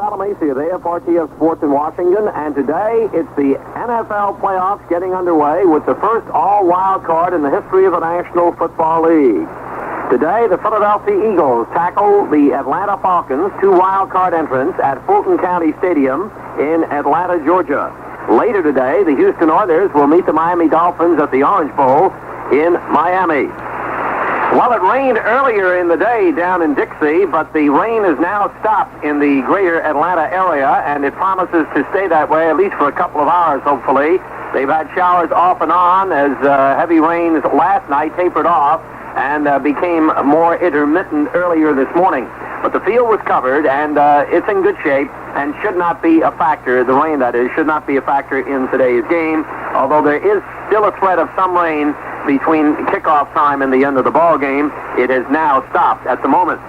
Alameda, the AFRTF Sports in Washington, and today it's the NFL playoffs getting underway with the first all-wild card in the history of the National Football League. Today, the Philadelphia Eagles tackle the Atlanta Falcons, two wild card entrants at Fulton County Stadium in Atlanta, Georgia. Later today, the Houston Oilers will meet the Miami Dolphins at the Orange Bowl in Miami. Well, it rained earlier in the day down in Dixie, but the rain has now stopped in the greater Atlanta area, and it promises to stay that way at least for a couple of hours, hopefully. They've had showers off and on as heavy rains last night tapered off and became more intermittent earlier this morning. But the field was covered, and it's in good shape and should not be a factor, the rain that is, should not be a factor in today's game, although there is still a threat of some rain between kickoff time and the end of the ball game. It has now stopped at the moment.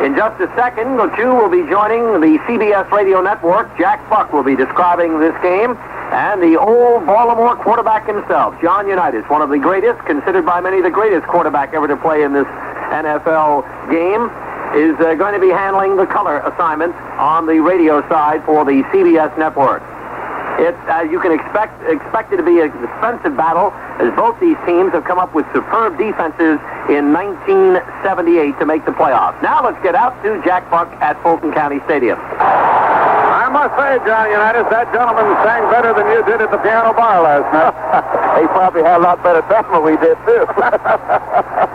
In just a second, the two will be joining the CBS Radio Network. Jack Buck will be describing this game, and the old Baltimore quarterback himself, John Unitas, one of the greatest, considered by many the greatest quarterback ever to play in this NFL game, is going to be handling the color assignment on the radio side for the CBS Network. It's, as you can expect it to be an expensive battle, as both these teams have come up with superb defenses in 1978 to make the playoffs. Now let's get out to Jack Buck at Fulton County Stadium. I must say, John Unitas, that gentleman sang better than you did at the piano bar last night. He probably had a lot better time than we did, too.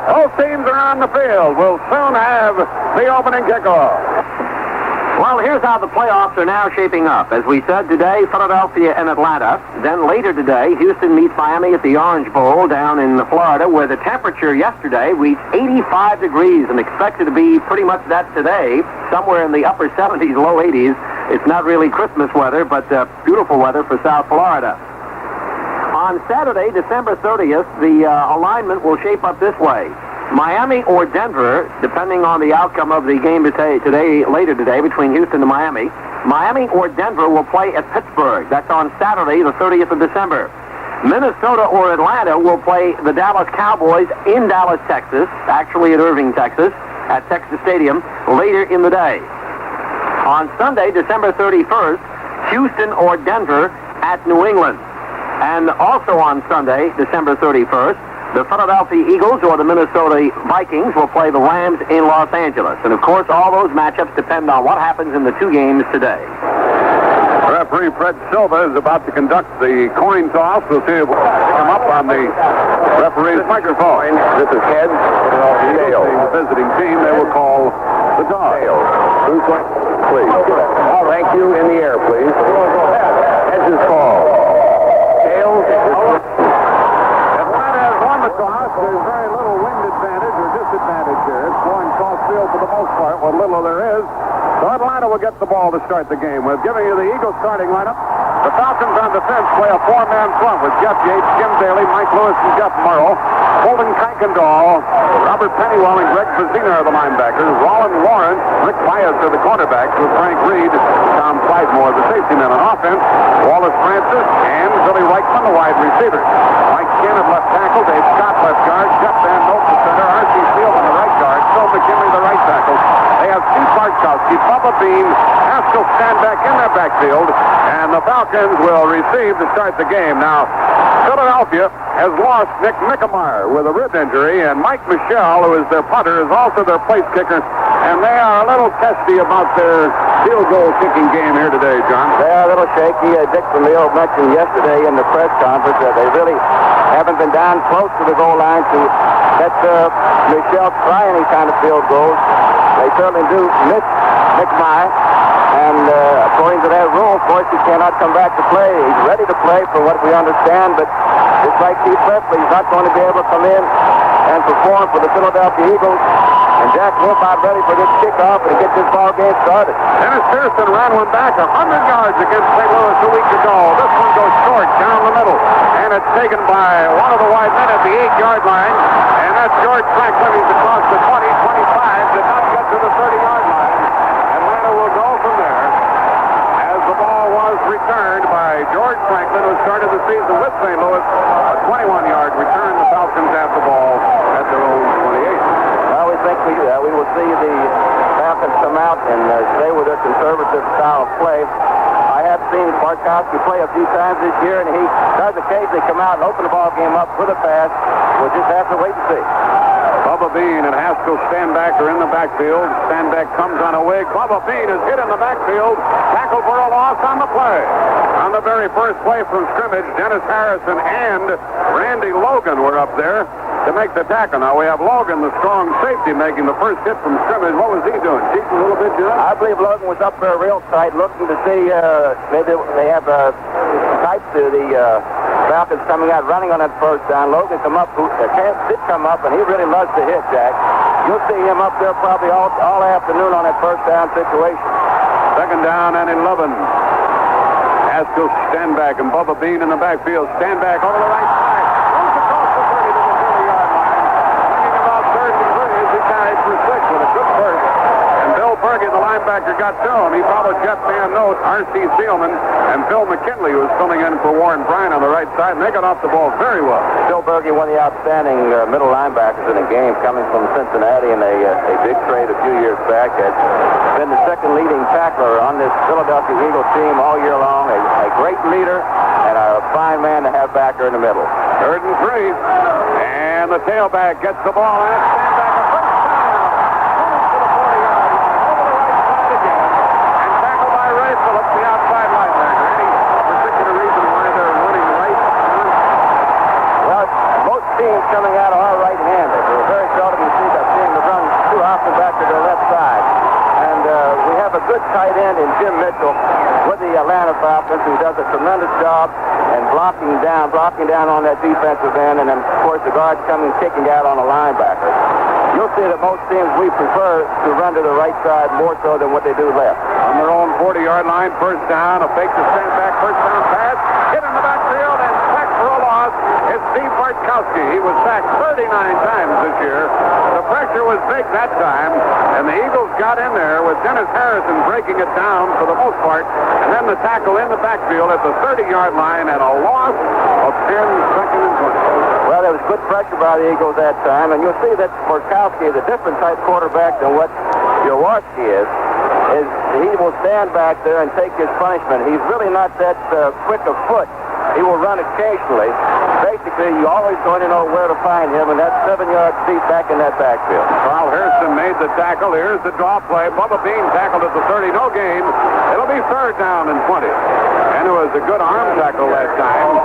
Both teams are on the field. We'll soon have the opening kickoff. Well, here's how the playoffs are now shaping up. As we said today, Philadelphia and Atlanta. Then later today, Houston meets Miami at the Orange Bowl down in Florida, where the temperature yesterday reached 85 degrees and expected to be pretty much that today, somewhere in the upper 70s, low 80s. It's not really Christmas weather, but beautiful weather for South Florida. On Saturday, December 30th, the alignment will shape up this way. Miami or Denver, depending on the outcome of the game later today between Houston and Miami. Miami or Denver will play at Pittsburgh. That's on Saturday, the 30th of December. Minnesota or Atlanta will play the Dallas Cowboys in Dallas, Texas, actually at Irving, Texas, at Texas Stadium later in the day. On Sunday, December 31st, Houston or Denver at New England. And also on Sunday, December 31st, the Philadelphia Eagles or the Minnesota Vikings will play the Rams in Los Angeles. And, of course, all those matchups depend on what happens in the two games today. Referee Fred Silva is about to conduct the coin toss. We'll see if we'll come up on the referee's microphone. This is heads. The visiting team, they will call the toss. Who's going? Please. Thank you. In the air, please. Heads is called. Tails. There's very little wind advantage or disadvantage here. It's going cross field for the most part, what little there is. So Atlanta will get the ball to start the game. We're giving you the Eagles starting lineup. The Falcons on defense play a four-man front with Jeff Yates, Jim Daly, Mike Lewis, and Jeff Murrow. Fulton Kuykendall, Robert Pennywell, and Greg Fazzina are the linebackers. Roland Lawrence, Rick Myers are the cornerbacks, with Frank Reed, Tom Clydemore, the safety men on offense. Wallace Francis and Billy Reichman, the wide receivers. Mike Shannon, left tackle. Dave Scott, left guard. Jeff Van Note, the center. R.C. Field on the right guard. Phil McKinley, the right tackle. They have Steve Bartkowski, Bubba Bean, Haskell stand back in their backfield, and the Falcons will receive to start the game. Now, Philadelphia has lost Nick Mickemeyer with a rib injury, and Mike Michelle, who is their punter, is also their place kicker, and they are a little testy about their field goal kicking game here today, John. They're a little shaky. Dick DeLeo mentioned yesterday in the press conference that they really haven't been down close to the goal line to let Michelle try any kind of field goals. They certainly do miss Mickemeyer. And according to that rule, of course, he cannot come back to play. He's ready to play for what we understand, but just like Keith Presley, he's not going to be able to come in and perform for the Philadelphia Eagles. And Jack Wolf out ready for this kickoff and get this ball game started. Dennis Pearson ran one back 100 yards against St. Louis a week ago. This one goes short down the middle. And it's taken by one of the wide men at the 8-yard line. And that's George Franklin. He's across the 20, 25. Did not get to the 30-yard line. Atlanta will go from there. As the ball was returned by George Franklin, who started the season with St. Louis. A 21-yard return. The Falcons have the ball at their own 28. Well, we think we will see the Falcons come out and stay with their conservative style of play. I have seen Bartkowski play a few times this year, and he does occasionally come out and open the ball game up with a pass. We'll just have to wait and see. Bubba Bean and Haskell Stanback are in the backfield. Stanback comes on a wing. Bubba Bean is hit in the backfield. Tackle for a loss on the play. On the very first play from scrimmage, Dennis Harrison and Randy Logan were up there to make the tackle. Now we have Logan, the strong safety, making the first hit from scrimmage. What was he doing? Cheating a little bit, John? I believe Logan was up there real tight, looking to see maybe they have types to the Falcons coming out running on that first down. Logan come up, did come up, and he really loves to hit, Jack. You'll see him up there probably all afternoon on that first down situation. Second down and 11. Haskell Stanback and Bubba Bean in the backfield. Stanback over the right side. Goes across the 30 to the 30-yard line. Running about third and 3 as he carried for 6 with a good burst. And Bill Berge, the linebacker, got to him. He followed Jeff Van Note, R.C. Seelman, and Phil McKinley, who was filling in for Warren Bryant on the right side. And they got off the ball very well. Bill Berge, one of the outstanding middle linebackers in the game, coming from Cincinnati in a big trade a few years back, has been the second leading tackler on this Philadelphia Eagles team all year long. A great leader and a fine man to have back there in the middle. Third and 3. And the tailback gets the ball and Stanback a first down. Phillips, the outside linebacker. Any particular reason why they're running right? Well, most teams coming out are right-handed. We're very seldom to see that team to run too often back to their left side. And we have a good tight end in Jim Mitchell with the Atlanta Falcons, who does a tremendous job and blocking down on that defensive end, and then, of course, the guards coming kicking out on the linebacker. You'll see that most teams we prefer to run to the right side more so than what they do left. On their own 40-yard line, first down, a fake to Stanback, first down pass, hit in the backfield, and sacked for a loss. It's Steve Bartkowski. He was sacked 39 times this year. The pressure was big that time, and the Eagles got in there with Dennis Harrison breaking it down for the most part, and then the tackle in the backfield at the 30-yard line at a loss of 10, second and 20. Well, there was good pressure by the Eagles that time, and you'll see that Bartkowski is a different type quarterback than what Jaworski is he will stand back there and take his punishment. He's really not that quick of foot. He will run occasionally. Basically, you always going to know where to find him, and that's 7-yard seat back in that backfield. Carl Hairston made the tackle. Here's the draw play. Bubba Bean tackled at the 30. No gain. It'll be third down and 20. And it was a good arm tackle that time.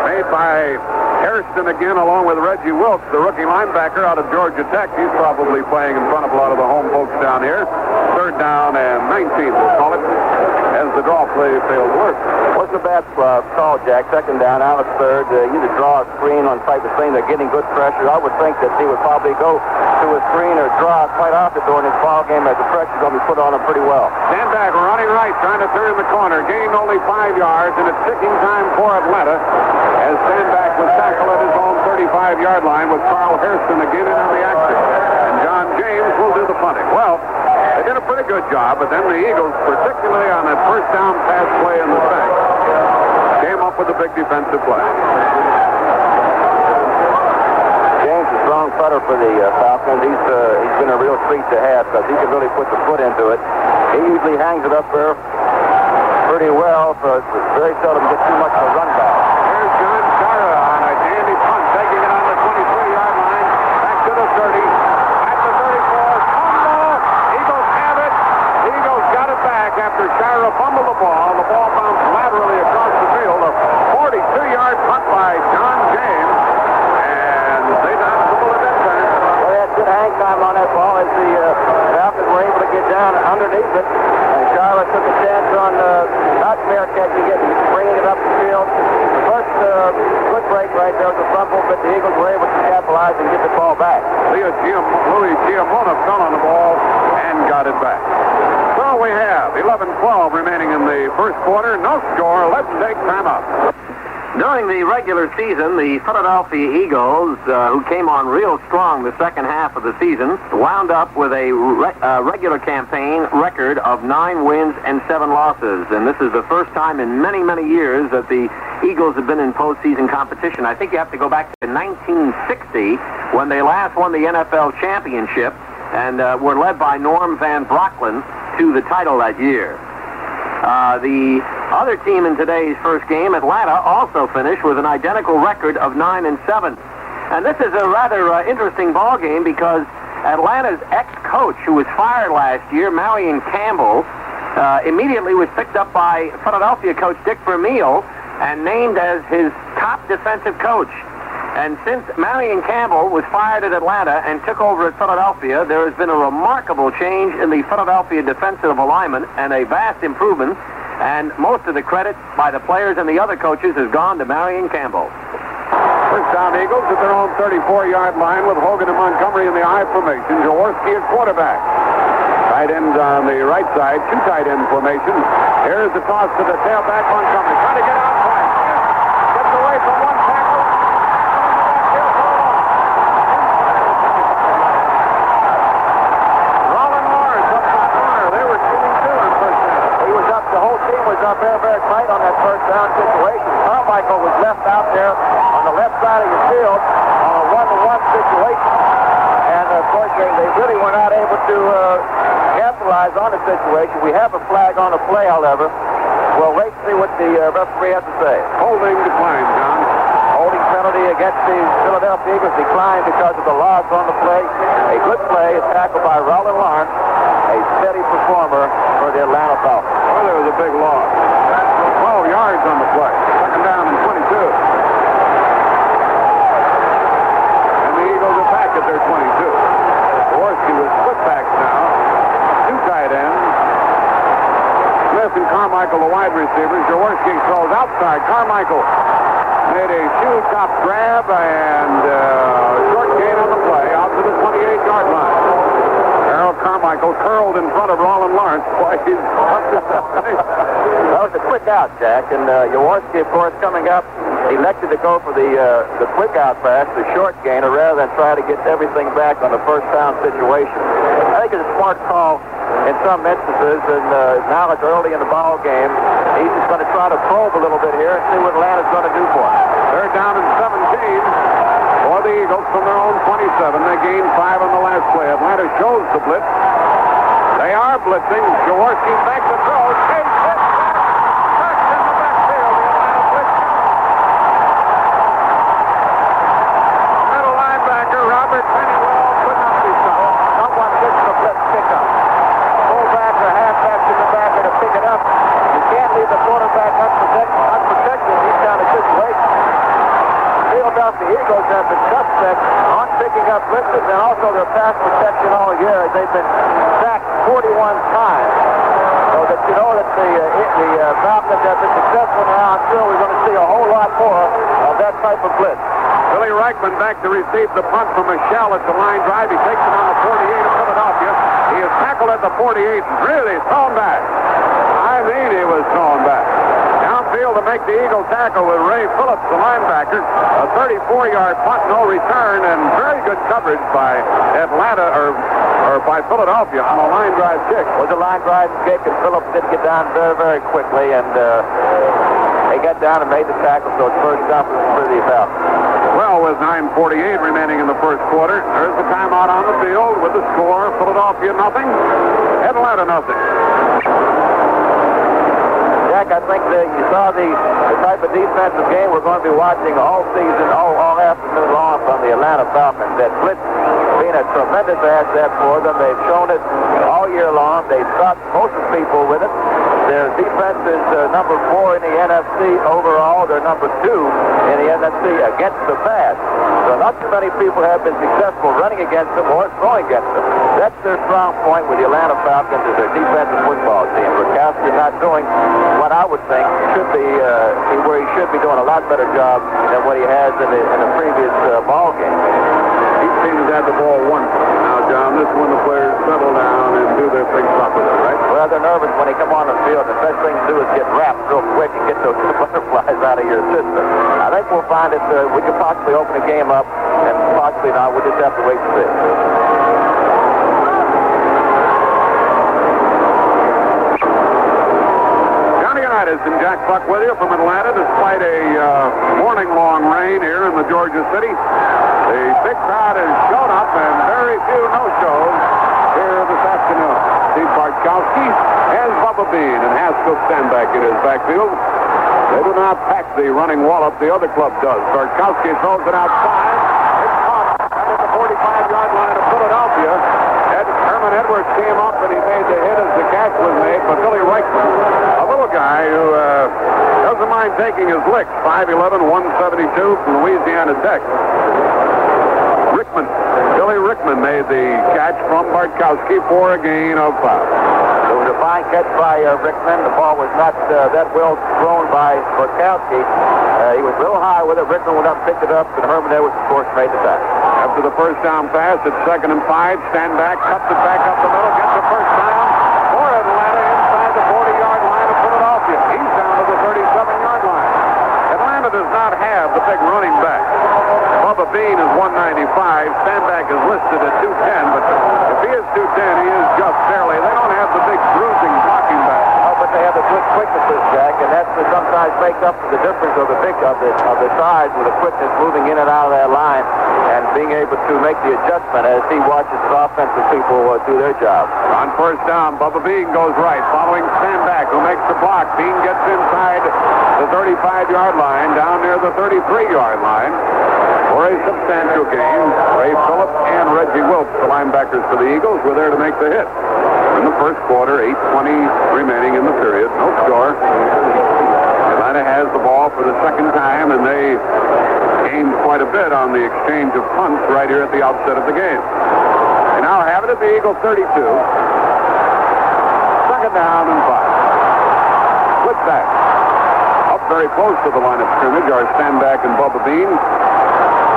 Made by Hairston again, along with Reggie Wilkes, the rookie linebacker out of Georgia Tech. He's probably playing in front of a lot of the home folks down here. Third down and 19, we'll call it, as the draw play failed to work. What's the bad call, Jack? Second down, out of third. Either draw a screen on type of thing. They're getting good pressure. I would think that he would probably go to a screen or draw quite often during this ball game, as the pressure's going to be put on him pretty well. Stanback running right, trying to turn the corner. Gained only 5 yards, and it's ticking time for Atlanta as Stanback was tackled at his own 35-yard line with Carl Hairston again in on the action. And John James will do the punting. Well, they did a pretty good job, but then the Eagles, particularly on that first down pass play in the sack, came up with a big defensive play. James is a strong putter for the Falcons. He's been a real treat to have because he can really put the foot into it. He usually hangs it up there pretty well, so it's very seldom gets too much of a run back. Here's John Shara on a dandy punt, taking it on the 23-yard line, back to the 30, at the 34, fumble, Eagles have it, Eagles got it back after Shara fumbled the ball bounced laterally across the field, a 42-yard punt by John James, and they got trouble at that time. Well, they had good hang time on that ball as the Falcons were able to get down underneath it, and Shara took a chance on not fair catching it and bringing it up the field. The first good break right there was a fumble, but the Eagles were able to capitalize and get the ball back. Louis Giamona fell on the ball and got it back. So we have 11-12 remaining in the first quarter. No score. Let's take time out. During the regular season, the Philadelphia Eagles, who came on real strong the second half of the season, wound up with a regular campaign record of 9 wins and 7 losses. And this is the first time in many, many years that the Eagles have been in postseason competition. I think you have to go back to 1960 when they last won the NFL championship. and were led by Norm Van Brocklin to the title that year. The other team in today's first game, Atlanta, also finished with an identical record of 9-7. And this is a rather interesting ball game because Atlanta's ex-coach, who was fired last year, Marion Campbell, immediately was picked up by Philadelphia coach Dick Vermeil and named as his top defensive coach. And since Marion Campbell was fired at Atlanta and took over at Philadelphia, there has been a remarkable change in the Philadelphia defensive alignment and a vast improvement. And most of the credit by the players and the other coaches has gone to Marion Campbell. First down, Eagles at their own 34-yard line with Hogan and Montgomery in the I formation. Jaworski at quarterback. Tight end on the right side, two tight end formations. Here's the toss to the tailback, Montgomery. Trying to get outside. Gets away from one tackle. Roland Lawrence up by corner. They were 2-2 on first down. He was up, the whole team was up very, very tight on that first down situation. Carmichael was left out there on the left side of the field on a one-to-one situation. And, of course, they really were not able to capitalize on the situation. We have a flag on the play, however. We'll wait and see what the referee has to say. Holding declined, John. Holding penalty against the Philadelphia Eagles declined because of the loss on the play. A good play is tackled by Roland Lawrence, a steady performer for the Atlanta Falcons. Well, there was a big loss. 12 yards on the play. Second down and 22. And the Eagles are back at their 22. Jaworski with split backs now. Two tight ends. Smith and Carmichael, the wide receivers. Jaworski throws outside. Carmichael made a shoe top grab and short gain on the play out to the 28-yard line. Harold Carmichael curled in front of Roland Lawrence. That was a quick out, Jack, and Jaworski, of course, coming up, elected to go for the quick out pass, the short gainer, rather than try to get everything back on the first down situation. I think it's a smart call in some instances, and now it's early in the ball game. He's just going to try to probe a little bit here and see what Atlanta's going to do for him. They're down in 17 for the Eagles from their own 27. They gained 5 on the last play. Atlanta shows the blitz. They are blitzing. Jaworski makes the throw. Chase hit. Touch in the backfield. The Atlanta blitz. Middle linebacker Robert Pennywell could not be stopped. Someone gets the blitz pickup. Fullback or halfback to the back and to pick it up. You can't leave the quarterback unprotected in these kind of situations. Philadelphia Eagles have been suspect on picking up blitzes and also their pass protection all year as they've been sacked 41 times. So that you know that the Falcons have been successful now. I'm sure we're going to see a whole lot more of that type of blitz. Billy Reichman back to receive the punt from Michelle at the line drive. He takes it on the 48 of Philadelphia. He is tackled at the 48 and really thrown back. I mean, he was thrown back. Downfield to make the Eagle tackle with Ray Phillips, the linebacker. A 34-yard punt, no return, and very good coverage by Atlanta, or by Philadelphia on a line drive kick. It was a line drive kick, and Phillips did get down very, very quickly, and they got down and made the tackle, so it's first down for the Falcons. Well, with 9:48 remaining in the first quarter, there's the timeout on the field with the score: Philadelphia nothing, Atlanta nothing. Jack, I think that you saw the type of defensive game we're going to be watching all season, all afternoon long from the Atlanta Falcons. That blitz being a tremendous asset for them. They've shown it all year long. They've stopped most of the people with it. Their defense is number 4 in the NFC overall. They're number 2 in the NFC against the pass. So not too many people have been successful running against them or throwing against them. That's their strong point with the Atlanta Falcons is their defensive football team. Rukowski not doing what I would think should be where he should be doing a lot better job than what he has in the previous ball game. Each team has had the ball once. Now, John, this one the players settle down and do their thing properly, right? Well, they're nervous when they come on the field. The best thing to do is get wrapped real quick and get those butterflies out of your system. I think we'll find that we could possibly open the game up, and possibly not. We'll just have to wait and see. Unitas and Jack Buck with you from Atlanta, despite a morning-long rain here in the Georgia City. The big crowd has shown up, and very few no-shows here this afternoon. Steve Bartkowski has Bubba Bean, and Haskell stand back in his backfield. They do not pack the running wallop the other club does. Bartkowski throws it outside. It's caught right at the 45-yard line of Philadelphia. Herman Edwards came up and he made the hit as the catch was made, but Billy Reichman, a little guy who doesn't mind taking his licks, 5'11", 172 from Louisiana Tech. Billy Rickman made the catch from Bartkowski for a gain of 5. It was a fine catch by Rickman. The ball was not that well thrown by Bartkowski. He was real high with it. Rickman went up, picked it up, and Herman Edwards, of course, made the tackle. After the first down pass, it's 2nd and 5. Stand back, cuts it back up the middle, gets the first down for Atlanta inside the 40-yard line of Philadelphia. He's down to the 37-yard line. Atlanta does not have the big running back. Bubba Bean is 195. Sandback is listed at 210, but if he is 210, he is just barely. They don't have the big bruising blocking back. Oh, but they have the good quickness, Jack, and that's to sometimes make up for the difference of the size with the quickness moving in and out of that line and being able to make the adjustment as he watches his offensive people do their job. On first down, Bubba Bean goes right, following Sandback, who makes the block. Bean gets inside the 35-yard line, down near the 33-yard line. For a substantial game, Ray Phillips and Reggie Wilkes, the linebackers for the Eagles, were there to make the hit. In the first quarter, 8:20 remaining in the period, no score. Atlanta has the ball for the second time, and they gained quite a bit on the exchange of punts right here at the outset of the game. They now have it at the Eagle 32. 2nd down and 5. Split back. Up very close to the line of scrimmage are Sandback and Bubba Bean.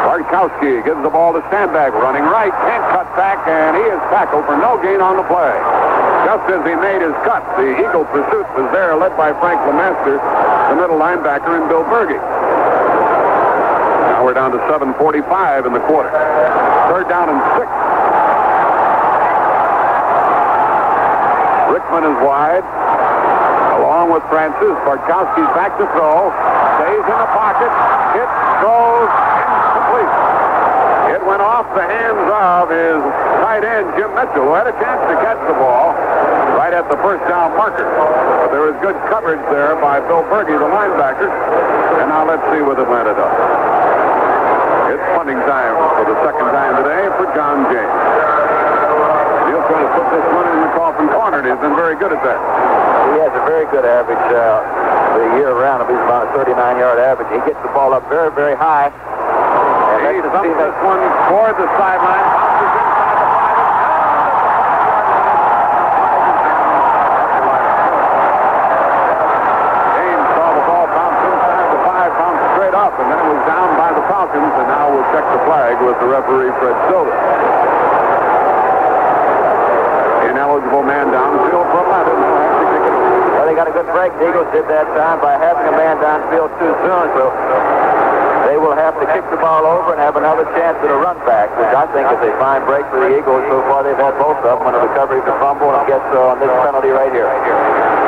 Bartkowski gives the ball to Sandback, running right, can't cut back, and he is tackled for no gain on the play. Just as he made his cut, the Eagle pursuit was there, led by Frank Lemaster, the middle linebacker, and Bill Berge. Now we're down to 7:45 in the quarter. 3rd down and 6. Rickman is wide, along with Francis. Bartkowski's back to throw, stays in the pocket, hits, throws, incomplete. It went off the hands of his tight end, Jim Mitchell, who had a chance to catch the ball right at the first down marker. But there was good coverage there by Bill Berge, the linebacker. And now let's see what Atlanta does. It's punting time for the second time today for John James. He'll try to put this one in the coffin corner, and he's been very good at that. He has a very good average the year around. He's about a 39-yard average. He gets the ball up very, very high. He thumps this one toward the sideline, bounces inside the 5. James saw the ball bounce inside the 5, bounced straight up, and then it was down by the Falcons, and now we'll check the flag with the referee, Fred Silver. Ineligible man downfield for Atlanta. Well, they got a good break. The Eagles did that time by having a man downfield too soon, so they will have to kick the ball over and have another chance at a run back, which I think is a fine break for the Eagles. So far, they've had both of them on a recovery for fumble and gets on this penalty right here.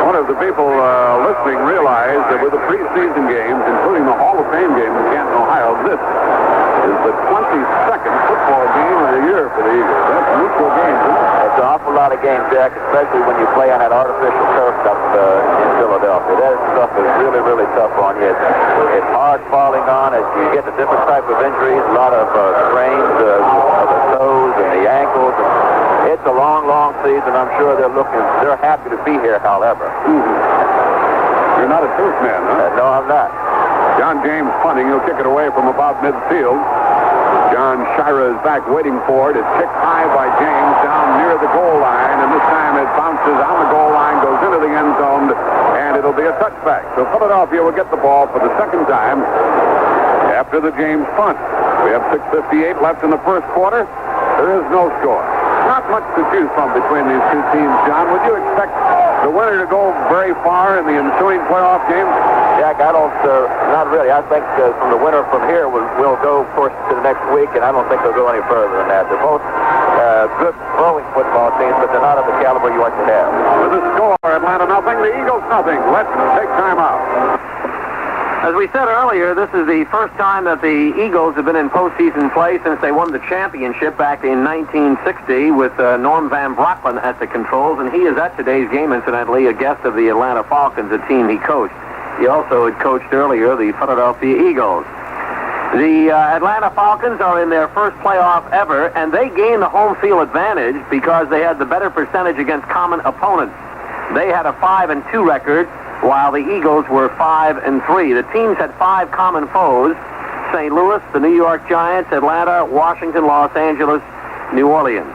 One of the people listening realized that with the preseason games, including the Hall of Fame game in Canton, Ohio, this is the 22nd football game of the year for the Eagles. That's neutral games, isn't it? It's an awful lot of games, Jack, especially when you play on that artificial turf up in Philadelphia. That stuff is really, really tough on you. It's hard falling on as you get a different type of injuries, a lot of sprains of the toes and the ankles. It's a long, long season. I'm sure they're happy to be here, however. You're not a turf man, huh? No, I'm not. John James punting. He'll kick it away from about midfield. John Shira is back waiting for it. It's kicked high by James down near the goal line, and this time it bounces on the goal line, goes into the end zone, and it'll be a touchback. So Philadelphia will get the ball for the second time after the James punt. We have 6:58 left in the first quarter. There is no score. Not much to choose from between these two teams, John. Would you expect the winner to go very far in the ensuing playoff game? Jack, I don't, not really. I think from the winner from here will go, of course, to the next week, and I don't think they'll go any further than that. They're both good throwing football teams, but they're not of the caliber you want to have. With the score, Atlanta nothing, the Eagles nothing. Let's take time out. As we said earlier, this is the first time that the Eagles have been in postseason play since they won the championship back in 1960 with Norm Van Brocklin at the controls, and he is at today's game, incidentally, a guest of the Atlanta Falcons, a team he coached. He also had coached earlier the Philadelphia Eagles. The Atlanta Falcons are in their first playoff ever, and they gained the home field advantage because they had the better percentage against common opponents. They had a 5-2 record, while the Eagles were 5-3. The teams had 5 common foes: St. Louis, the New York Giants, Atlanta, Washington, Los Angeles, New Orleans.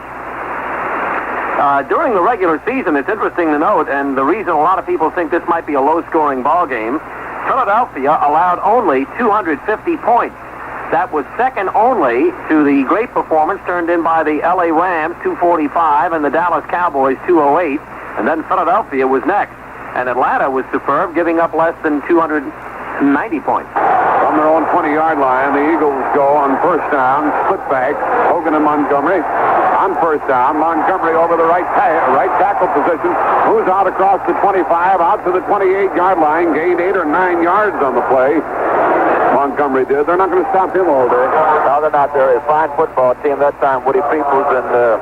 During the regular season, it's interesting to note, and the reason a lot of people think this might be a low-scoring ball game, Philadelphia allowed only 250 points. That was second only to the great performance turned in by the L.A. Rams, 245, and the Dallas Cowboys, 208, and then Philadelphia was next. And Atlanta was superb, giving up less than 290 points. From their own 20-yard line, the Eagles go on first down, split back, Hogan and Montgomery. On first down, Montgomery over the right tackle position, moves out across the 25, out to the 28-yard line, gained 8 or 9 yards on the play. Montgomery did. They're not going to stop him all day. No, they're not. They're a fine football team. That time, Woody Peoples and the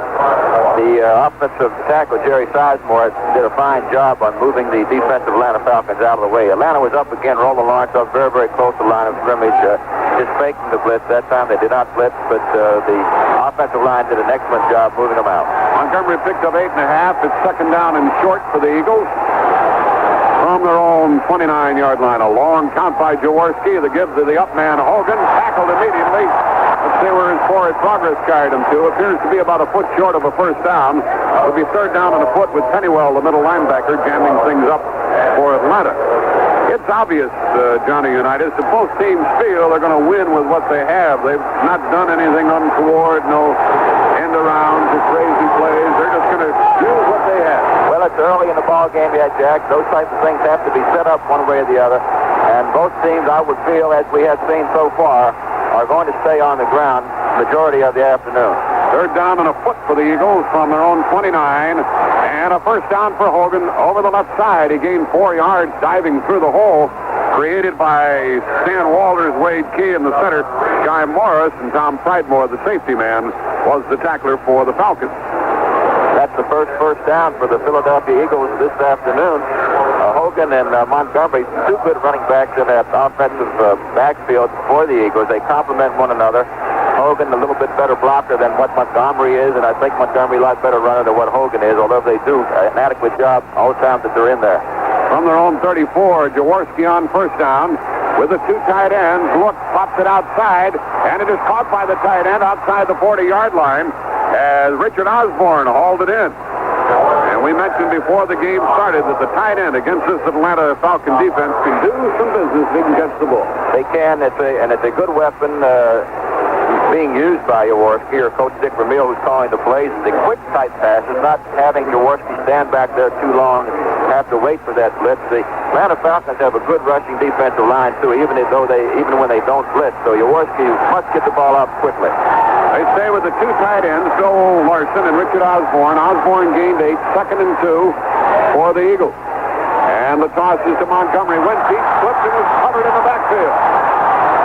offensive tackle, Jerry Sizemore, did a fine job on moving the defensive Atlanta Falcons out of the way. Atlanta was up again, rolling Lawrence up very, very close to the line of scrimmage, just faking the blitz. That time they did not blitz, but the offensive line did an excellent job moving them out. Montgomery picked up 8.5. It's second down and short for the Eagles. From their own 29-yard line, a long count by Jaworski. The give to the up man, Hogan, tackled immediately. Let's see where his forward progress carried him to. Appears to be about a foot short of a first down. It'll be third down and a foot with Pennywell, the middle linebacker, jamming things up for Atlanta. It's obvious, Johnny Unitas, that both teams feel they're going to win with what they have. They've not done anything untoward, no end-arounds or crazy plays. They're just going to use what they have. Well, it's early in the ball game yet, Jack. Those types of things have to be set up one way or the other. And both teams, I would feel, as we have seen so far, are going to stay on the ground majority of the afternoon. Third down and a foot for the Eagles from their own 29. And a first down for Hogan over the left side. He gained 4 yards diving through the hole created by Stan Walters, Wade Key in the center. Guy Morris and Tom Pridemore, the safety man, was the tackler for the Falcons. That's the first down for the Philadelphia Eagles this afternoon. Hogan and Montgomery, 2 good running backs in that offensive backfield for the Eagles. They complement one another. Hogan a little bit better blocker than what Montgomery is, and I think Montgomery a lot better runner than what Hogan is, although they do an adequate job all the time that they're in there. From their own 34, Jaworski on first down with the 2 tight ends. Look, pops it outside, and it is caught by the tight end outside the 40-yard line as Richard Osborne hauled it in. And we mentioned before the game started that the tight end against this Atlanta Falcon defense can do some business if he can catch the ball. They can, it's a good weapon being used by Jaworski, or Coach Dick Vermeil, who's calling the plays. The quick tight passes, not having Jaworski stand back there too long and have to wait for that blitz. The Atlanta Falcons have a good rushing defensive line too, even when they don't blitz. So Jaworski must get the ball out quickly. They stay with the 2 tight ends, Bill Larson and Richard Osborne. Osborne gained 8, second and 2 for the Eagles. And the toss is to Montgomery. Went deep, slipped, and was covered in the backfield.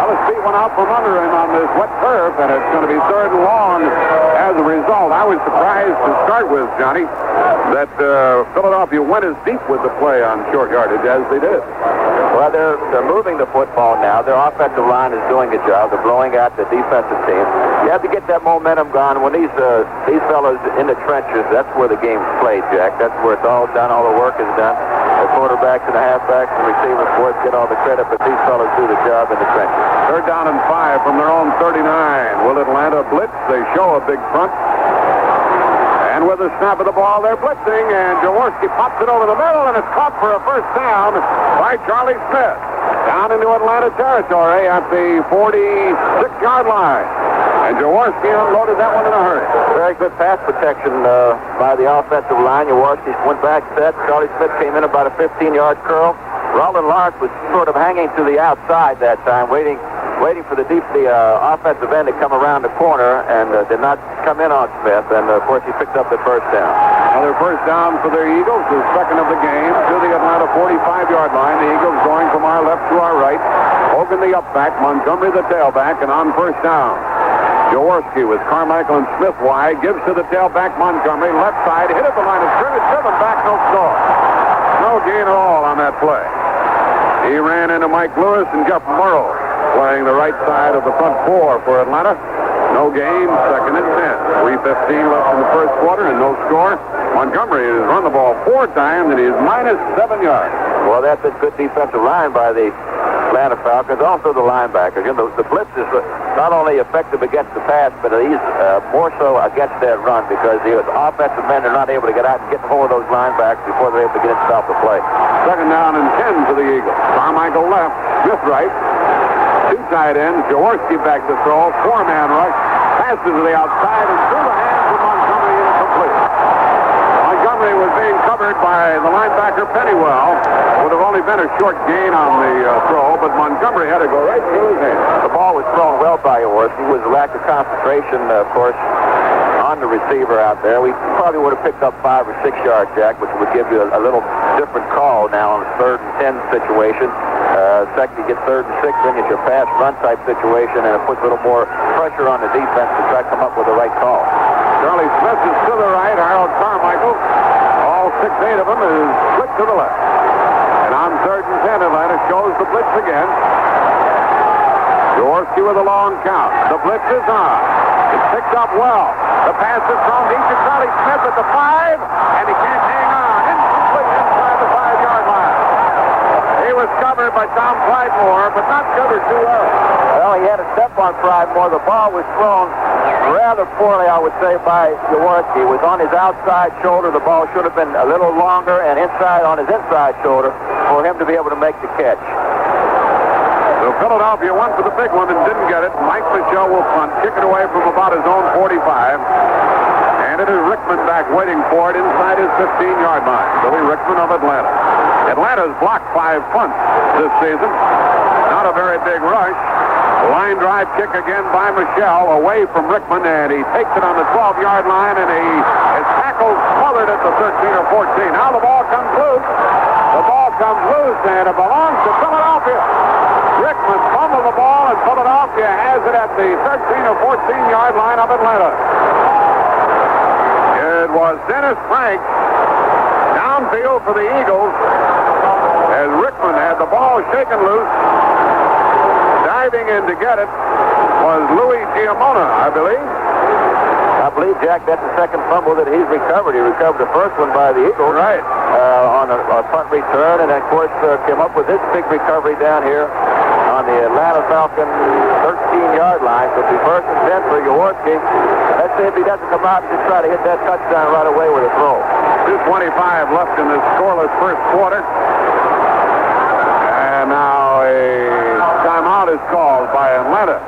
Well, his feet went out from under him on this wet turf, and it's going to be third and long as a result. I was surprised to start with, Johnny, that Philadelphia went as deep with the play on short yardage as they did. Well, they're moving the football now. Their offensive line is doing a job. They're blowing out the defensive team. You have to get that momentum gone. When these fellows in the trenches, that's where the game's played, Jack. That's where it's all done. All the work is done. The quarterbacks and the halfbacks and receivers, boys, get all the credit, but these fellows do the job in the trenches. Third down and 5 from their own 39. Will Atlanta blitz? They show a big front. And with the snap of the ball, they're blitzing, and Jaworski pops it over the middle, and it's caught for a first down by Charlie Smith. Down into Atlanta territory at the 46-yard line. And Jaworski unloaded that one in a hurry. Very good pass protection by the offensive line. Jaworski went back set. Charlie Smith came in about a 15-yard curl. Roland Lawrence was sort of hanging to the outside that time, waiting for the offensive end to come around the corner, and did not come in on Smith. And, of course, he picked up the first down. Another first down for the Eagles, the second of the game, to the Atlanta 45-yard line. The Eagles going from our left to our right. the up-back, Montgomery the tailback, and on first down. Jaworski with Carmichael and Smith wide, gives to the tailback Montgomery, left side, hit at the line of scrimmage, driven back, no score. No gain at all on that play. He ran into Mike Lewis and Jeff Murrow, playing the right side of the front four for Atlanta. No gain, second and 10. 3:15 left in the first quarter and no score. Montgomery has run the ball 4 times and he is minus 7 yards. Well, that's a good defensive line by the Atlanta Falcons. Also the linebackers. You know, the blitz is not only effective against the pass, but he's more so against that run because the offensive men are not able to get out and get hold of those linebackers before they're able to get in and stop the play. Second down and 10 for the Eagles. Carmichael left, Smith right. 2 tight ends, Jaworski back to throw, 4-man rush, passes to the outside and through the hands of Montgomery incomplete. Montgomery was being covered by the linebacker Pennywell. Would have only been a short gain on the throw, but Montgomery had to go right through his hands. The ball was thrown well by Jaworski. It was a lack of concentration, of course, on the receiver out there. We probably would have picked up 5 or 6 yards, Jack, which would give you a little different call now on a 3rd and 10 situation. Second, you get 3rd and 6, then it's your pass run type situation, and it puts a little more pressure on the defense to try to come up with the right call. Charlie Smith is to the right. Harold Carmichael, all 6-8 of them, is split to the left. And on 3rd and 10, Atlanta shows the blitz again. Jaworski with a long count. The blitz is on. It's picked up well. The pass is thrown deep to Charlie Smith at the 5, and he can't hang on. Incomplete inside the 5-yard line. He was covered by Tom Clydemore, but not covered too well. Well, he had a step on Clydemore. The ball was thrown rather poorly, I would say, by Jaworski. It was on his outside shoulder. The ball should have been a little longer and inside on his inside shoulder for him to be able to make the catch. So Philadelphia went for the big one and didn't get it. Mike Michelle will punt, kick it away from about his own 45. And it is Rickman back waiting for it inside his 15-yard line. Billy Rickman of Atlanta. Atlanta's blocked 5 punts this season. Not a very big rush. Line drive kick again by Michelle away from Rickman, and he takes it on the 12-yard line, and he is tackled, smothered at the 13 or 14. Now the ball comes loose. The ball comes loose, and it belongs to Philadelphia. Rickman fumbled the ball, and Philadelphia has it at the 13 or 14-yard line of Atlanta. It was Dennis Frank downfield for the Eagles as Rickman had the ball shaken loose. Diving in to get it was Louis Giamona, I believe. I believe, Jack, that's the second fumble that he's recovered. He recovered the first one by the Eagles. Right. On a punt return, and, of course, came up with this big recovery down here on the Atlanta Falcon 13-yard line. So it'll be 1st and 10 for Jaworski. Let's see if he doesn't come out and just try to hit that touchdown right away with a throw. 2:25 left in this scoreless first quarter. And now a timeout is called by Atlanta.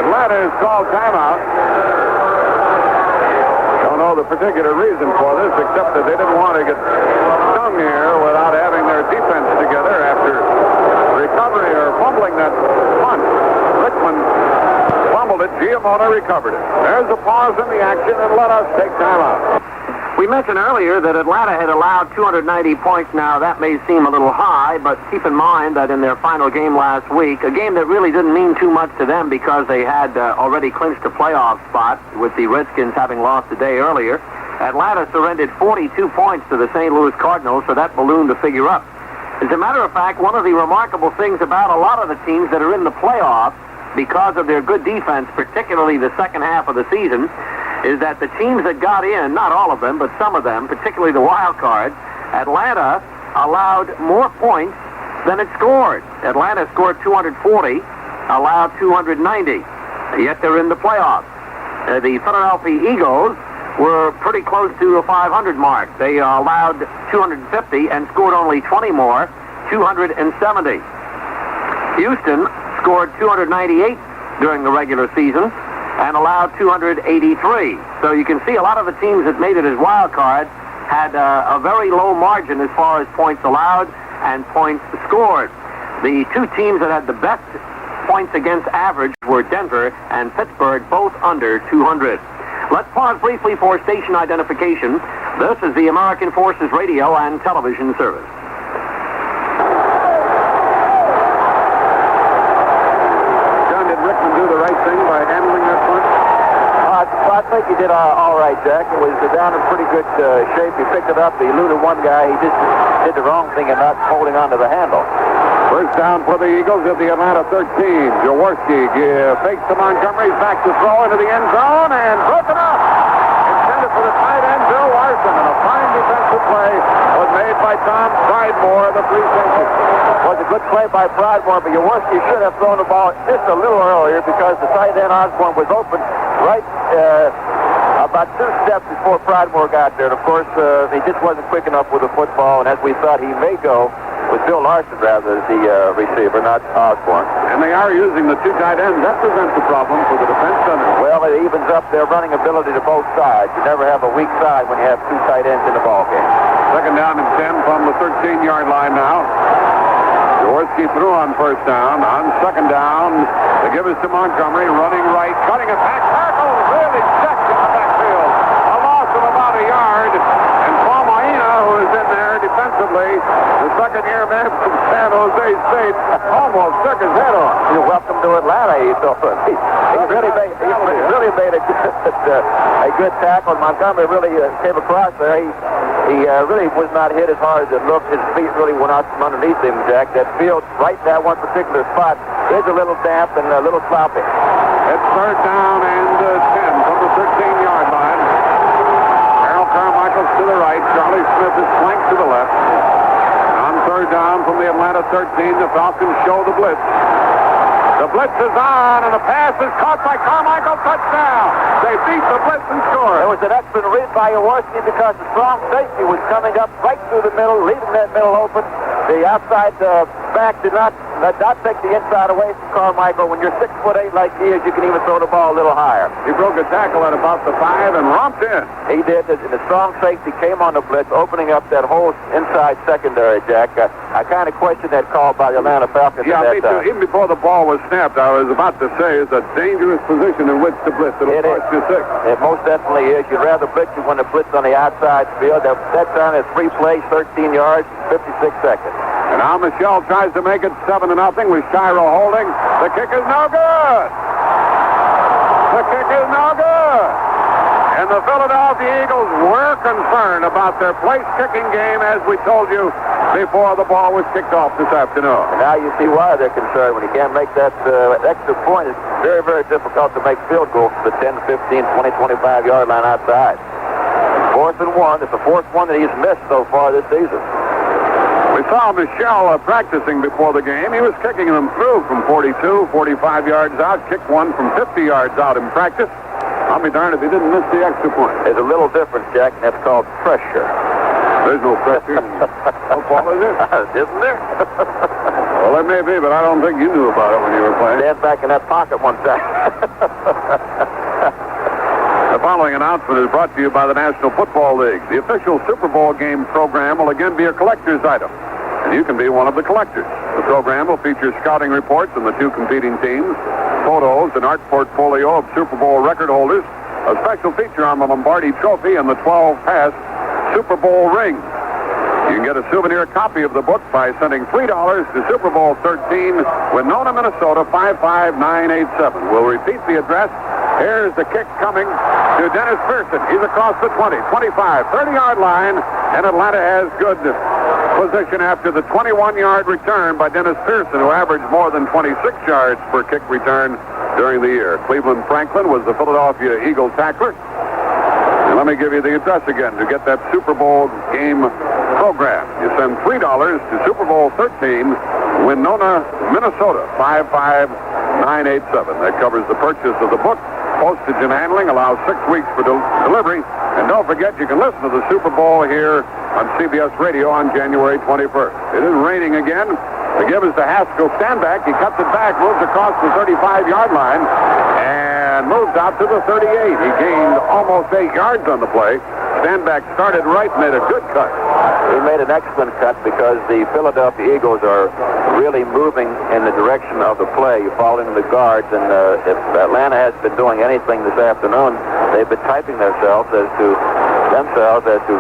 Atlanta has called timeout. Don't know the particular reason for this, except that they didn't want to get stung here without having their defense together after recovery or fumbling that punt. Rickman fumbled it. Giamona recovered it. There's a pause in the action, and let us take timeout. We mentioned earlier that Atlanta had allowed 290 points. Now, that may seem a little high, but keep in mind that in their final game last week, a game that really didn't mean too much to them because they had already clinched a playoff spot with the Redskins having lost a day earlier, Atlanta surrendered 42 points to the St. Louis Cardinals, so that ballooned the figure up. As a matter of fact, one of the remarkable things about a lot of the teams that are in the playoffs, because of their good defense, particularly the second half of the season, is that the teams that got in, not all of them, but some of them, particularly the wild cards, Atlanta allowed more points than it scored. Atlanta scored 240, allowed 290, yet they're in the playoffs. The Philadelphia Eagles were pretty close to a 500 mark. They allowed 250 and scored only 20 more, 270. Houston scored 298 during the regular season and allowed 283. So you can see a lot of the teams that made it as wild cards had a very low margin as far as points allowed and points scored. The 2 teams that had the best points against average were Denver and Pittsburgh, both under 200. Let's pause briefly for station identification. This is the American Forces Radio and Television Service. think he did all right, Jack. He was down in pretty good shape. He picked it up. He eluded one guy. He just did the wrong thing in not holding onto the handle. First down for the Eagles at the Atlanta 13. Jaworski fakes to Montgomery. He's back to throw into the end zone and broken up. Intended for the tight end, Bill Larson. And a fine defensive play was made by Tom Pridemore, the free safety. Was a good play by Pridemore, but Jaworski should have thrown the ball just a little earlier because the tight end Osborne was open right about 2 steps before Pridemore got there. And, of course, he just wasn't quick enough with the football, and as we thought he may go, with Bill Larson rather as the receiver, not Osborne. And they are using the 2 tight ends. That presents a problem for the defense center. Well, it evens up their running ability to both sides. You never have a weak side when you have 2 tight ends in the ball game. Second down and 10 from the 13-yard line now. Jaworski threw on first down. On second down, they give it to Montgomery, running right, cutting a back tackle, really checked in the backfield. A loss of about a yard. And Paul Maina, who is in there defensively, the second-year man from San Jose State, almost took his head off. You're welcome to Atlanta, he thought. He really made a good tackle. Montgomery really came across there. He really was not hit as hard as it looked. His feet really went out from underneath him, Jack. That field, right that one particular spot, is a little damp and a little sloppy. It's third down and 10 from the 13-yard line. Harold Carmichael's to the right. Charlie Smith is flanked to the left. And on third down from the Atlanta 13, the Falcons show the blitz. The blitz is on, and the pass is caught by Carmichael. Touchdown! They beat the blitz and score. There was an excellent read by Jaworski because the strong safety was coming up right through the middle, leaving that middle open. The outside back did not take the inside away from Carmichael. When you're 6'8" like he is, you can even throw the ball a little higher. He broke a tackle at about the 5 and romped in. He did. The strong safety came on the blitz, opening up that whole inside secondary, Jack. I kind of questioned that call by the Atlanta Falcons. Yeah, me too. Even before the ball was snapped, I was about to say it's a dangerous position in which to blitz. It'll cost you 6. It most definitely is. You'd rather blitz you when the blitz on the outside field. That time is 3 plays, 13 yards, 56 seconds. And now Michelle tries to make it 7-0 with Shiro holding. The kick is no good. The kick is no good. And the Philadelphia Eagles were concerned about their place-kicking game, as we told you before the ball was kicked off this afternoon. And now you see why they're concerned. When you can't make that extra point, it's very, very difficult to make field goals to the 10, 15, 20, 25-yard line outside. 4th and 1. It's the 4th one that he's missed so far this season. We saw Michelle practicing before the game. He was kicking them through from 42, 45 yards out, kicked one from 50 yards out in practice. I'll be darned if he didn't miss the extra point. There's a little difference, Jack, and that's called pressure. There's no pressure in football, is there? Isn't there? Well, there may be, but I don't think you knew about it when you were playing. Stand back in that pocket one time. The following announcement is brought to you by the National Football League. The official Super Bowl game program will again be a collector's item, and you can be one of the collectors. The program will feature scouting reports on the 2 competing teams, photos, an art portfolio of Super Bowl record holders, a special feature on the Lombardi Trophy, and the 12-pass Super Bowl ring. You can get a souvenir copy of the book by sending $3 to Super Bowl 13, Winona, Minnesota, 55987. We'll repeat the address. Here's the kick coming to Dennis Pearson. He's across the 20, 25, 30-yard line, and Atlanta has good position after the 21-yard return by Dennis Pearson, who averaged more than 26 yards per kick return during the year. Cleveland Franklin was the Philadelphia Eagle tackler. And let me give you the address again to get that Super Bowl game program. You send $3 to Super Bowl 13, Winona, Minnesota, 55987. That covers the purchase of the book. Postage and handling allows 6 weeks for delivery. And don't forget, you can listen to the Super Bowl here on CBS Radio on January 21st. It is raining again. The give is to Haskell. Stand back. He cuts it back, moves across the 35-yard line, and moves out to the 38. He gained almost 8 yards on the play. Stand back started right, made a good cut. He made an excellent cut because the Philadelphia Eagles are really moving in the direction of the play. You fall into the guards, and if Atlanta has been doing anything this afternoon, they've been typing themselves as to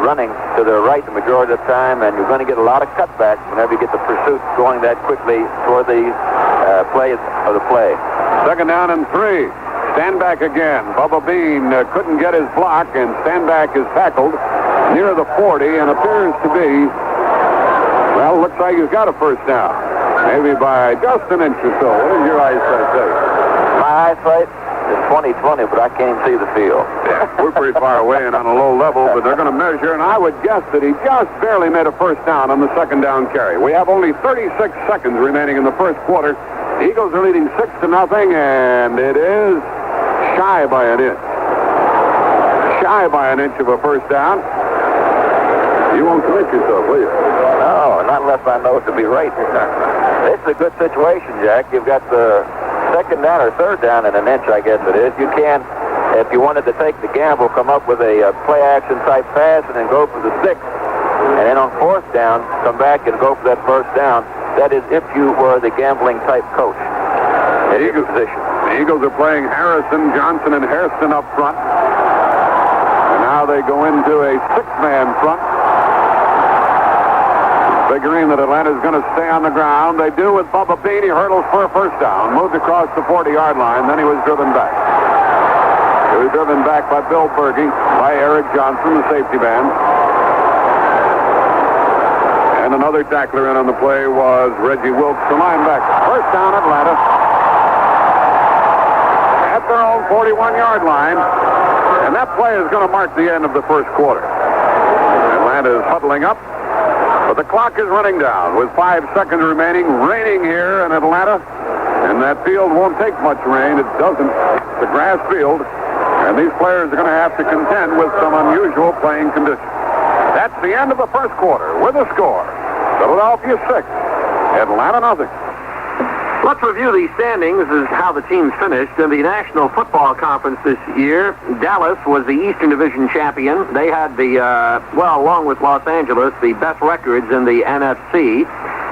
running to their right the majority of the time, and you're going to get a lot of cutbacks whenever you get the pursuit going that quickly toward the play of the play. Second down and 3. Stanback again. Bubba Bean couldn't get his block, and Stanback is tackled near the 40 and appears to be, well, looks like he's got a first down. Maybe by just an inch or so. What does your eyesight say? My eyesight is 20/20, but I can't see the field. Yeah, we're pretty far away and on a low level, but they're going to measure, and I would guess that he just barely made a first down on the second down carry. We have only 36 seconds remaining in the first quarter. The Eagles are leading 6-0, and it is shy by an inch. Shy by an inch of a first down. You won't commit yourself, will you? No, not unless I know it to be right. This is a good situation, Jack. You've got the second down or third down in an inch, I guess it is. You can, if you wanted to take the gamble, come up with a play-action type pass and then go for the 6. And then on fourth down, come back and go for that first down. That is if you were the gambling type coach. In your position. The Eagles are playing Harrison, Johnson, and Hairston up front. And now they go into a 6-man front. Figuring that Atlanta's going to stay on the ground. They do with Bubba Bean. He hurdles for a first down. Moved across the 40-yard line. Then he was driven back. He was driven back by Bill Berge, by Eric Johnson, the safety man. And another tackler in on the play was Reggie Wilkes, the linebacker. First down, Atlanta. At their own 41-yard line. And that play is going to mark the end of the first quarter. Atlanta is huddling up. But the clock is running down with 5 seconds remaining. Raining here in Atlanta. And that field won't take much rain. It doesn't. It's a grass field. And these players are going to have to contend with some unusual playing conditions. That's the end of the first quarter with a score. Philadelphia 6, Atlanta nothing. Let's review the standings as how the teams finished. In the National Football Conference this year, Dallas was the Eastern Division champion. They had the, along with Los Angeles, the best records in the NFC.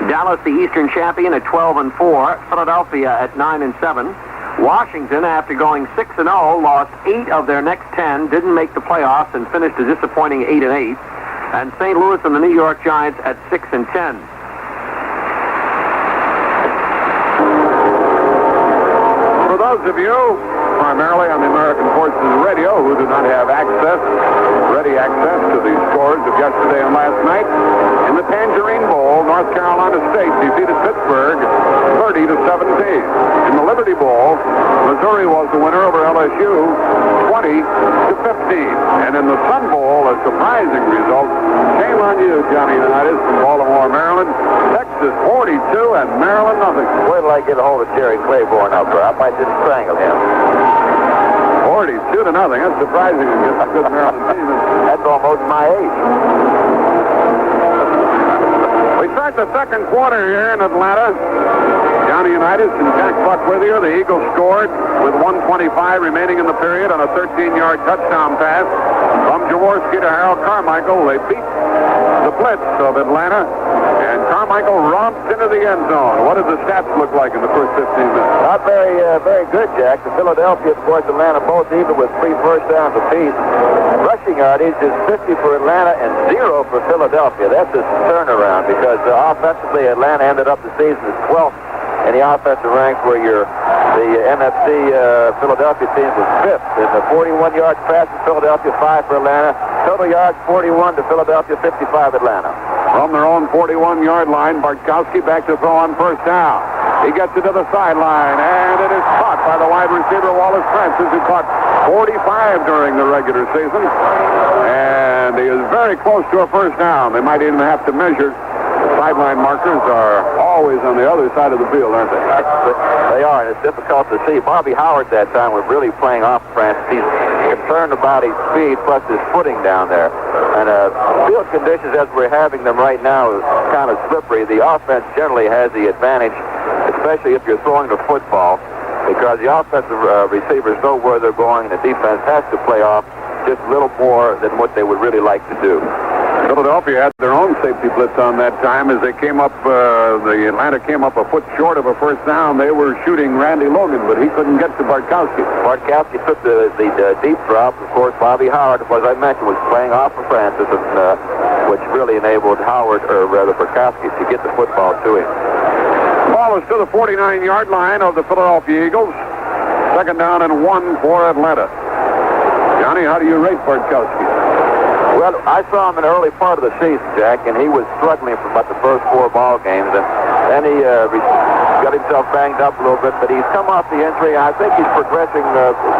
Dallas, the Eastern champion, at 12-4. Philadelphia at 9-7. Washington, after going 6-0, lost 8 of their next 10, didn't make the playoffs, and finished a disappointing 8-8. And St. Louis and the New York Giants at 6-10. For those of you, primarily on the American Forces Radio, who do not have ready access to the scores of yesterday and last night, in the Tangerine Bowl, North Carolina State defeated Pittsburgh 30-17. In the Liberty Bowl, Missouri was the winner over LSU 20-15. And in the Sun Bowl, a surprising result. Shame on you, Johnny Unitas from Baltimore, Maryland. Texas 42 and Maryland nothing. Wait till I get a hold of Jerry Claiborne up there. I might just strangle him. 42-0. That's surprising against a good Maryland team. That's almost my age. We start the second quarter here in Atlanta. Johnny Unitas and Jack Buck with you. The Eagles scored with 1:25 remaining in the period on a 13-yard touchdown pass from Jaworski to Harold Carmichael. They beat the blitz of Atlanta, and Carmichael romped into the end zone. What did the stats look like in the first 15 minutes? Not very good, Jack. The Philadelphia, of course, Atlanta both even with 3 first downs apiece. Rushing yardage is 50 for Atlanta and 0 for Philadelphia. That's a turnaround because offensively Atlanta ended up the season as 12th in the offensive ranks, where the NFC Philadelphia team was 5th. In the 41-yard pass to Philadelphia, 5 for Atlanta. Total yards 41 to Philadelphia, 55 Atlanta. From their own 41-yard line, Bartkowski back to throw on first down. He gets it to the sideline, and it is caught by the wide receiver Wallace Francis, who caught 45 during the regular season. And he is very close to a first down. They might even have to measure. The sideline markers are always on the other side of the field, aren't they? They are, and it's difficult to see. Bobby Howard that time was really playing off Francis. He's concerned about his speed plus his footing down there. And field conditions as we're having them right now is kind of slippery. The offense generally has the advantage, especially if you're throwing the football, because the offensive receivers know where they're going, and the defense has to play off just a little more than what they would really like to do. Philadelphia had their own safety blitz on that time as they came up. The Atlanta came up a foot short of a first down. They were shooting Randy Logan, but he couldn't get to Bartkowski. Bartkowski took the deep drop. Of course, Bobby Howard, as I mentioned, was playing off of Francis, and which really enabled Howard, or rather Bartkowski, to get the football to him. The ball is to the 49-yard line of the Philadelphia Eagles. Second down and 1 for Atlanta. Johnny, how do you rate Bartkowski? Well, I saw him in the early part of the season, Jack, and he was struggling for about the first 4 ball games, and then he got himself banged up a little bit, but he's come off the injury, and I think he's progressing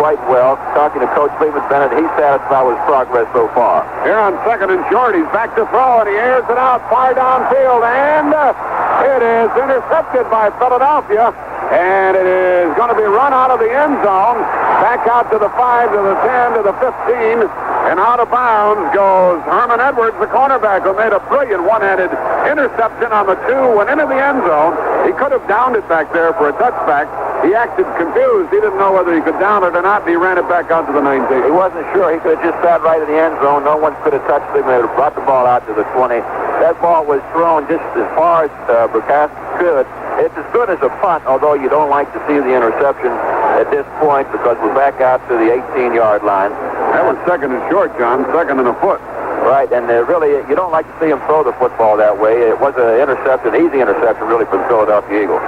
quite well. Talking to Coach Cleveland Bennett, he's satisfied with his progress so far. Here on second and short, he's back to throw, and he airs it out far downfield, and it is intercepted by Philadelphia, and it is going to be run out of the end zone, back out to the 5, to the 10, to the 15, and out of bounds goes Herman Edwards, the cornerback, who made a brilliant one-handed interception on the 2, went into the end zone. He could have downed it back there for a touchback. He acted confused. He didn't know whether he could down it or not, and he ran it back out to the 19. He wasn't sure. He could have just sat right in the end zone. No one could have touched him. They would have brought the ball out to the 20. That ball was thrown just as far as Bartkowski could. It's as good as a punt, although you don't like to see the interception at this point because we're back out to the 18-yard line. That was second and short, John. Second and a foot. Right, and really, you don't like to see him throw the football that way. It was an interception, easy interception, really, for the Philadelphia Eagles.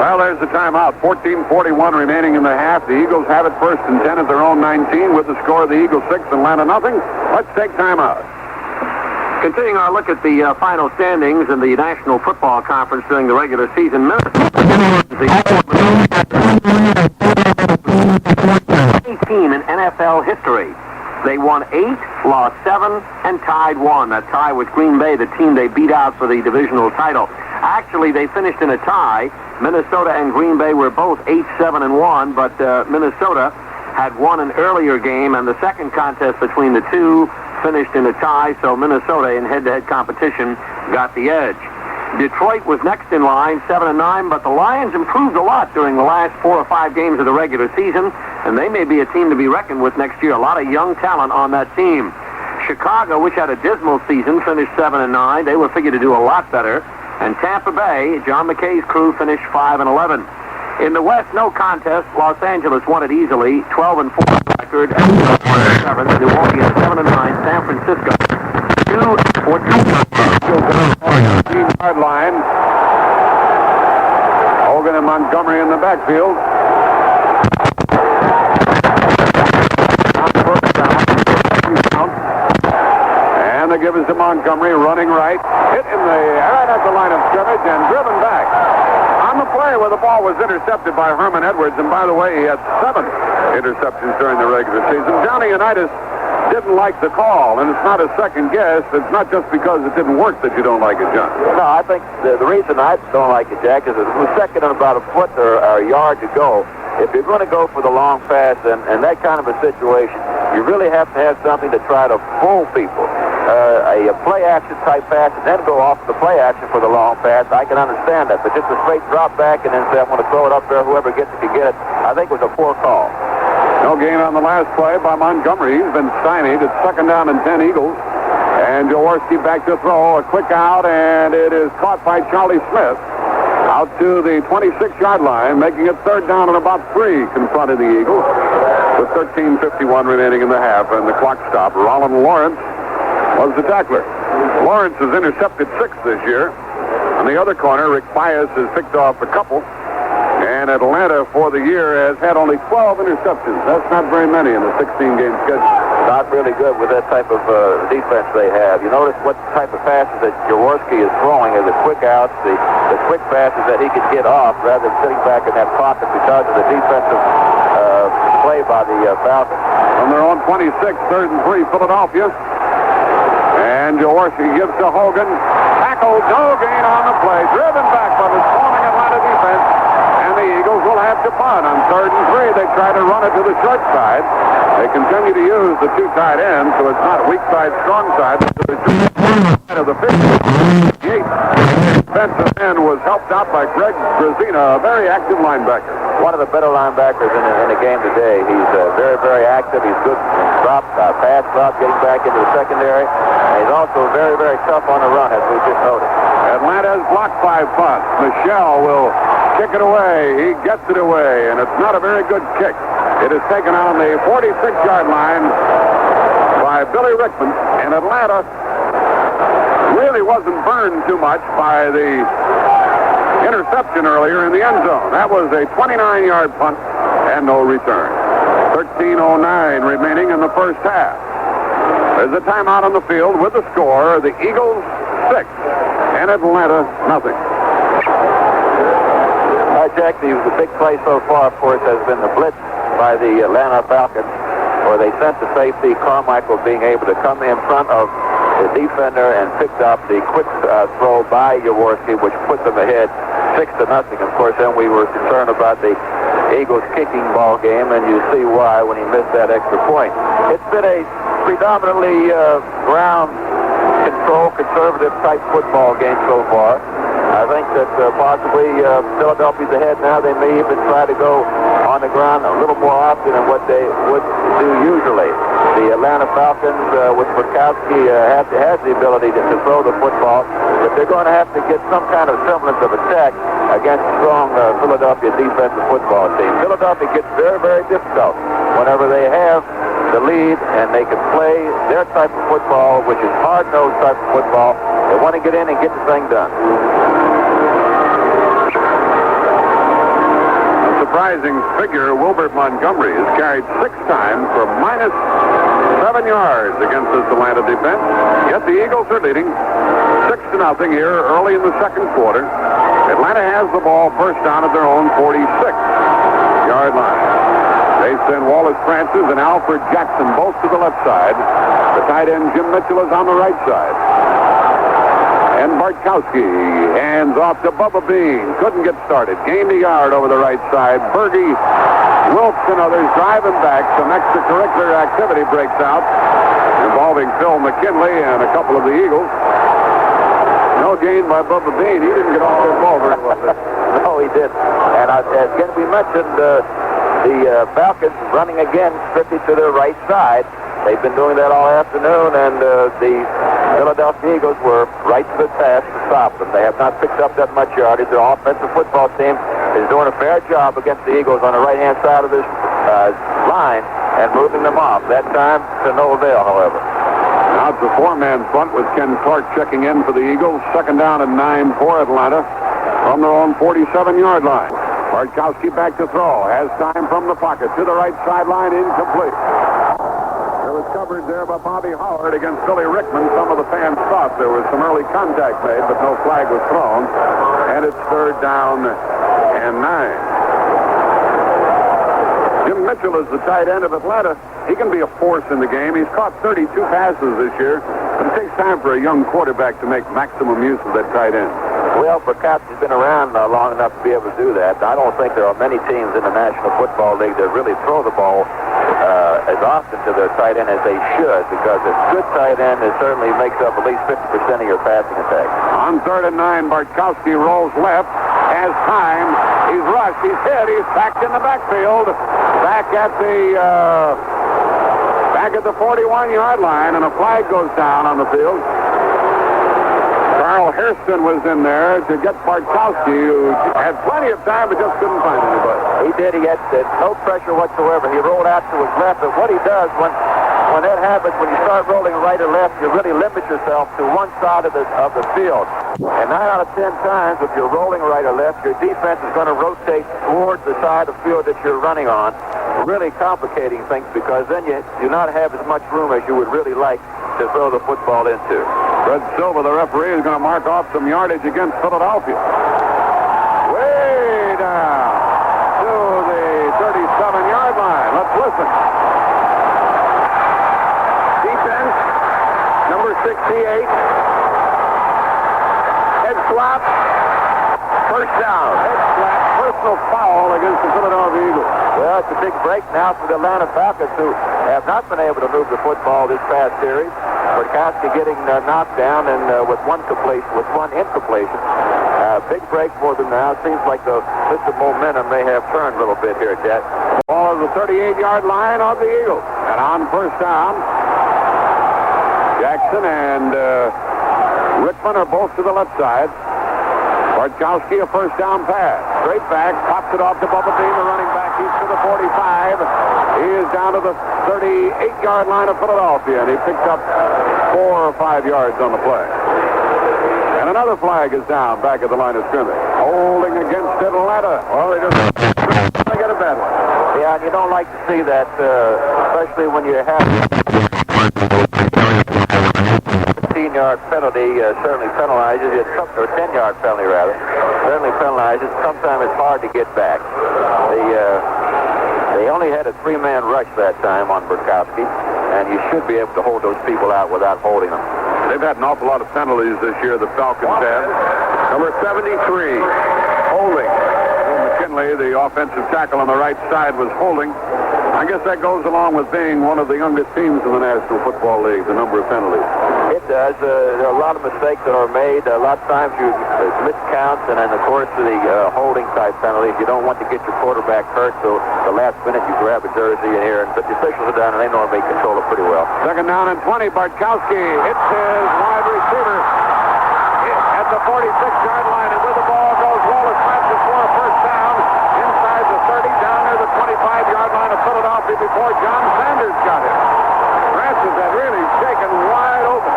Well, there's the timeout. 14:41 remaining in the half. The Eagles have it first and 10 at their own 19 with the score of the Eagles 6, Atlanta nothing. Let's take timeout. Continuing our look at the final standings in the National Football Conference during the regular season, team in NFL history. They won 8, lost 7, and tied 1. That tie was Green Bay, the team they beat out for the divisional title. Actually, they finished in a tie. Minnesota and Green Bay were both 8, 7, and 1, but Minnesota had won an earlier game, and the second contest between the two finished in a tie, so Minnesota in head-to-head competition got the edge. Detroit was next in line, 7 and 9, but the Lions improved a lot during the last 4 or 5 games of the regular season, and they may be a team to be reckoned with next year. A lot of young talent on that team. Chicago, which had a dismal season, finished 7 and 9. They were figured to do a lot better. And Tampa Bay, John McKay's crew, finished 5 and 11. In the West, no contest. Los Angeles won it easily, 12 and 4 record, and 7. New Orleans 7 and 9. San Francisco 2 and 14. 15-yard line. Hogan and Montgomery in the backfield. And the give is to Montgomery, running right. Hit in the right at the line of scrimmage and driven back. On the play where the ball was intercepted by Herman Edwards, and by the way, he had 7 interceptions during the regular season. Johnny Unitas didn't like the call, and it's not a second guess. It's not just because it didn't work that you don't like it, John. No, I think the reason I don't like it, Jack, is it was second and about a foot or a yard to go. If you're going to go for the long pass and that kind of a situation, you really have to have something to try to fool people. A play-action type pass and then go off the play-action for the long pass, I can understand that. But just a straight drop back and then say, I'm going to throw it up there, whoever gets it can get it, I think was a poor call. No gain on the last play by Montgomery. He's been stymied. It's second down and 10 Eagles. And Jaworski back to throw. A quick out, and it is caught by Charlie Smith. Out to the 26-yard line, making it third down and about 3, confronted the Eagles. With 13:51 remaining in the half, and the clock stopped. Roland Lawrence was the tackler. Lawrence has intercepted 6 this year. On the other corner, Rick Pius has picked off a couple. And Atlanta, for the year, has had only 12 interceptions. That's not very many in a 16-game schedule. Not really good with that type of defense they have. You notice what type of passes that Jaworski is throwing are the quick outs, the quick passes that he can get off rather than sitting back in that pocket because of the defensive play by the Falcons. On their own 26, 3rd and 3, Philadelphia. And Jaworski gives to Hogan. Tackled, no gain on the play. Driven back by the swarming Atlanta defense. The Eagles will have to punt on 3rd and 3. They try to run it to the short side. They continue to use the 2 tight ends, so it's not weak side, strong side. The of the 58th defensive end was helped out by Greg Brazina, a very active linebacker. One of the better linebackers in the game today. He's very, very active. He's good drop, pass drop, getting back into the secondary. And he's also very, very tough on the run, as we just noticed. Atlanta has blocked 5 punts. Michelle will kick it away. He gets it away, and it's not a very good kick. It is taken on the 46-yard line by Billy Rickman, and Atlanta really wasn't burned too much by the interception earlier in the end zone. That was a 29-yard punt and no return. 13:09 remaining in the first half. There's a timeout on the field with the score, the Eagles 6 and Atlanta nothing. Jack, the big play so far, of course, has been the blitz by the Atlanta Falcons, where they sent the safety, Carmichael, being able to come in front of the defender and picked up the quick throw by Jaworski, which put them ahead 6-0. Of course, then we were concerned about the Eagles kicking ball game, and you see why when he missed that extra point. It's been a predominantly ground control, conservative type football game so far. I think that possibly Philadelphia's ahead now. They may even try to go on the ground a little more often than what they would do usually. The Atlanta Falcons, with Murkowski, has the ability to throw the football, but they're going to have to get some kind of semblance of attack against a strong Philadelphia defensive football team. Philadelphia gets very, very difficult whenever they have the lead and they can play their type of football, which is hard-nosed type of football. They want to get in and get the thing done. Surprising figure, Wilbert Montgomery has carried 6 times for minus 7 yards against this Atlanta defense. Yet the Eagles are leading 6-0 here early in the second quarter. Atlanta has the ball first down at their own 46-yard line. They send Wallace Francis and Alfred Jackson both to the left side. The tight end Jim Mitchell is on the right side. And Bartkowski hands off to Bubba Bean. Couldn't get started. Gained a yard over the right side. Berge, Wilkes, and others drive him back. Some extracurricular activity breaks out involving Phil McKinley and a couple of the Eagles. No gain by Bubba Bean. He didn't get off the ball very well. No, he didn't. And as we mentioned, the Falcons running again strictly to their right side. They've been doing that all afternoon, and the Philadelphia Eagles were right to the task to stop them. They have not picked up that much yardage. Their offensive football team is doing a fair job against the Eagles on the right-hand side of this line and moving them off. That time to no avail, however. Now it's a 4-man front with Ken Clark checking in for the Eagles. Second down and 9 for Atlanta from their own 47-yard line. Bartkowski back to throw. Has time from the pocket to the right sideline. Incomplete. It was covered there by Bobby Howard against Billy Rickman. Some of the fans thought there was some early contact made, but no flag was thrown. And it's third down and 9. Jim Mitchell is the tight end of Atlanta. He can be a force in the game. He's caught 32 passes this year, but it takes time for a young quarterback to make maximum use of that tight end. Well, Perkins has been around long enough to be able to do that. I don't think there are many teams in the National Football League that really throw the ball as often to their tight end as they should, because a good tight end certainly makes up at least 50% of your passing attack. On third and 9, Bartkowski rolls left, has time. He's rushed. He's hit. He's backed in the backfield. Back at the 41-yard line, and a flag goes down on the field. Carl Hairston was in there to get Bartkowski, who had plenty of time but just couldn't find anybody. He did. He had no pressure whatsoever. He rolled out to his left, but what he does when that happens, when you start rolling right or left, you really limit yourself to one side of the field. And 9 out of 10 times, if you're rolling right or left, your defense is going to rotate towards the side of the field that you're running on, really complicating things, because then you do not have as much room as you would really like to throw the football into. Fred Silva, the referee, is going to mark off some yardage against Philadelphia. Way down to the 37-yard line. Let's listen. Defense, number 68. Head slap. First down. Head slap. Personal foul against the Philadelphia Eagles. Well, it's a big break now for the Atlanta Falcons, who have not been able to move the football this past series. Bartkowski getting knocked down and with one incompletion. Big break for them now. It seems like the momentum may have turned a little bit here, Jet. Ball is the 38-yard line of the Eagles. And on first down, Jackson and Rickman are both to the left side. Bartkowski, a first down pass. Straight back, pops it off to Bubba Bean, the running back. He's to the 45. He is down to the 38-yard line of Philadelphia, and he picked up 4 or 5 yards on the play. And another flag is down back at the line of scrimmage. Holding against Atlanta. Well, they get a bad one. Yeah, and you don't like to see that, especially when you have 15-yard penalty. Certainly penalizes it, or 10-yard penalty rather. Certainly penalizes. Sometimes it's hard to get back. They only had a 3-man rush that time on Burkowski, and you should be able to hold those people out without holding them. They've had an awful lot of penalties this year, the Falcons have. Number 73, holding. McKinley, the offensive tackle on the right side, was holding. I guess that goes along with being one of the youngest teams in the National Football League, the number of penalties. It does. There are a lot of mistakes that are made. A lot of times you miss counts, and then, of course, the holding-type penalties. You don't want to get your quarterback hurt, so the last minute you grab a jersey in here. But the officials are down, and they normally control it pretty well. Second down and 20. Bartkowski hits his wide receiver at the 46-yard line, and with the ball goes Wallace Francis for a first down inside the 30, down near the 25-yard line of Philadelphia before John Sanders got it. Francis had really shaken wide open.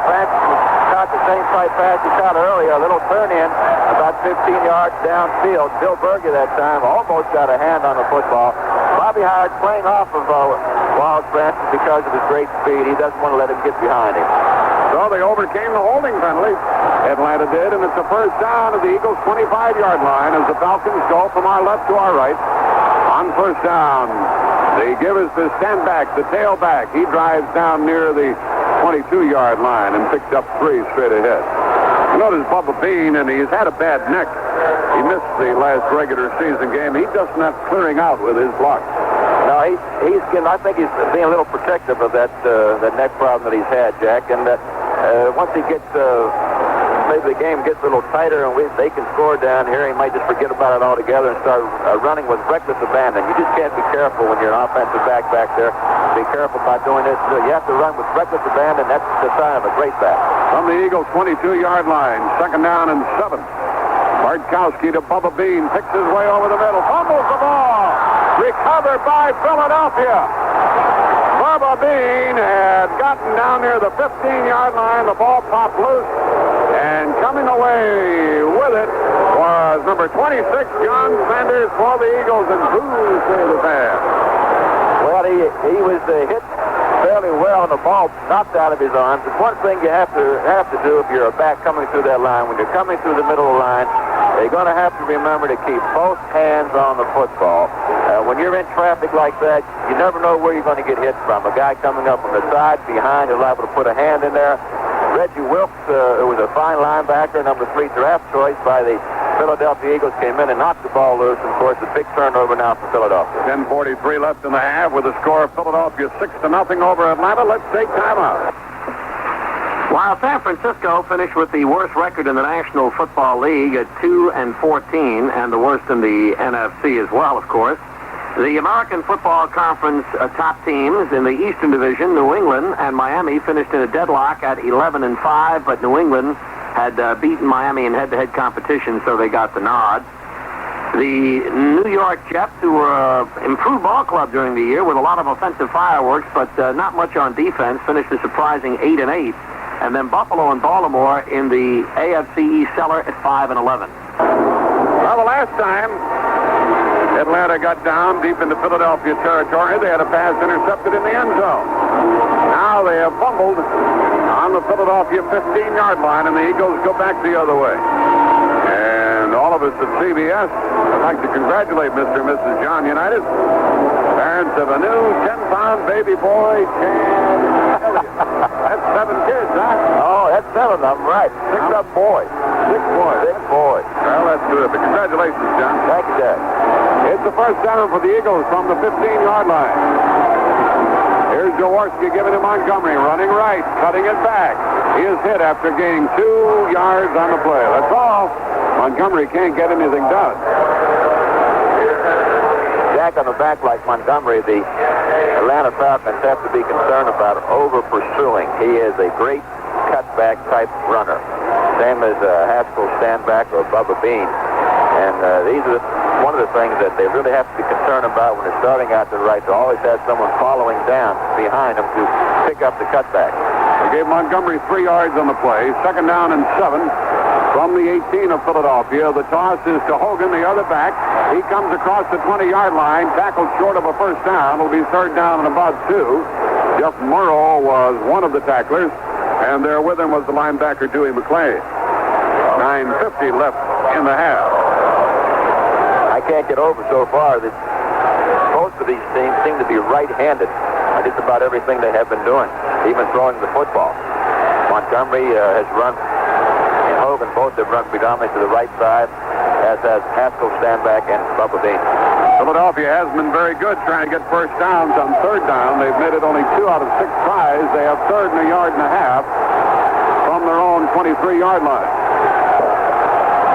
Francis caught the same tight pass he caught earlier, a little turn in, about 15 yards downfield. Bill Berger that time almost got a hand on the football. Bobby Howard playing off of Wild Francis because of his great speed. He doesn't want to let him get behind him. So they overcame the holding penalty. Atlanta did, and it's the first down of the Eagles' 25-yard line as the Falcons go from our left to our right. On first down, they give us the stand-back, the tailback. He drives down near the 22-yard line and picked up 3 straight ahead. You notice Bubba Bean, and he's had a bad neck. He missed the last regular season game. He just not clearing out with his block. No, I think he's being a little protective of that neck problem that he's had, Jack. And once he gets, maybe the game gets a little tighter and they can score down here, he might just forget about it altogether and start running with reckless abandon. You just can't be careful when you're an offensive back there. Be careful about doing this. You have to run with reckless abandon. That's the sign of a great back. From the Eagles' 22-yard line, second down and 7. Bartkowski to Bubba Bean, picks his way over the middle, fumbles the ball. Recovered by Philadelphia. Bubba Bean had gotten down near the 15-yard line. The ball popped loose, and coming away with it was number 26, John Sanders for the Eagles, and who's the pass? Well, he was hit fairly well, and the ball knocked out of his arms. It's one thing you have to do if you're a back coming through that line. When you're coming through the middle of the line, you're going to have to remember to keep both hands on the football. When you're in traffic like that, you never know where you're going to get hit from. A guy coming up from the side, behind, is liable to put a hand in there. Reggie Wilkes, who was a fine linebacker, number 3 draft choice by the Philadelphia Eagles, came in and knocked the ball loose. And, of course, a big turnover now for Philadelphia. 10:43 left in the half with a score of Philadelphia 6-0 over Atlanta. Let's take time out. While San Francisco finished with the worst record in the National Football League at 2-14, and the worst in the NFC as well, of course, the American Football Conference top teams in the Eastern Division, New England and Miami, finished in a deadlock at 11-5, but New England had beaten Miami in head-to-head competition, so they got the nod. The New York Jets, who were an improved ball club during the year with a lot of offensive fireworks, but not much on defense, finished a surprising 8-8. And then Buffalo and Baltimore in the AFC East cellar at 5-11. Well, the last time Atlanta got down deep into Philadelphia territory, they had a pass intercepted in the end zone. Now they have fumbled on the Philadelphia 15-yard line, and the Eagles go back the other way. And all of us at CBS, I'd like to congratulate Mr. and Mrs. John Unitas, parents of a new 10-pound baby boy, Chad Elliott. That's 7 kids, huh? Oh, that's 7 of them, right. 6 up boys. 6 boys. 6 boys. Well, that's terrific. Congratulations, John. Thank you, Dad. It's the first down for the Eagles from the 15-yard line. Here's Jaworski giving to Montgomery, running right, cutting it back. He is hit after gaining 2 yards on the play. That's all. Montgomery can't get anything done. Jack, on the back like Montgomery, the Atlanta Falcons have to be concerned about over-pursuing. He is a great cutback type runner. Same as Haskell Standback or Bubba Bean. And these are one of the things that they really have to be concerned about when they're starting out to the right, to always have someone following down behind them to pick up the cutback. They gave Montgomery 3 yards on the play. Second down and 7 from the 18 of Philadelphia. The toss is to Hogan, the other back. He comes across the 20-yard line, tackled short of a first down. It'll be third down and about 2. Jeff Murrow was one of the tacklers, and there with him was the linebacker Dewey McClain. 9:50 left in the half. I can't get over so far that most of these teams seem to be right-handed on just about everything they have been doing, even throwing the football. Montgomery has run, and Hogan both have run predominantly to the right side, as has Haskell, Stanback, and Bubba Bean. Philadelphia hasn't been very good trying to get first downs on third down. They've made it only 2 out of 6 tries. They have third and a yard and a half from their own 23-yard line.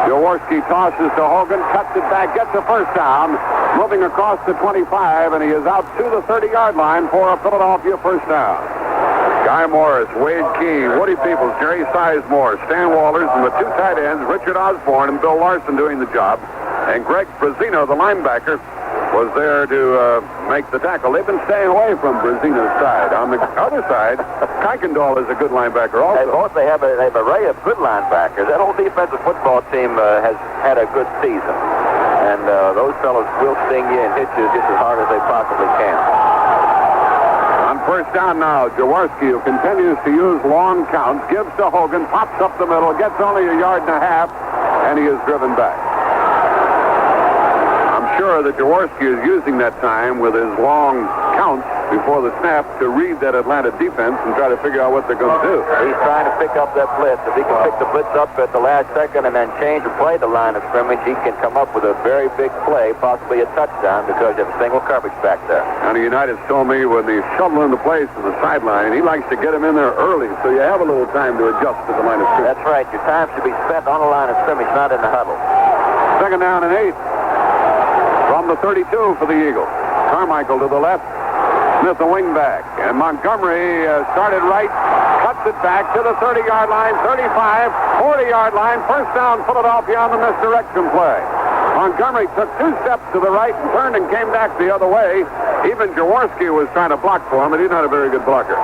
Jaworski tosses to Hogan, cuts it back, gets a first down, moving across the 25, and he is out to the 30-yard line for a Philadelphia first down. Guy Morris, Wade Key, Woody Peoples, Jerry Sizemore, Stan Walters, and the 2 tight ends, Richard Osborne and Bill Larson doing the job. And Greg Brazino, the linebacker, was there to make the tackle. They've been staying away from Brazino's side. On the other side, Kuykendall is a good linebacker also. They have an array of good linebackers. That whole defensive football team has had a good season. And those fellows will sting you and hit you just as hard as they possibly can. On first down now, Jaworski, who continues to use long counts, gives to Hogan, pops up the middle, gets only a yard and a half, and he is driven back. I'm sure that Jaworski is using that time with his long counts before the snap to read that Atlanta defense and try to figure out what they're going to do. He's trying to pick up that blitz. If he can pick the blitz up at the last second and then change and play the line of scrimmage, he can come up with a very big play, possibly a touchdown, because you have single coverage back there. And the Unitas told me when they shovel into place to the sideline, he likes to get him in there early so you have a little time to adjust to the line of scrimmage. That's right. Your time should be spent on the line of scrimmage, not in the huddle. Second down and 8 from the 32 for the Eagles. Carmichael to the left. Smith, the wing back. And Montgomery started right, cuts it back to the 30-yard line, 35, 40-yard line. First down, Philadelphia on the misdirection play. Montgomery took 2 steps to the right and turned and came back the other way. Even Jaworski was trying to block for him, but he's not a very good blocker.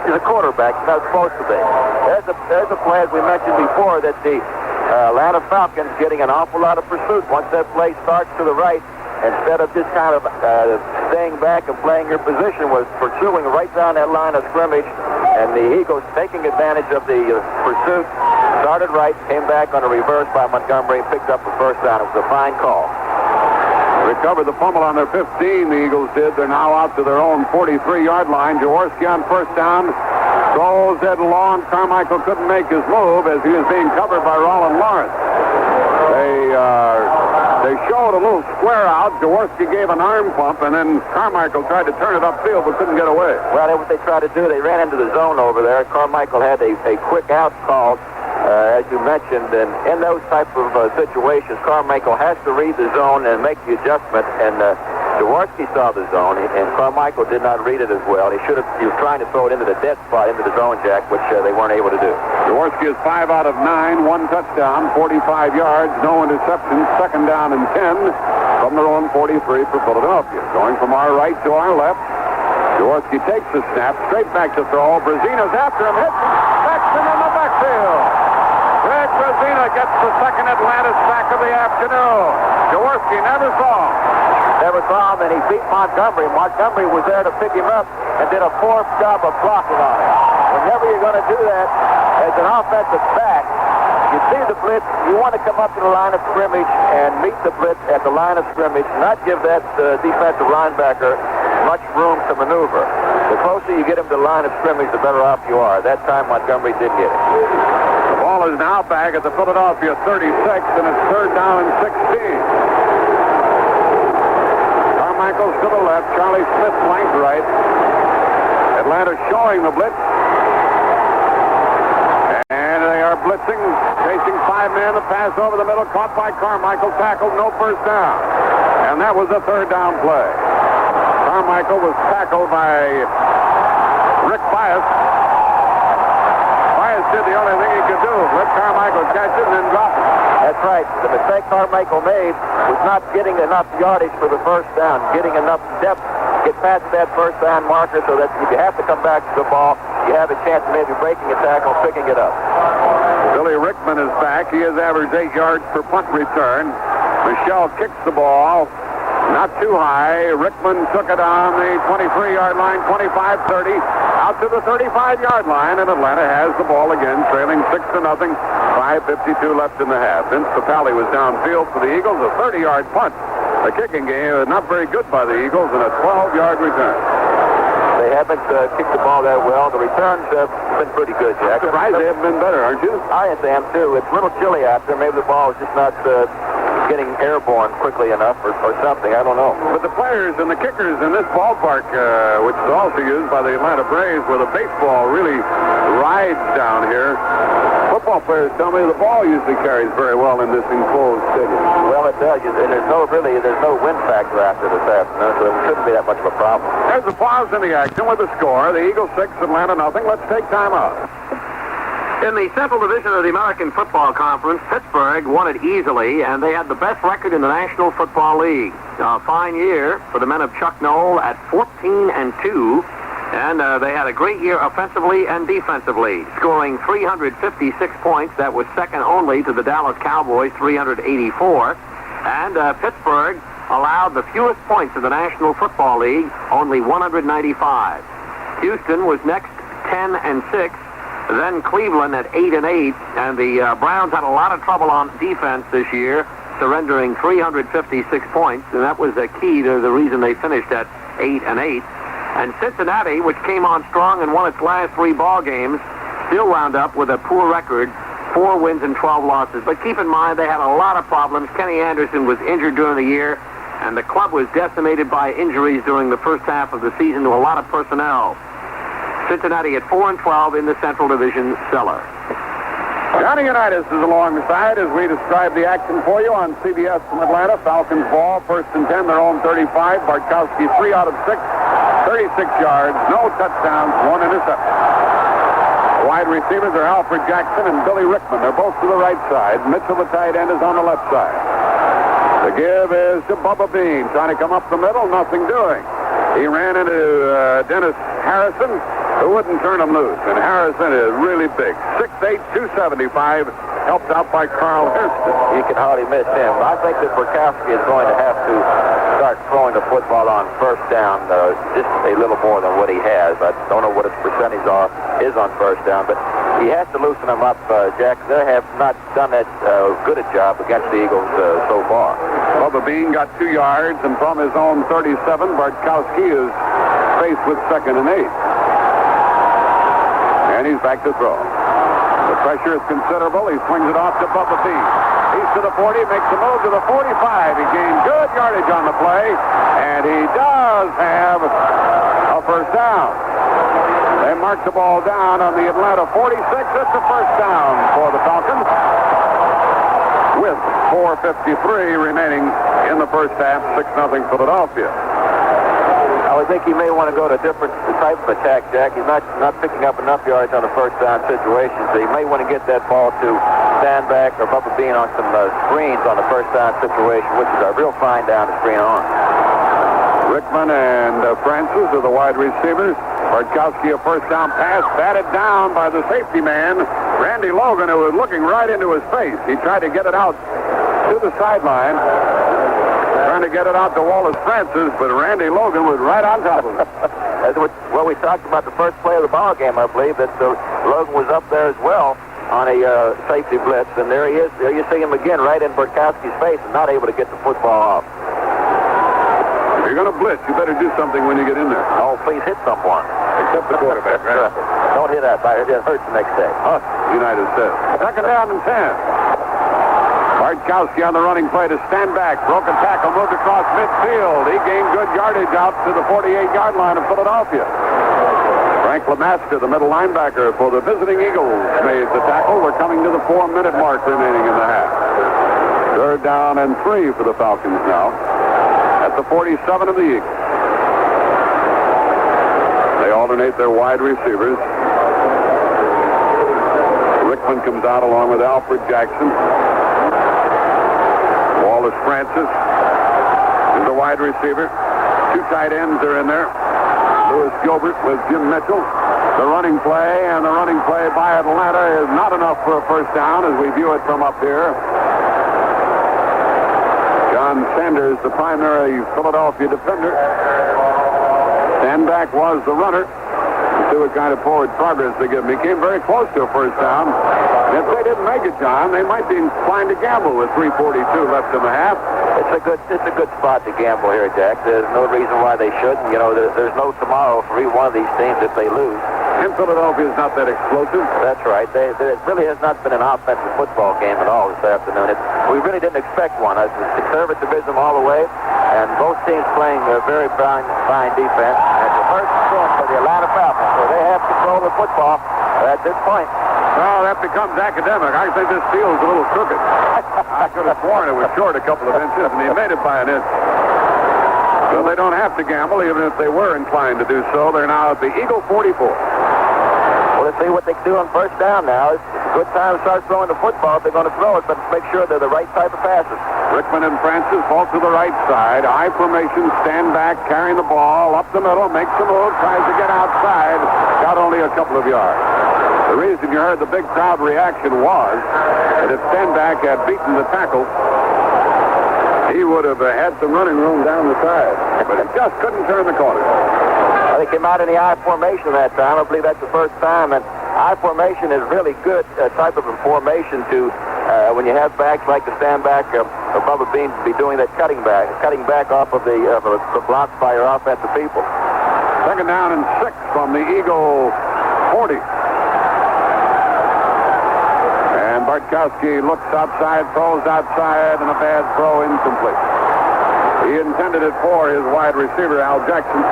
He's a quarterback. He's not supposed to be. There's a play, as we mentioned before, that the Atlanta Falcons getting an awful lot of pursuit. Once that play starts to the right, instead of just kind of staying back and playing your position, was pursuing right down that line of scrimmage, and the Eagles taking advantage of the pursuit, started right, came back on a reverse by Montgomery, and picked up the first down. It was a fine call. Recovered the fumble on their 15, the Eagles did. They're now out to their own 43-yard line. Jaworski on first down. Throws it long. Carmichael couldn't make his move as he was being covered by Roland Lawrence. They showed a little square out. Jaworski gave an arm pump, and then Carmichael tried to turn it upfield but couldn't get away. Well, what they tried to do, they ran into the zone over there. Carmichael had a quick out call, as you mentioned, and in those type of situations, Carmichael has to read the zone and make the adjustment, and Jaworski saw the zone, and Carmichael did not read it as well. He was trying to throw it into the dead spot, into the zone, Jack, which they weren't able to do. Jaworski is 5 out of 9, 1 touchdown, 45 yards, no interceptions, second down and 10 from their own 43 for Philadelphia. Going from our right to our left, Jaworski takes the snap, straight back to throw. Brazino's after him, hits Sexton in the backfield. Greg Brazino gets the second Atlanta sack of the afternoon. Jaworski never saw him, and he beat Montgomery. Montgomery was there to pick him up and did a poor job of blocking on him. Whenever you're going to do that as an offensive back, you see the blitz, you want to come up to the line of scrimmage and meet the blitz at the line of scrimmage, not give that defensive linebacker much room to maneuver. The closer you get him to the line of scrimmage, the better off you are. That time Montgomery did get it. The ball is now back at the Philadelphia 36, and it's third down and 16. Carmichael's to the left, Charlie Smith flanked right. Atlanta showing the blitz. And they are blitzing, chasing 5 men. The pass over the middle, caught by Carmichael, tackled, no first down. And that was a third down play. Carmichael was tackled by Rick Bias. Bias did the only thing he could do. Let Carmichael catch it and then drop it. That's right. The mistake Carmichael made was not getting enough yardage for the first down, getting enough depth to get past that first down marker so that if you have to come back to the ball, you have a chance of maybe breaking a tackle, picking it up. Billy Rickman is back. He has averaged 8 yards per punt return. Michelle kicks the ball. Not too high. Rickman took it on the 23-yard line, 25-30, out to the 35-yard line, and Atlanta has the ball again, trailing 6-0, 5:52 left in the half. Vince Papale was downfield for the Eagles, a 30-yard punt. The kicking game not very good by the Eagles, and a 12-yard return. They haven't kicked the ball that well. The returns have been pretty good, Jack. I'm surprised they haven't been better, aren't you? I am, too. It's a little chilly out there. Maybe the ball is just not getting airborne quickly enough or something. I don't know. But the players and the kickers in this ballpark, which is also used by the Atlanta Braves, where the baseball really rides down here, football players tell me the ball usually carries very well in this enclosed stadium. Well, it does. And there's no wind factor out there this afternoon, so it shouldn't be that much of a problem. There's a pause in the action with the score. The Eagles 6, Atlanta nothing. Let's take time out. In the Central Division of the American Football Conference, Pittsburgh won it easily, and they had the best record in the National Football League. A fine year for the men of Chuck Noll at 14-2, and they had a great year offensively and defensively, scoring 356 points. That was second only to the Dallas Cowboys, 384. And Pittsburgh allowed the fewest points in the National Football League, only 195. Houston was next, 10-6. Then Cleveland at 8-8, and the Browns had a lot of trouble on defense this year, surrendering 356 points, and that was a key to the reason they finished at 8-8. And Cincinnati, which came on strong and won its last 3 ball games, still wound up with a poor record, 4 wins and 12 losses. But keep in mind, they had a lot of problems. Kenny Anderson was injured during the year, and the club was decimated by injuries during the first half of the season to a lot of personnel. Cincinnati at 4-12 in the Central Division cellar. Johnny Unitas is alongside as we describe the action for you on CBS from Atlanta. Falcons ball, 1st and 10, their own 35. Bartkowski 3 out of 6, 36 yards, no touchdowns, 1 interception. The wide receivers are Alfred Jackson and Billy Rickman. They're both to the right side. Mitchell, the tight end, is on the left side. The give is to Bubba Bean, trying to come up the middle, nothing doing. He ran into Dennis Harrison, who wouldn't turn him loose. And Harrison is really big. 6'8", 275, helped out by Carl Hurston. You can hardly miss him. I think that Bartkowski is going to have to start throwing the football on first down just a little more than what he has. I don't know what his percentage is on first down, but he has to loosen them up, Jack. They have not done that good a job against the Eagles so far. Bubba Bean got 2 yards, and from his own 37, Bartkowski is faced with 2nd and 8. And he's back to throw. The pressure is considerable. He swings it off to Bubba Bean. He's to the 40, makes the move to the 45. He gained good yardage on the play, and he does have a first down. They mark the ball down on the Atlanta 46. It's a first down for the Falcons, with 4:53 remaining in the first half. 6-0 Philadelphia. I would think he may want to go to a different type of attack, Jack. He's not picking up enough yards on a first down situation, so he may want to get that ball to Sandback or Bubba Bean on some screens on the first down situation, which is a real fine down to screen on. Rickman and Francis are the wide receivers. Bartkowski, a first down pass, batted down by the safety man, Randy Logan, who was looking right into his face. He tried to get it out to the sideline, trying to get it out to Wallace Francis, but Randy Logan was right on top of it. Well, we talked about the first play of the ball game, I believe, that Logan was up there as well on a safety blitz, and there he is. There you see him again right in Bartkowski's face and not able to get the football off. If you're going to blitz, you better do something when you get in there. Oh, please hit someone. Except the quarterback, right? Don't hit that. It hurts the next day. United says. 2nd down and 10. Bartkowski on the running play to stand back. Broken tackle, moved across midfield. He gained good yardage out to the 48-yard line of Philadelphia. Frank Lamaster, the middle linebacker for the visiting Eagles, made the tackle. We're coming to the 4-minute mark remaining in the half. 3rd down and 3 for the Falcons now. At the 47 of the Eagles. They alternate their wide receivers. Rickman comes out along with Alfred Jackson. Wallace Francis is the wide receiver. 2 tight ends are in there. Lewis Gilbert with Jim Mitchell. the running play, and the running play by Atlanta is not enough for a first down as we view it from up here. John Sanders, the primary Philadelphia defender. Stanback was the runner. See what kind of forward progress they give him. He came very close to a first down. And if they didn't make it, John, they might be inclined to gamble with 3:42 left in the half. It's a good spot to gamble here, Jack. There's no reason why they shouldn't. You know, there's no tomorrow for either one of these teams if they lose. And Philadelphia is not that explosive. That's right. It really has not been an offensive football game at all this afternoon. We really didn't expect one. It's conservatism all the way, and both teams playing a very fine defense. And it's the first and 10 for the Atlanta Falcons, so they have control of the football at this point. Well, that becomes academic. I think this field's a little crooked. I could have sworn it was short a couple of inches, and he made it by an inch. So they don't have to gamble, even if they were inclined to do so. They're now at the Eagle 44. Well, let's see what they can do on first down now. It's a good time to start throwing the football if they're going to throw it, but make sure they're the right type of passes. Rickman and Francis vault to the right side. I formation, stand back, carrying the ball up the middle, makes a move, tries to get outside. Got only a couple of yards. The reason you heard the big crowd reaction was that if Stenback had beaten the tackle, he would have had some running room down the side. But he just couldn't turn the corner. Well, they came out in the I formation that time. I believe that's the first time. And I formation is really good type of a formation to when you have backs like the stand back above a beam to be doing that cutting back off of the blocks by your offensive people. Second down and 6 from the Eagle 40. And Bartkowski looks outside, throws outside, and a bad throw incomplete. He intended it for his wide receiver, Al Jackson.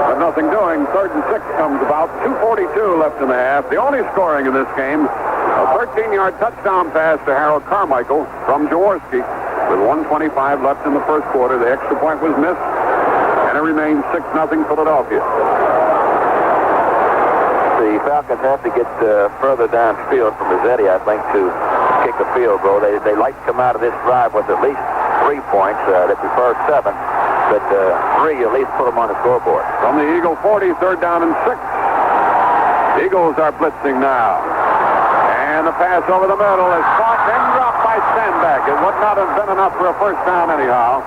But nothing doing. Third and 6 comes about. 2:42 left in the half. The only scoring in this game, a 13-yard touchdown pass to Harold Carmichael from Jaworski. With 1:25 left in the first quarter, the extra point was missed, and it remains 6-0 Philadelphia. The Falcons have to get further downfield from Mazzetti, I think, to kick a field goal. They like to come out of this drive with at least 3 points. They prefer 7, but 3 at least put them on the scoreboard. From the Eagle 40, third down and 6. The Eagles are blitzing now. And the pass over the middle is caught and dropped by Stenback. It would not have been enough for a first down anyhow.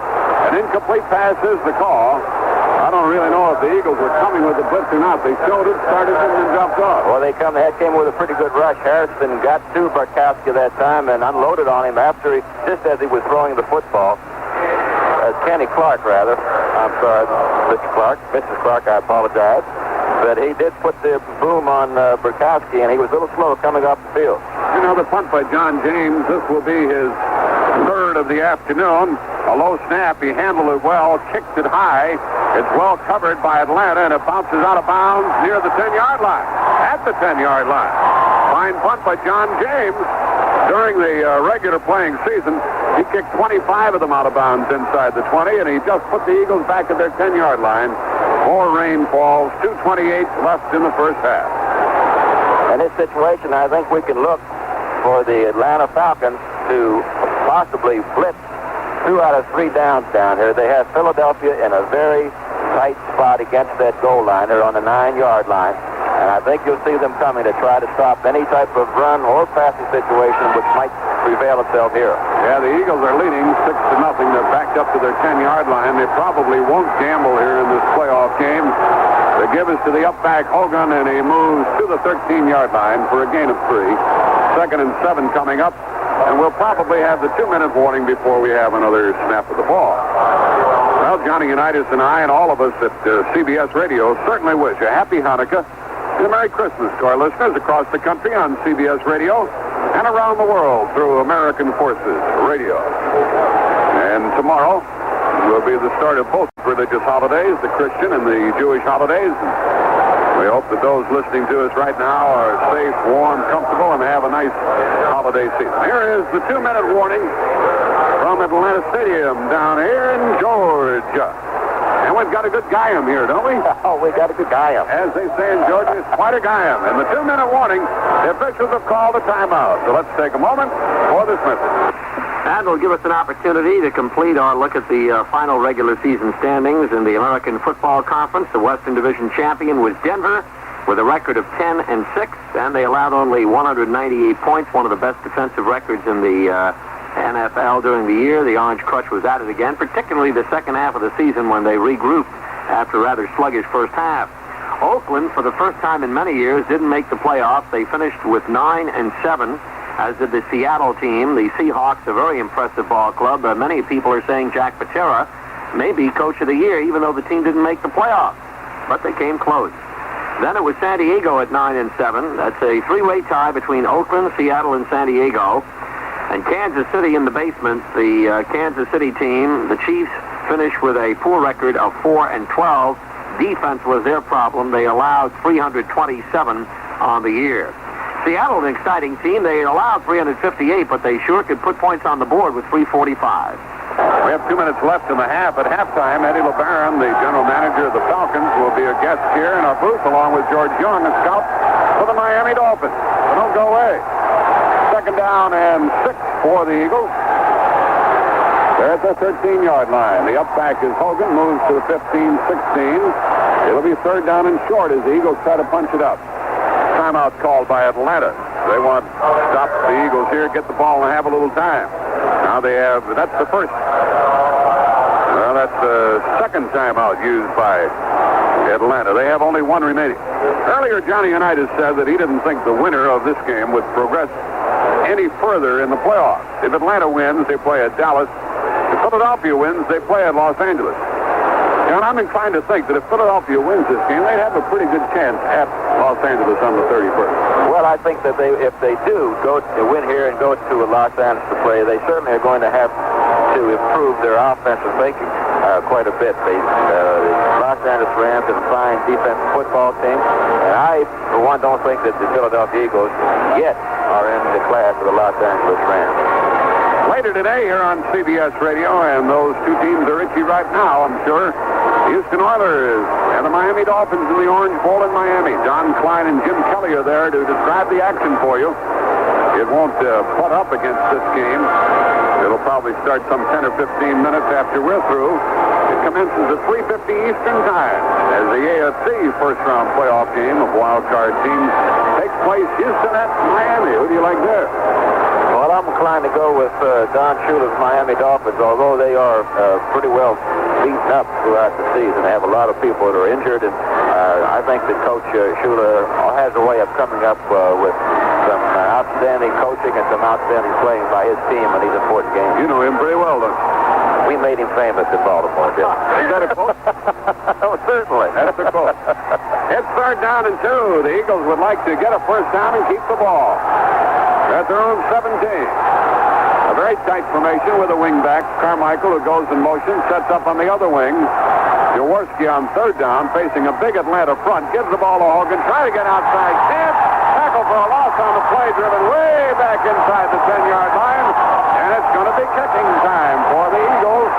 An incomplete pass is the call. I don't really know if the Eagles were coming with the blitz or not. They showed it, started it, and jumped off. Well, they came with a pretty good rush. Harrison got to Bartkowski that time and unloaded on him just as he was throwing the football. Kenny Clark, rather. I'm sorry, Mrs. Clark, I apologize. But he did put the boom on Bartkowski, and he was a little slow coming off the field. You know, the punt by John James, this will be his third of the afternoon. A low snap. He handled it well, kicked it high. It's well covered by Atlanta, and it bounces out of bounds near the 10-yard line. At the 10-yard line. Fine punt by John James. During the regular playing season, he kicked 25 of them out of bounds inside the 20, and he just put the Eagles back at their 10-yard line. More rain falls, 2:28 left in the first half. In this situation, I think we can look for the Atlanta Falcons to possibly blitz 2 out of 3 downs down here. They have Philadelphia in a very tight spot against that goal line. They're on the 9-yard line. And I think you'll see them coming to try to stop any type of run or passing situation which might prevail itself here. Yeah, the Eagles are leading 6-0. They're backed up to their 10-yard line. They probably won't gamble here in this playoff game. They give us to the up-back Hogan, and he moves to the 13-yard line for a gain of 3. Second and 7 coming up. And we'll probably have the 2-minute warning before we have another snap of the ball. Well, Johnny Unitas and I and all of us at CBS Radio certainly wish a happy Hanukkah and a Merry Christmas to our listeners across the country on CBS Radio and around the world through American Forces Radio. And tomorrow will be the start of both religious holidays, the Christian and the Jewish holidays. We hope that those listening to us right now are safe, warm, comfortable, and have a nice holiday season. Here is the 2-minute warning from Atlanta Stadium down here in Georgia. And we've got a good Guyam here, don't we? Oh, we got a good Guyam. As they say in Georgia, it's quite a Guyam. And the 2-minute warning, the officials have called a timeout. So let's take a moment for this message. And will give us an opportunity to complete our look at the final regular season standings in the American Football Conference. The Western Division champion was Denver. with a record of 10-6, and they allowed only 198 points, one of the best defensive records in the NFL during the year. The Orange Crush was at it again, particularly the second half of the season when they regrouped after a rather sluggish first half. Oakland, for the first time in many years, didn't make the playoffs. They finished with 9-7, as did the Seattle team. The Seahawks, a very impressive ball club. Many people are saying Jack Patera may be coach of the year, even though the team didn't make the playoffs. But they came close. Then it was San Diego at 9-7. That's a three-way tie between Oakland, Seattle, and San Diego. And Kansas City in the basement, the Kansas City team, the Chiefs, finished with a poor record of 4-12. Defense was their problem. They allowed 327 on the year. Seattle, an exciting team. They allowed 358, but they sure could put points on the board with 345. We have 2 minutes left in the half. At halftime, Eddie LeBaron, the general manager of the Falcons, will be a guest here in our booth, along with George Young, a scout for the Miami Dolphins. So don't go away. Second down and 6 for the Eagles. They're at the 13-yard line. The up back is Hogan, moves to the 15-16. It'll be third down and short as the Eagles try to punch it up. Timeout called by Atlanta. They want to stop the Eagles here, get the ball, and have a little time. Now they have, that's the first. Well, that's the second timeout used by Atlanta. They have only one remaining. Earlier, Johnny Unitas said that he didn't think the winner of this game would progress any further in the playoffs. If Atlanta wins, they play at Dallas. If Philadelphia wins, they play at Los Angeles. And I'm inclined to think that if Philadelphia wins this game, they'd have a pretty good chance at Los Angeles on the 31st. Well, I think that if they do go to win here and go to Los Angeles to play, they certainly are going to have to improve their offensive thinking quite a bit. The Los Angeles Rams have a fine defensive football team, and I, for one, don't think that the Philadelphia Eagles yet are in the class of the Los Angeles Rams. Later today here on CBS Radio, and those two teams are itchy right now, I'm sure. Houston Oilers and the Miami Dolphins in the Orange Bowl in Miami. John Klein and Jim Kelly are there to describe the action for you. It won't butt up against this game. It'll probably start some 10 or 15 minutes after we're through. It commences at 3:50 Eastern Time as the AFC first-round playoff game of wildcard teams takes place. Houston at Miami. Who do you like there? Well, I'm inclined to go with Don Shula's Miami Dolphins, although they are pretty well beaten up throughout the season. They have a lot of people that are injured, and I think that Coach Shula has a way of coming up with some outstanding coaching and some outstanding playing by his team in these important games. You know him pretty well, don't you? We made him famous in Baltimore, didn't we? Is that a quote? Oh, certainly. That's a quote. It's third down and 2. The Eagles would like to get a first down and keep the ball. At their own 17. A very tight formation with a wingback. Carmichael, who goes in motion, sets up on the other wing. Jaworski on third down, facing a big Atlanta front. Gives the ball to Hogan. Try to get outside. Can't. Tackle for a loss on the play, driven way back inside the 10-yard line. And it's going to be kicking time for the Eagles.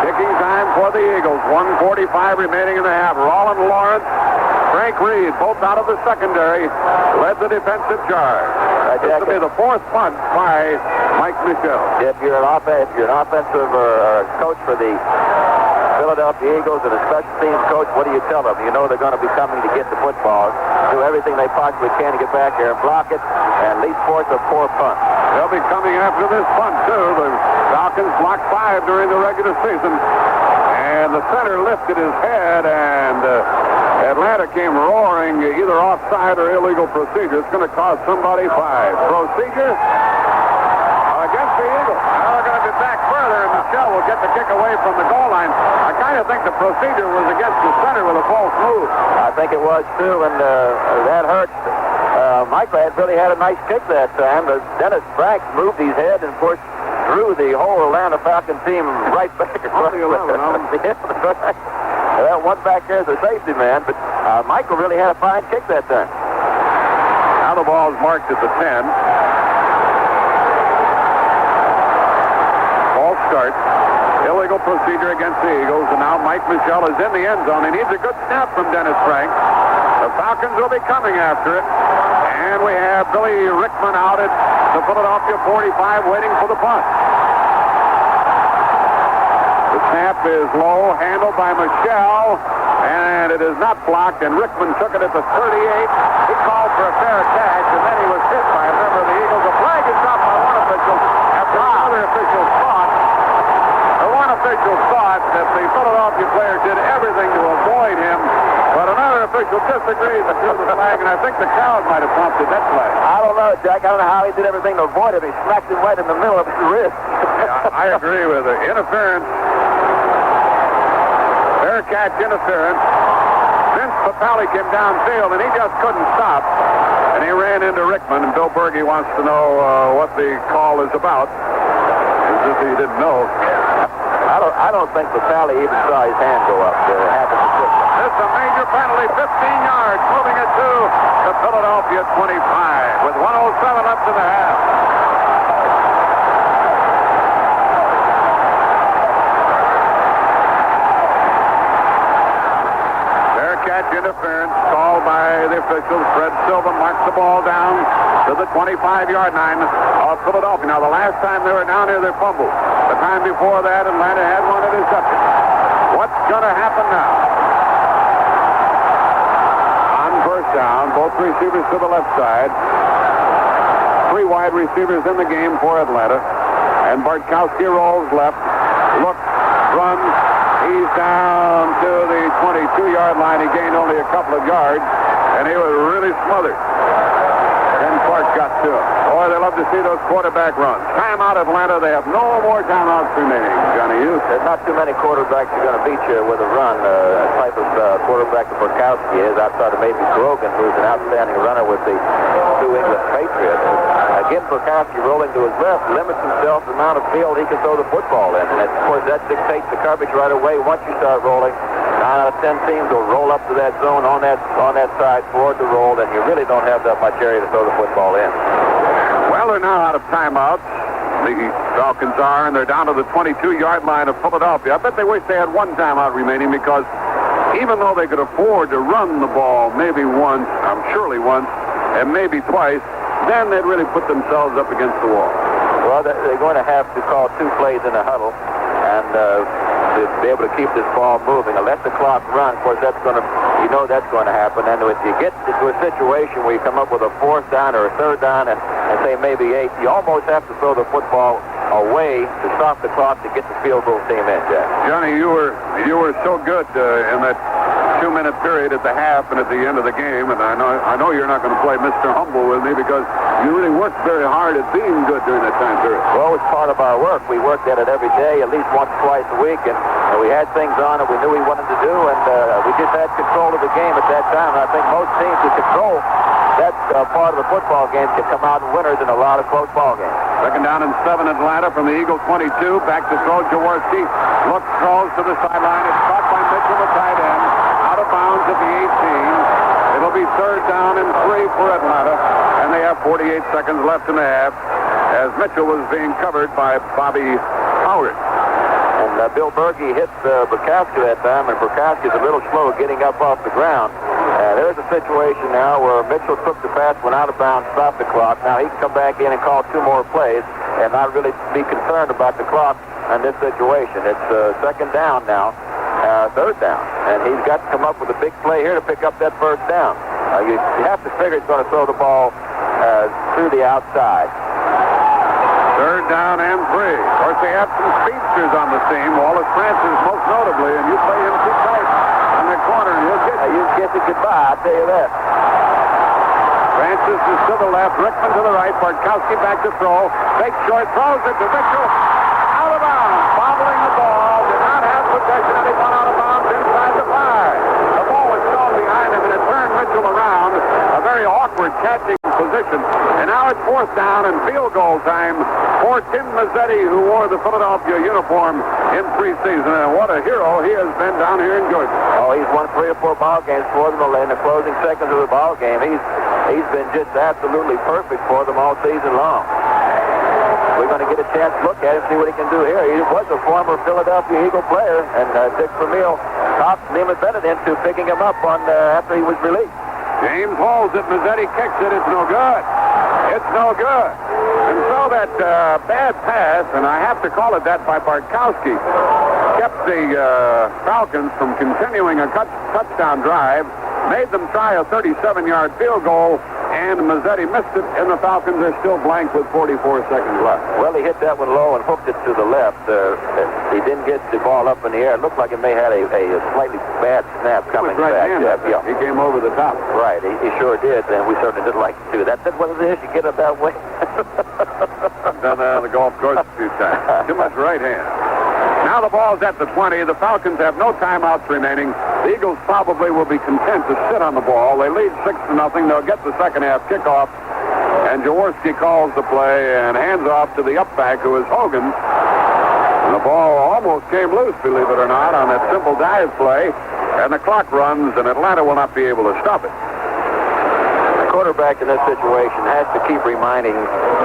Kicking time for the Eagles. 1:45 remaining in the half. Roland Lawrence, Frank Reed, both out of the secondary, led the defensive charge. This will be the fourth punt by Mike Michel. If you're an offensive or coach for the Philadelphia Eagles and a special teams coach, what do you tell them? You know they're going to be coming to get the football, do everything they possibly can to get back here and block it, and at least force a poor punt. They'll be coming after this punt, too. The Falcons blocked 5 during the regular season, and the center lifted his head, and Atlanta came roaring, either offside or illegal procedure. It's going to cost somebody 5. Procedure against the Eagles. Now they're going to be back further, and Michel will get the kick away from the goal line. I kind of think the procedure was against the center with a false move. I think it was, too, and that hurts. Michael had really had a nice kick that time, but Dennis Frank moved his head and, of course, threw the whole Atlanta Falcon team right back across the 11. Well, one back there is a safety man, but Michael really had a fine kick that time. Now the ball's marked at the 10. False start. Illegal procedure against the Eagles, and now Mike Michel is in the end zone. He needs a good snap from Dennis Frank. The Falcons will be coming after it. And we have Billy Rickman out at the Philadelphia 45 waiting for the punt. The snap is low, handled by Michel. And it is not blocked, and Rickman took it at the 38. He called for a fair catch, and then he was hit by a member of the Eagles. A flag is dropped by one official after another official thought. One official thought that the Philadelphia player did everything to avoid him, but another official disagreed and threw the flag, and I think the crowd might have prompted that flag. I don't know, Jack. I don't know how he did everything to avoid him. He smacked him right in the middle of his wrist. Yeah, I agree with it. Interference. Fair catch interference. Vince Papale came downfield, and he just couldn't stop. And he ran into Rickman, and Bill Berge wants to know what the call is about. As if he didn't know. I don't think Papale even saw his hand go up there. This is a major penalty, 15 yards, moving it to the Philadelphia 25 with 1:07 left in the half. Fair catch interference called by the officials. Fred Silva marks the ball down to the 25-yard line of Philadelphia. Now, the last time they were down here, they fumbled. The time before that, Atlanta had one interception. What's going to happen now? On first down, both receivers to the left side. 3 wide receivers in the game for Atlanta. And Bartkowski rolls left, looks, runs. He's down to the 22-yard line. He gained only a couple of yards, and he was really smothered. Then Clark got to him. Boy, they love to see those quarterback runs. Timeout, Atlanta. They have no more timeouts remaining, Johnny Hughes. There's not too many quarterbacks who are going to beat you with a run. Type of quarterback that Bartkowski is, outside of maybe Grogan, who's an outstanding runner with the New England Patriots. Again, Bartkowski rolling to his left limits himself the amount of field he can throw the football in. And, of course, that dictates the coverage right away. Once you start rolling, 9 out of 10 teams will roll up to that zone on that side toward the roll, and you really don't have that much area to throw the football in. Well, they're now out of timeouts. The Falcons are, and they're down to the 22-yard line of Philadelphia. I bet they wish they had one timeout remaining, because even though they could afford to run the ball maybe once, surely once, and maybe twice, then they'd really put themselves up against the wall. Well, they're going to have to call 2 plays in a huddle, and to be able to keep this ball moving and let the clock run. Of course, that's going to happen. And if you get into a situation where you come up with a 4th down or a 3rd down and say maybe 8, you almost have to throw the football away to stop the clock to get the field goal team in, Jack. Johnny, you were so good in that 2-minute period at the half and at the end of the game, and I know you're not going to play Mr. Humble with me, because you really worked very hard at being good during that time period. Well, it's part of our work. We worked at it every day, at least once, twice a week, and we had things on that we knew we wanted to do, and we just had control of the game at that time. And I think most teams who control that part of the football game can come out winners in a lot of close ball games. 2nd down and 7, Atlanta from the Eagle 22. Back to throw, Jaworski. Looks, throws to the sideline. It's caught by Mitchell, the tight end. Out of bounds at the 18. It'll be 3rd down and 3 for Atlanta. And they have 48 seconds left in the half, as Mitchell was being covered by Bobby Howard. And Bill Berge hit Bartkowski that time, and Bartkowski's a little slow getting up off the ground. There's a situation now where Mitchell took the pass, went out of bounds, stopped the clock. Now he can come back in and call 2 more plays and not really be concerned about the clock in this situation. It's 2nd down now, 3rd down. And he's got to come up with a big play here to pick up that 1st down. You have to figure he's going to throw the ball through the outside. 3rd down and 3. Of course, they have some speedsters on the team. Wallace Francis, most notably, and you play him too tight on the corner, and he'll get you. You kiss it goodbye, I'll tell you that. Francis is to the left, Rickman to the right, Bartkowski back to throw. Fake short, throws it to Mitchell. Out of bounds, bobbling the ball. Did not have possession, and he went out of bounds inside the 5. The ball was thrown behind him, and it turned Mitchell around. A very awkward catching position. And now it's 4th down and field goal time for Tim Mazzetti, who wore the Philadelphia uniform in preseason. And what a hero he has been down here in Georgia. Oh, he's won 3 or 4 ball games for them in the closing seconds of the ball game. He's been just absolutely perfect for them all season long. We're going to get a chance to look at him, see what he can do here. He was a former Philadelphia Eagle player, and Dick Vermeil talked Neiman Bennett into picking him up after he was released. James holds it. Mazzetti kicks it. It's no good. It's no good. And so the that bad pass, and I have to call it that, by Bartkowski, kept the Falcons from continuing a touchdown drive, made them try a 37-yard field goal, and Mazzetti missed it, and the Falcons are still blank with 44 seconds left. Well, he hit that one low and hooked it to the left. He didn't get the ball up in the air. It looked like it may have had a slightly bad snap coming back. Yeah. He came over the top. Right, he sure did, and we certainly did like to do that. That's what it is. You get up that way. I've done that on the golf course a few times. Too much right hand. Now the ball's at the 20. The Falcons have no timeouts remaining. The Eagles probably will be content to sit on the ball. They lead 6-0. They'll get the second half kickoff. And Jaworski calls the play and hands off to the up-back, who is Hogan. And the ball almost came loose, believe it or not, on that simple dive play. And the clock runs, and Atlanta will not be able to stop it. The quarterback in this situation has to keep reminding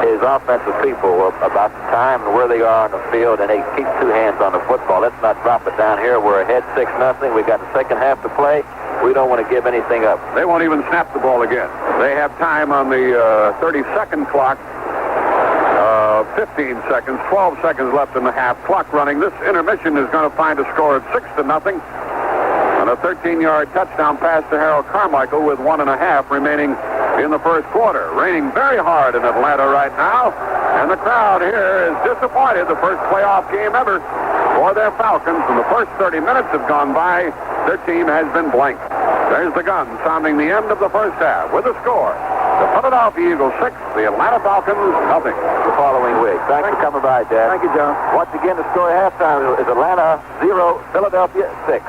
his offensive people about the time and where they are on the field, and they keep two hands on the football. Let's not drop it down here. We're ahead 6-0. We got the second half to play. We don't want to give anything up. They won't even snap the ball again. They have time on the 30-second clock. 15 seconds, 12 seconds left in the half. Clock running. This intermission is going to find a score of 6-0. And a 13-yard touchdown pass to Harold Carmichael with 1.5 remaining in the first quarter. Raining very hard in Atlanta right now. And the crowd here is disappointed. The first playoff game ever for their Falcons. And the first 30 minutes have gone by. Their team has been blank. There's the gun sounding the end of the first half with a score. The Philadelphia Eagles 6, the Atlanta Falcons nothing. The following week. Thanks for coming by, Dad. Thank you, John. Once again, the score at halftime is Atlanta 0, Philadelphia 6.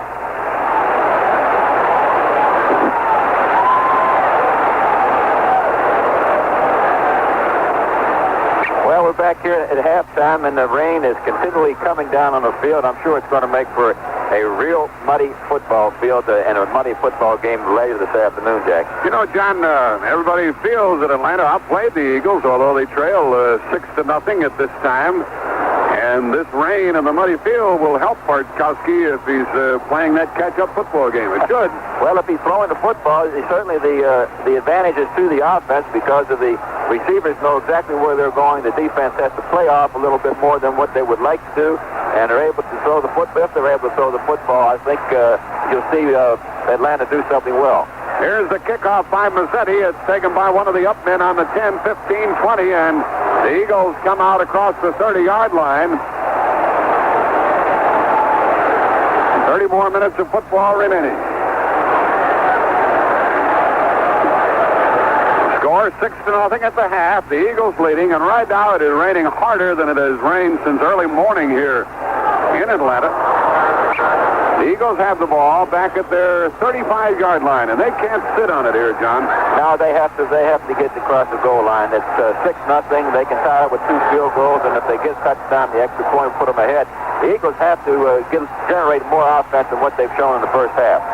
Well, we're back here at halftime, and the rain is continually coming down on the field. I'm sure it's going to make for a real muddy football field and a muddy football game later this afternoon, Jack. You know, John, everybody feels that Atlanta outplayed the Eagles, although they trail 6-0 at this time. And this rain and the muddy field will help Bartkowski if he's playing that catch-up football game. It should. Well, if he's throwing the football, certainly the advantage is to the offense because of the receivers know exactly where they're going. The defense has to play off a little bit more than what they would like to do, and they're able to throw the football. If they're able to throw the football, I think you'll see Atlanta do something well. Here's the kickoff by Mazzetti. It's taken by one of the up men on the 10, 15, 20, and the Eagles come out across the 30-yard line. 30 more minutes of football remaining. Score 6-0 at the half. The Eagles leading, and right now it is raining harder than it has rained since early morning here in Atlanta. The Eagles have the ball back at their 35-yard line, and they can't sit on it here, John. No, they have to get across the goal line. It's 6-0. They can tie it with 2 field goals, and if they get touchdown, the extra point will put them ahead. The Eagles have to generate more offense than what they've shown in the first half.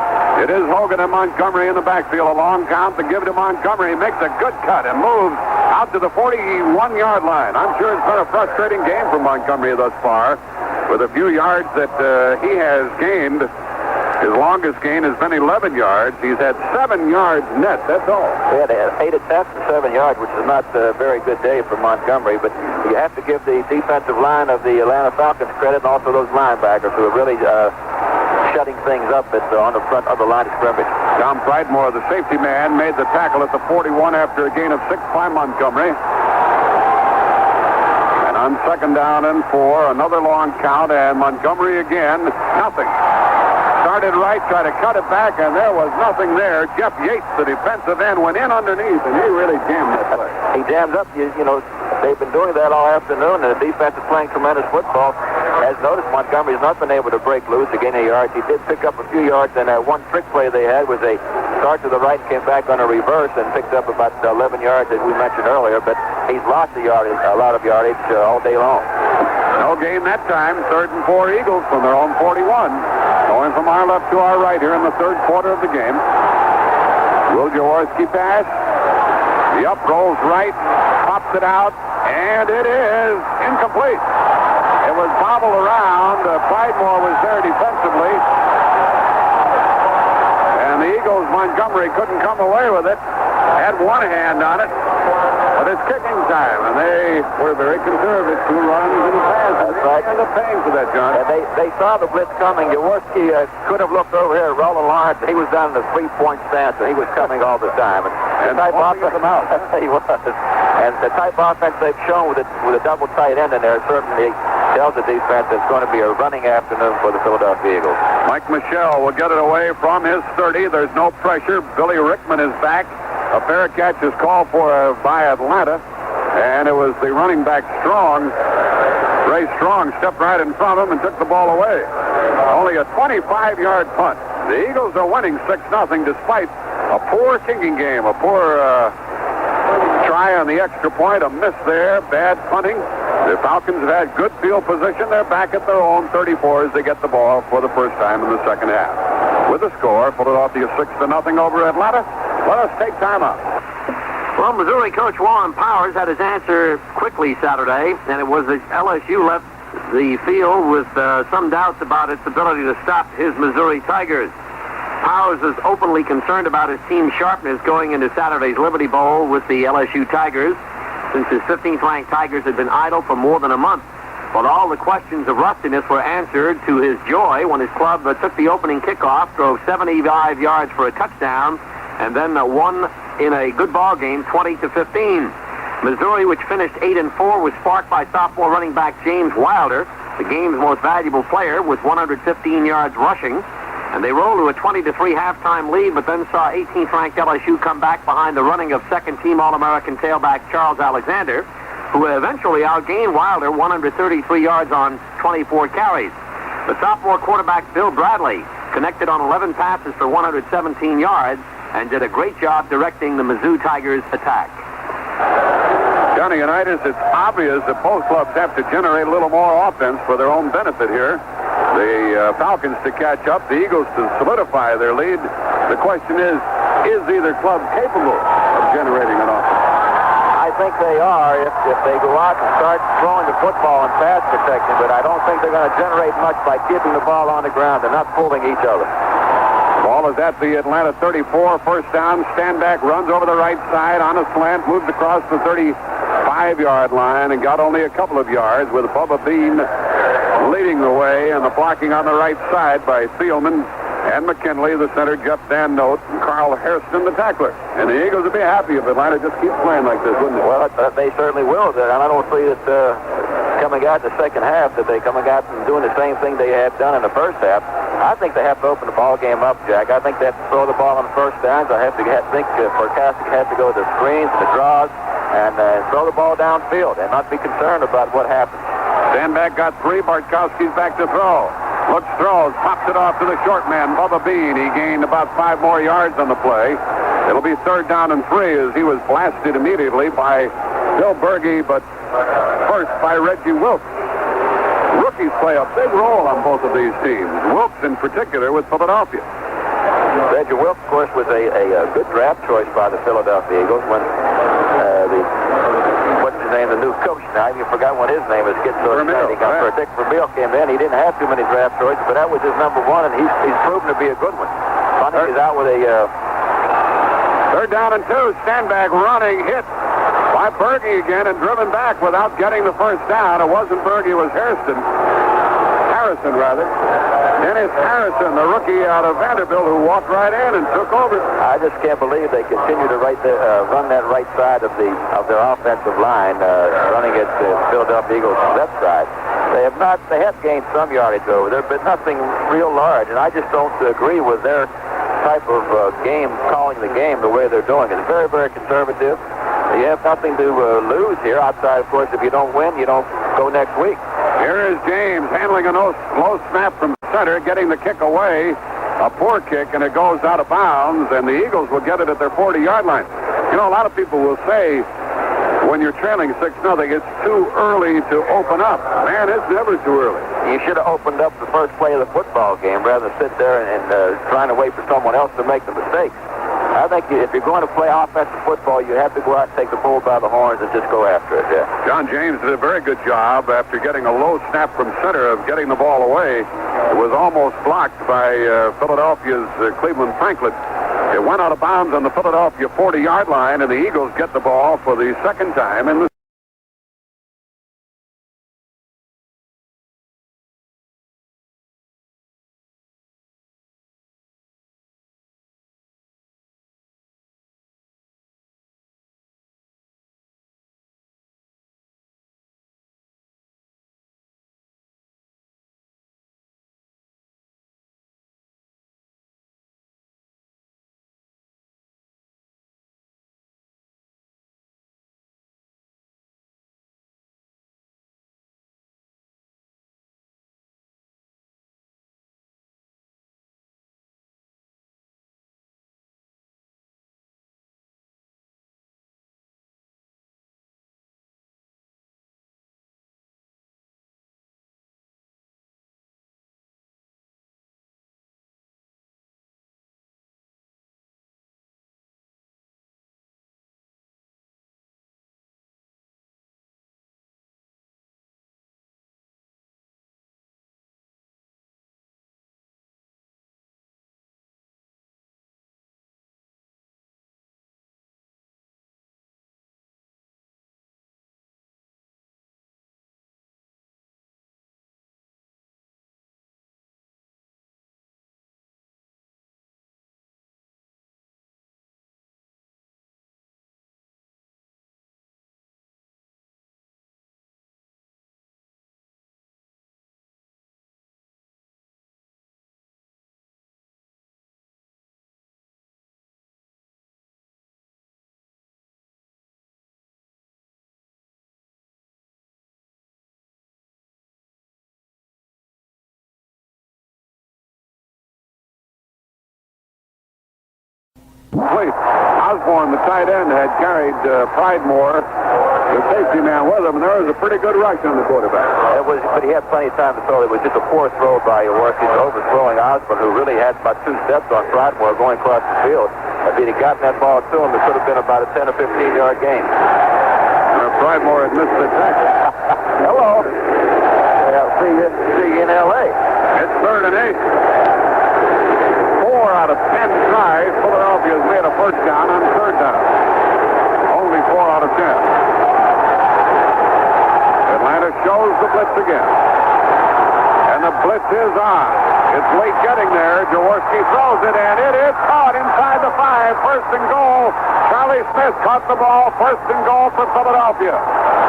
It is Hogan and Montgomery in the backfield. A long count to give to Montgomery. He makes a good cut and moves out to the 41-yard line. I'm sure it's been a frustrating game for Montgomery thus far. With a few yards that he has gained, his longest gain has been 11 yards. He's had 7 yards net, that's all. He had 8 attempts and 7 yards, which is not a very good day for Montgomery, but you have to give the defensive line of the Atlanta Falcons credit, and also those linebackers who are really shutting things up on the front of the line of scrimmage. Tom Pridemore, the safety man, made the tackle at the 41 after a gain of 6 by Montgomery. On second down and 4, another long count, and Montgomery again, nothing. Started right, tried to cut it back, and there was nothing there. Jeff Yates, the defensive end, went in underneath, and he really jammed that play. He jammed up. You know, they've been doing that all afternoon, and the defense is playing tremendous football. As noticed, Montgomery's not been able to break loose to gain any yards. He did pick up a few yards, and that one trick play they had was a start to the right, came back on a reverse, and picked up about 11 yards, as we mentioned earlier, but he's lost a lot of yardage all day long. No gain that time. 3rd and 4 Eagles from their own 41. Going from our left to our right here in the third quarter of the game. Will Jaworski pass? The up rolls right, pops it out, and it is incomplete. It was bobbled around. Pridemore was there defensively. And the Eagles, Montgomery couldn't come away with it. Had one hand on it. But it's kicking time, and they were very conservative. 2 runs and a pass. That's right. And they're paying for that, John. And they saw the blitz coming. Jaworski could have looked over here at Roland Lawrence. He was down in the 3-point stance, and he was coming all the time. And type offense them out. He was. And the type offense they've shown with a double tight end in there certainly tells the defense it's going to be a running afternoon for the Philadelphia Eagles. Mike Michelle will get it away from his 30. There's no pressure. Billy Rickman is back. A fair catch is called for by Atlanta, and it was the running back Strong. Ray Strong stepped right in front of him and took the ball away. Only a 25-yard punt. The Eagles are winning 6-0 despite a poor kicking game, a poor try on the extra point, a miss there, bad punting. The Falcons have had good field position. They're back at their own 34 as they get the ball for the first time in the second half. With the score, Philadelphia 6-0 over Atlanta. Let us take time out. Well, Missouri coach Warren Powers had his answer quickly Saturday, and it was that LSU left the field with some doubts about its ability to stop his Missouri Tigers. Powers is openly concerned about his team's sharpness going into Saturday's Liberty Bowl with the LSU Tigers, since his 15th-ranked Tigers had been idle for more than a month. But all the questions of rustiness were answered to his joy when his club took the opening kickoff, drove 75 yards for a touchdown, and then won in a good ball game, 20-15. Missouri, which finished 8-4, was sparked by sophomore running back James Wilder, the game's most valuable player, with 115 yards rushing. And they rolled to a 20-3 halftime lead, but then saw 18th-ranked LSU come back behind the running of second-team All-American tailback Charles Alexander, who eventually outgained Wilder 133 yards on 24 carries. The sophomore quarterback Bill Bradley connected on 11 passes for 117 yards and did a great job directing the Mizzou Tigers' attack. Johnny Unitas, it's obvious that both clubs have to generate a little more offense for their own benefit here. The Falcons to catch up, the Eagles to solidify their lead. The question is either club capable of generating an offense? I think they are if they go out and start throwing the football and pass protection, but I don't think they're going to generate much by keeping the ball on the ground. They're not fooling each other. Ball is at the Atlanta 34, first down. Standback runs over the right side on a slant, moves across the 35-yard line, and got only a couple of yards with Bubba Bean leading the way, and the blocking on the right side by Thielman and McKinley, the center, Jeff Van Note, and Carl Hairston, the tackler. And the Eagles would be happy if Atlanta just keeps playing like this, wouldn't they? Well, they certainly will. And I don't see that coming out in the second half that they coming out and doing the same thing they had done in the first half. I think they have to open the ball game up, Jack. I think they have to throw the ball on the first downs. I think Perkasik has to go to the screens, the draws, and throw the ball downfield and not be concerned about what happens. Standback got 3. Bartkowski's back to throw. Looks, throws, pops it off to the short man, Bubba Bean. He gained about 5 more yards on the play. It'll be 3rd down and 3 as he was blasted immediately by Bill Berge, but first by Reggie Wilkes. Rookies play a big role on both of these teams. Wilkes in particular with Philadelphia. Reggie Wilkes, of course, was a good draft choice by the Philadelphia Eagles when the new coach now. I even forgot what his name is. Dick Vermeil came in. He didn't have too many draft choices, but that was his number 1, and he's proven to be a good one. Funny, he's out with a 3rd down and 2. Standback running, hit by Berge again, and driven back without getting the first down. It wasn't Berge, it was Harrison, rather. Dennis Harrison, the rookie out of Vanderbilt, who walked right in and took over. I just can't believe they continue to run that right side of their offensive line, running at the Philadelphia Eagles' left side. They have gained some yardage over there, but nothing real large. And I just don't agree with their type of calling the game the way they're doing it. It's very, very conservative. You have nothing to lose here outside, of course, if you don't win, you don't go next week. Here is James handling a low snap from center, getting the kick away. A poor kick, and it goes out of bounds, and the Eagles will get it at their 40-yard line. You know, a lot of people will say when you're trailing 6-0, it's too early to open up. Man, it's never too early. You should have opened up the first play of the football game rather than sit there and trying to wait for someone else to make the mistakes. I think if you're going to play offensive football, you have to go out and take the bull by the horns and just go after it. Yeah. John James did a very good job after getting a low snap from center of getting the ball away. It was almost blocked by Philadelphia's Cleveland Franklin. It went out of bounds on the Philadelphia 40-yard line, and the Eagles get the ball for the second time in the Wait, Osborne, the tight end, had carried Pridemore, the safety man, with him, and there was a pretty good rush on the quarterback. But he had plenty of time to throw. It was just a poor throw by Jaworski, overthrowing Osborne, who really had about 2 steps on Pridemore going across the field. If he'd have gotten that ball to him, it could have been about a 10 or 15-yard gain. Pridemore had missed the tackle. Hello. Yeah, see you in L.A. It's 3rd and 8. 4 out of 10 tries, Philadelphia has made a first down on 3rd down. Only 4 out of 10. Atlanta shows the blitz again. And the blitz is on. It's late getting there. Jaworski throws it, and it is caught inside the 5. First and goal. Charlie Smith caught the ball. First and goal for Philadelphia.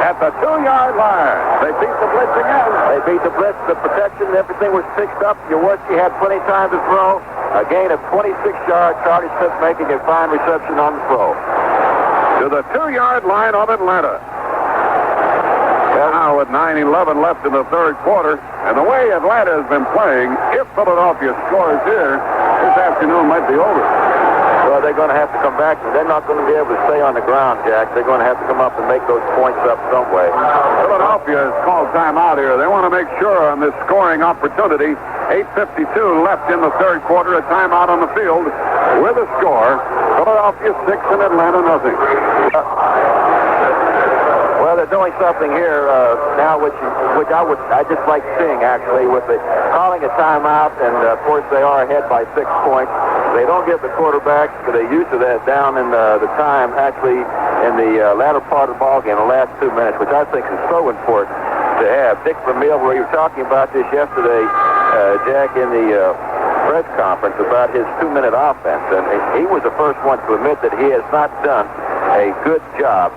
At the 2-yard line. They beat the blitz again. They beat the blitz. The protection, everything was fixed up. Jaworski had plenty of time to throw. A gain of 26 yards. Charlie Smith making a fine reception on the throw. To the 2-yard line of Atlanta. Now with 9:11 left in the 3rd quarter, and the way Atlanta has been playing, if Philadelphia scores here, this afternoon might be over. Well, they're going to have to come back. They're not going to be able to stay on the ground, Jack. They're going to have to come up and make those points up some way. Philadelphia has called timeout here. They want to make sure on this scoring opportunity. 8:52 left in the 3rd quarter. A timeout on the field with a score. Philadelphia 6 and Atlanta nothing. Well, they're doing something here now, which I just like seeing actually, with the calling a timeout, and of course they are ahead by 6 points. They don't give the quarterbacks the use of that down in the time, actually in the latter part of the ball game, the last 2 minutes, which I think is so important to have. Dick Vermeil, where you were talking about this yesterday, Jack, in the press conference about his 2-minute offense, and he was the first one to admit that he has not done a good job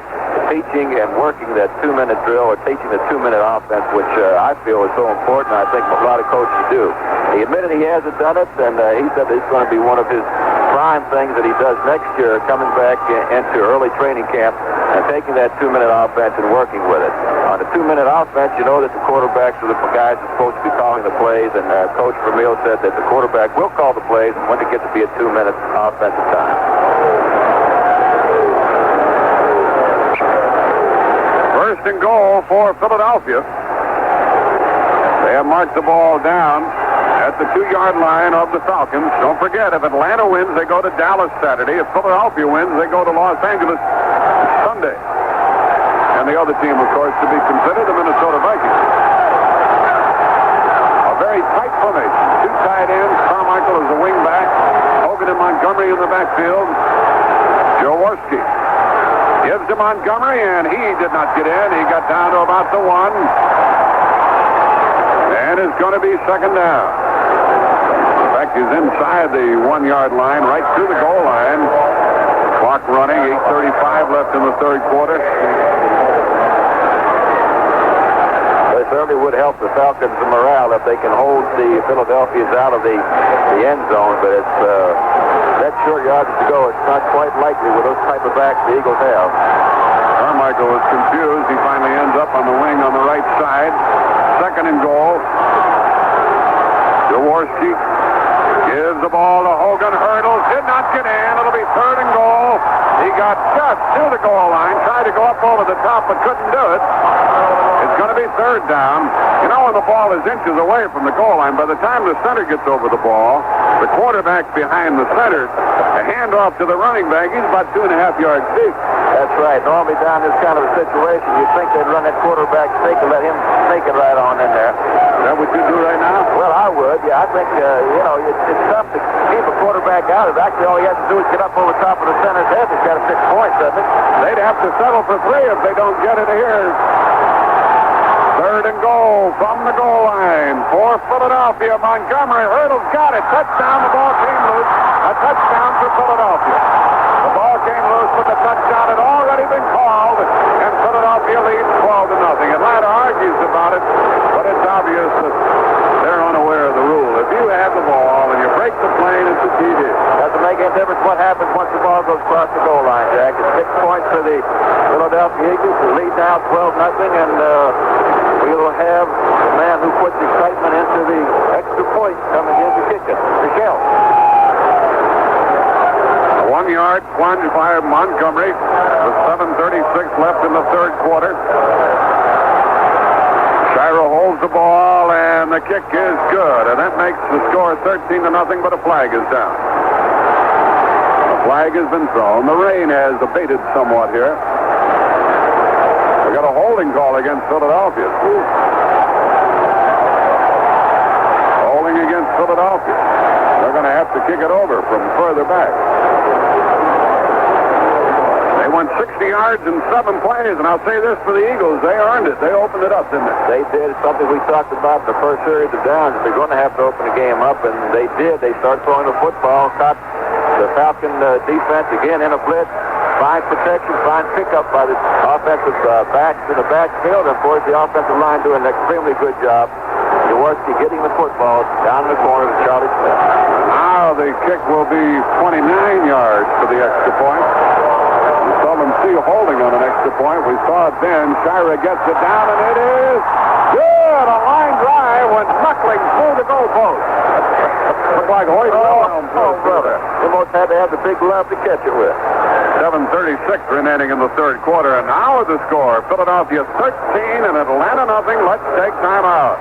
teaching and working that 2-minute drill, or teaching the 2-minute offense, which I feel is so important. I think a lot of coaches do. He admitted he hasn't done it, and he said it's going to be one of his prime things that he does next year, coming back into early training camp and taking that 2-minute offense and working with it. On the 2-minute offense, you know that the quarterbacks are the guys that are supposed to be calling the plays, and Coach Vermeil said that the quarterback will call the plays when it gets to be a 2-minute offensive time. First and goal for Philadelphia. They have marked the ball down at the 2-yard line of the Falcons. Don't forget, if Atlanta wins, they go to Dallas Saturday. If Philadelphia wins, they go to Los Angeles Sunday. And the other team, of course, to be considered, the Minnesota Vikings. A very tight formation. 2 tight ends. Carmichael is the wing back. Hogan and Montgomery in the the backfield. Jaworski gives to Montgomery, and he did not get in. He got down to about the 1. And it's going to be second down. In fact, he's inside the 1-yard line, right to the goal line. Clock running, 8:35 left in the third quarter. It certainly would help the Falcons' morale if they can hold the Philadelphians out of the end zone, but it's that short yardage to go. It's not quite likely with those type of backs the Eagles have. Carmichael was confused. He finally ends up on the wing on the right side. Second and goal. Jaworski gives the ball to Hogan. Hurdles. Did not get in. It'll be third and goal. He got just to the goal line. Tried to go up over the top, but couldn't do it. It's going to be third down. You know, when the ball is inches away from the goal line, by the time the center gets over the ball, the quarterback behind the center, a handoff to the running back, he's about 2.5 yards deep. That's right. Normally down this kind of a situation, you'd think they'd run that quarterback snake and let him snake it right on in there. Is that what you do right now? Well, I would. Yeah, I think, it's tough to keep a quarterback out. Actually, all he has to do is get up over top of the center's head. He's got 6 points, doesn't it? They'd have to settle for 3 if they don't get it here. Third and goal from the goal line for Philadelphia. Montgomery hurdles, got it. Touchdown. The ball came loose. A touchdown for Philadelphia. The ball came loose, but the touchdown had already been called, and Philadelphia leads 12-0. Atlanta argues about it, but it's obvious that they're unaware of the rule. If you have the ball and you break the plane, it's a TD. Doesn't make any difference what happens once the ball goes across the goal line, Jack. It's 6 points for the Philadelphia Eagles. The lead now 12-0, and we'll have the man who puts excitement into the extra point coming in to kick it. Michelle. A 1-yard plunge by Montgomery with 7:36 left in the third quarter. Shiro holds the ball, and the kick is good, and that makes the score 13-0, but a flag is down. The flag has been thrown. The rain has abated somewhat here. We got a holding call against Philadelphia. Holding against Philadelphia. They're going to have to kick it over from further back. They went 60 yards in 7 plays, and I'll say this for the Eagles. They earned it. They opened it up, didn't they? They did. Something we talked about in the first series of downs. They're going to have to open the game up, and they did. They started throwing the football, caught the Falcon defense again in a blitz. Fine protection, fine pickup by the offensive backs in the backfield, and of course the offensive line doing an extremely good job. Jaworski getting the football down in the corner to Charlie Smith. Now the kick will be 29 yards for the extra point. We seldom see holding on an extra point. We saw it then. Shira gets it down, and it is good. A line drive went knuckling through the goalpost. Looked like Hoyt Wilhelm. Oh, brother. You almost had to have the big glove to catch it with. 7:36 remaining in the third quarter, and now the score. Philadelphia 13 and Atlanta nothing. Let's take time out.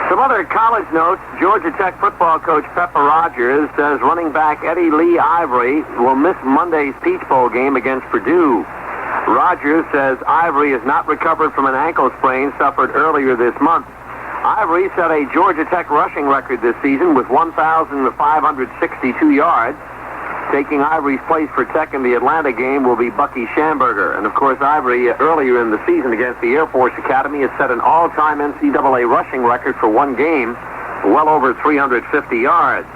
Some other college notes. Georgia Tech football coach Pepper Rogers says running back Eddie Lee Ivory will miss Monday's Peach Bowl game against Purdue. Rogers says Ivory is not recovered from an ankle sprain suffered earlier this month. Ivory set a Georgia Tech rushing record this season with 1,562 yards. Taking Ivory's place for Tech in the Atlanta game will be Bucky Schamberger. And, of course, Ivory, earlier in the season against the Air Force Academy, has set an all-time NCAA rushing record for one game, well over 350 yards.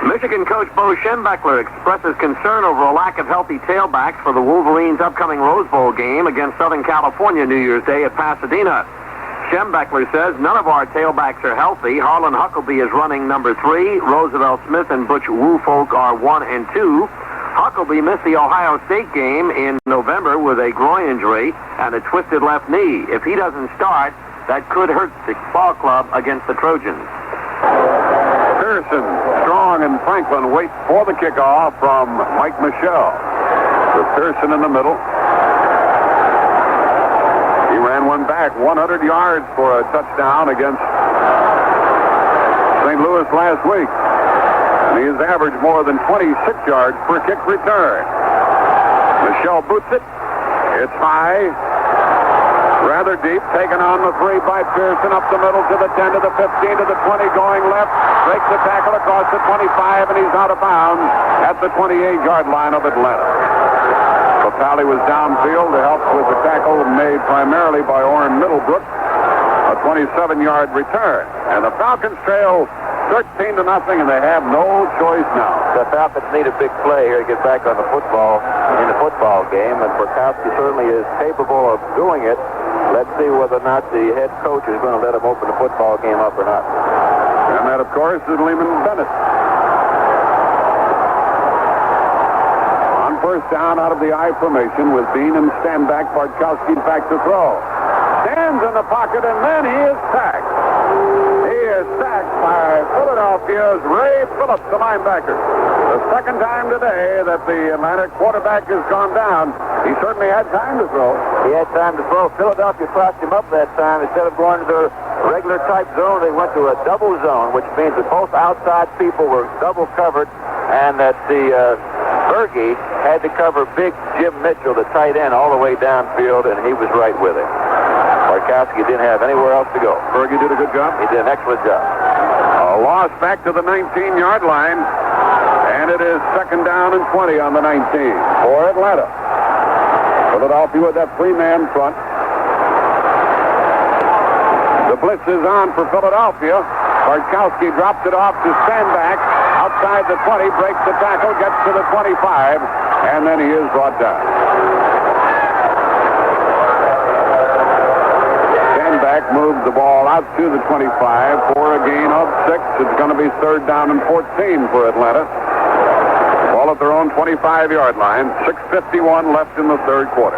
Michigan coach Bo Schembechler expresses concern over a lack of healthy tailbacks for the Wolverines' upcoming Rose Bowl game against Southern California New Year's Day at Pasadena. Schembechler says none of our tailbacks are healthy. Harlan Huckabee is running number 3. Roosevelt Smith and Butch Woolfolk are 1 and 2. Huckabee missed the Ohio State game in November with a groin injury and a twisted left knee. If he doesn't start, that could hurt the ball club against the Trojans. Pearson, Strong, and Franklin wait for the kickoff from Mike Michelle. With Pearson in the middle. He ran one back, 100 yards for a touchdown against St. Louis last week. And he has averaged more than 26 yards per kick return. Michelle boots it. It's high. Rather deep, taken on the 3 by Pearson, up the middle to the 10, to the 15, to the 20, going left, breaks the tackle across the 25, and he's out of bounds at the 28-yard line of Atlanta. Papali was downfield to help with the tackle made primarily by Orrin Middlebrook, a 27-yard return. And the Falcons trail 13-0, and they have no choice now. The Falcons need a big play here to get back on the football game, and Burkowski certainly is capable of doing it. Let's see whether or not the head coach is going to let him open the football game up or not. And that, of course, is Lehman Bennett. On first down out of the I formation with Bean and Stanback, Bartkowski back to throw. Stands in the pocket, and then he is sacked. He is sacked by Philadelphia's Ray Phillips, the linebacker. The second time today that the Atlanta quarterback has gone down. He certainly had time to throw. He had time to throw. Philadelphia crossed him up that time. Instead of going to their regular type zone, they went to a double zone, which means that both outside people were double covered, and that the Berge had to cover big Jim Mitchell, the tight end, all the way downfield, and he was right with him. Bartkowski didn't have anywhere else to go. Berge did a good job. He did an excellent job. A loss back to the 19-yard line, and it is second down and 20 on the 19 for Atlanta. Philadelphia with that 3-man front. The blitz is on for Philadelphia. Bartkowski drops it off to Stanback. Outside the 20, breaks the tackle, gets to the 25, and then he is brought down. Stanback moved the ball out to the 25 for a gain of 6. It's going to be third down and 14 for Atlanta. Ball at their own 25-yard line. 6:51 left in the third quarter.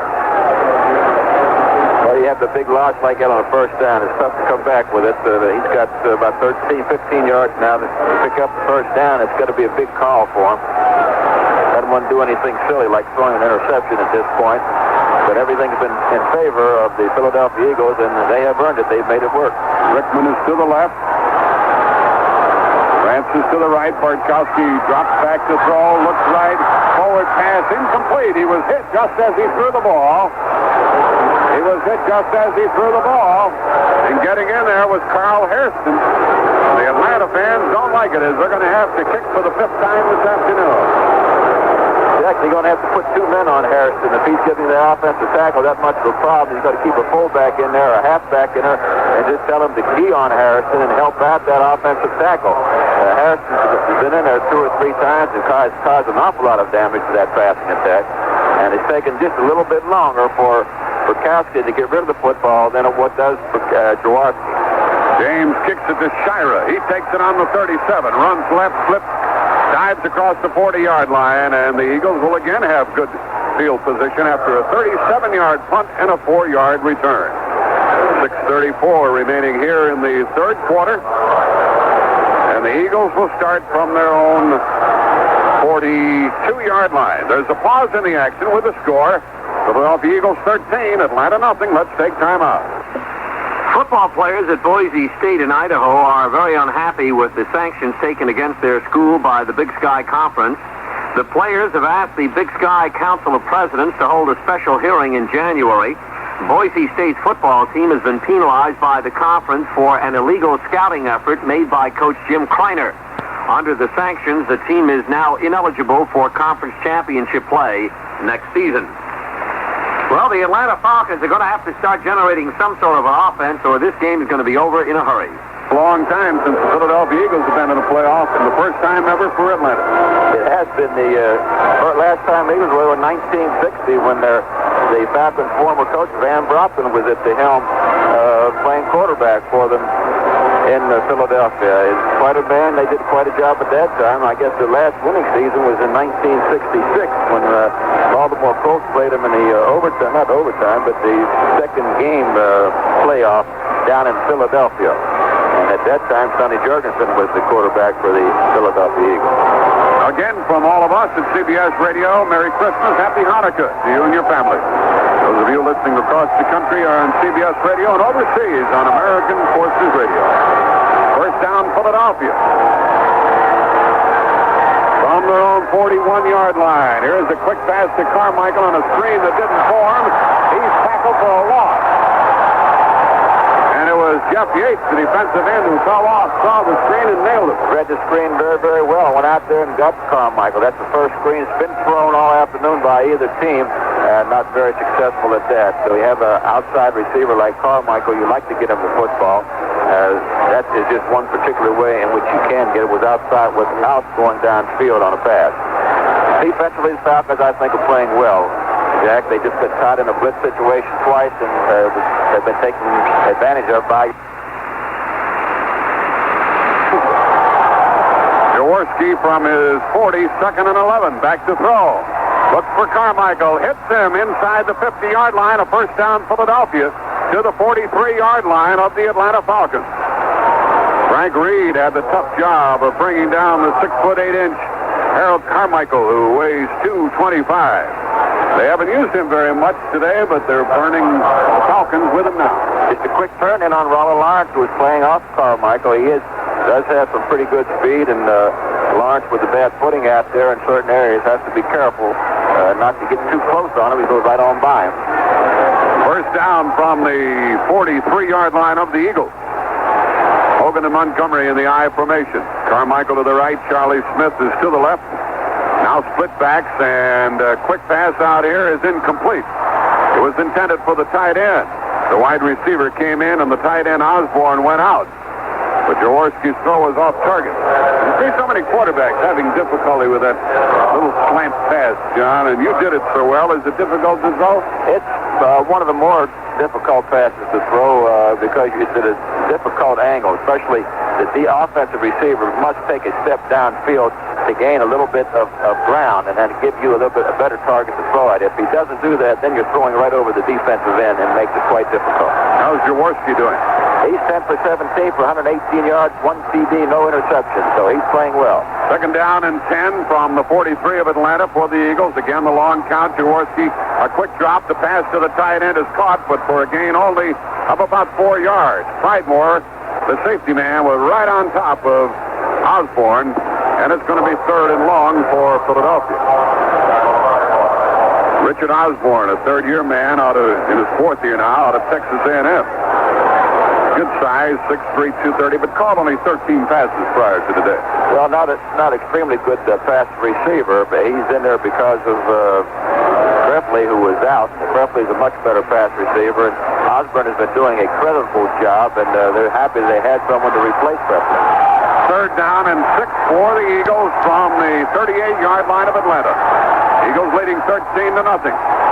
Well, you have the big loss like that on a first down. It's tough to come back with it. He's got about 13, 15 yards now to pick up the first down. It's going to be a big call for him. Doesn't want to do anything silly like throwing an interception at this point. But everything's been in favor of the Philadelphia Eagles, and they have earned it. They've made it work. Rickman is to the left. Francis to the right. Bartkowski drops back to throw. Looks right. Forward pass incomplete. He was hit just as he threw the ball. And getting in there was Carl Hairston. The Atlanta fans don't like it, as they're going to have to kick for the 5th time this afternoon. He's actually going to have to put 2 men on Harrison. If he's giving the offensive tackle that much of a problem, he's got to keep a fullback in there, a halfback in there, and just tell him to key on Harrison and help out that offensive tackle. Harrison has been in there 2 or 3 times and caused an awful lot of damage to that passing attack. And it's taken just a little bit longer for Burkowski to get rid of the football than what does for Jaworski. James kicks it to Shira. He takes it on the 37, runs left, flips, dives across the 40-yard line, and the Eagles will again have good field position after a 37-yard punt and a 4-yard return. 6:34 remaining here in the third quarter, and the Eagles will start from their own 42-yard line. There's a pause in the action with the score. Philadelphia Eagles 13, Atlanta nothing. Let's take time out. Football players at Boise State in Idaho are very unhappy with the sanctions taken against their school by the Big Sky Conference. The players have asked the Big Sky Council of Presidents to hold a special hearing in January. Boise State's football team has been penalized by the conference for an illegal scouting effort made by Coach Jim Kreiner. Under the sanctions, the team is now ineligible for conference championship play next season. Well, the Atlanta Falcons are going to have to start generating some sort of an offense, or this game is going to be over in a hurry. A long time since the Philadelphia Eagles have been in a playoff, and the first time ever for Atlanta. It has been the last time the Eagles were in 1960 when the Falcons' former coach Van Brophen was at the helm playing quarterback for them in Philadelphia. It's quite a band. They did quite a job at that time. I guess the last winning season was in 1966 when Baltimore Colts played them in the not overtime, but the second game playoff down in Philadelphia. And at that time, Sonny Jurgensen was the quarterback for the Philadelphia Eagles. Again, from all of us at CBS Radio, Merry Christmas, Happy Hanukkah to you and your family. Those of you listening across the country are on CBS Radio and overseas on American Forces Radio. First down, Philadelphia. From their own 41-yard line. Here's a quick pass to Carmichael on a screen that didn't form. He's tackled for a loss. Jeff Yates, the defensive end, who fell off, saw the screen and nailed it. Read the screen very, very well. Went out there and got Carmichael. That's the first screen that's been thrown all afternoon by either team. Not very successful at that. So you have an outside receiver like Carmichael. You like to get him the football. That is just one particular way in which you can get it without going downfield on a pass. Defensively, the Falcons, I think, are playing well. Jack, they just got caught in a blitz situation twice, and they've been taken advantage of by Jaworski from his 40, 2nd and 11, back to throw. Looks for Carmichael, hits him inside the 50-yard line, a first down Philadelphia to the 43-yard line of the Atlanta Falcons. Frank Reed had the tough job of bringing down the 6'8" Harold Carmichael, who weighs 225. They haven't used him very much today, but they're burning the Falcons with him now. Just a quick turn in on Ronald Lawrence, who is playing off Carmichael. He does have some pretty good speed, and Lawrence, with the bad footing out there in certain areas, has to be careful not to get too close on him. He goes right on by him. First down from the 43-yard line of the Eagles. Hogan and Montgomery in the I formation. Carmichael to the right. Charlie Smith is to the left. Now split backs, and a quick pass out here is incomplete. It was intended for the tight end. The wide receiver came in, and the tight end Osborne went out. But Jaworski's throw was off target. You see so many quarterbacks having difficulty with that little slant pass, John, and you did it so well. Is it difficult to throw? It's one of the more difficult passes to throw because it's at a difficult angle, especially the offensive receiver must take a step downfield to gain a little bit of ground and then give you a better target to throw at. If he doesn't do that, then you're throwing right over the defensive end and makes it quite difficult. How's Jaworski doing? He's 10 for 17 for 118 yards, 1 CD, no interception, so he's playing well. Second down and 10 from the 43 of Atlanta for the Eagles. Again, the long count. Jaworski, a quick drop. The pass to the tight end is caught, but for a gain only of about 4 yards. Pridemore, the safety man, was right on top of Osborne, and it's going to be 3rd and long for Philadelphia. Richard Osborne, a third-year man in his 4th year now, out of Texas A&M. Good size, 6'3", 230, but caught only 13 passes prior to today. Well, not extremely good pass receiver, but he's in there because of Prefley, who was out. Prefley's a much better pass receiver, and Osborne has been doing a creditable job, and they're happy they had someone to replace Prefley. 3rd down and 6 for the Eagles from the 38-yard line of Atlanta. Eagles leading 13-0.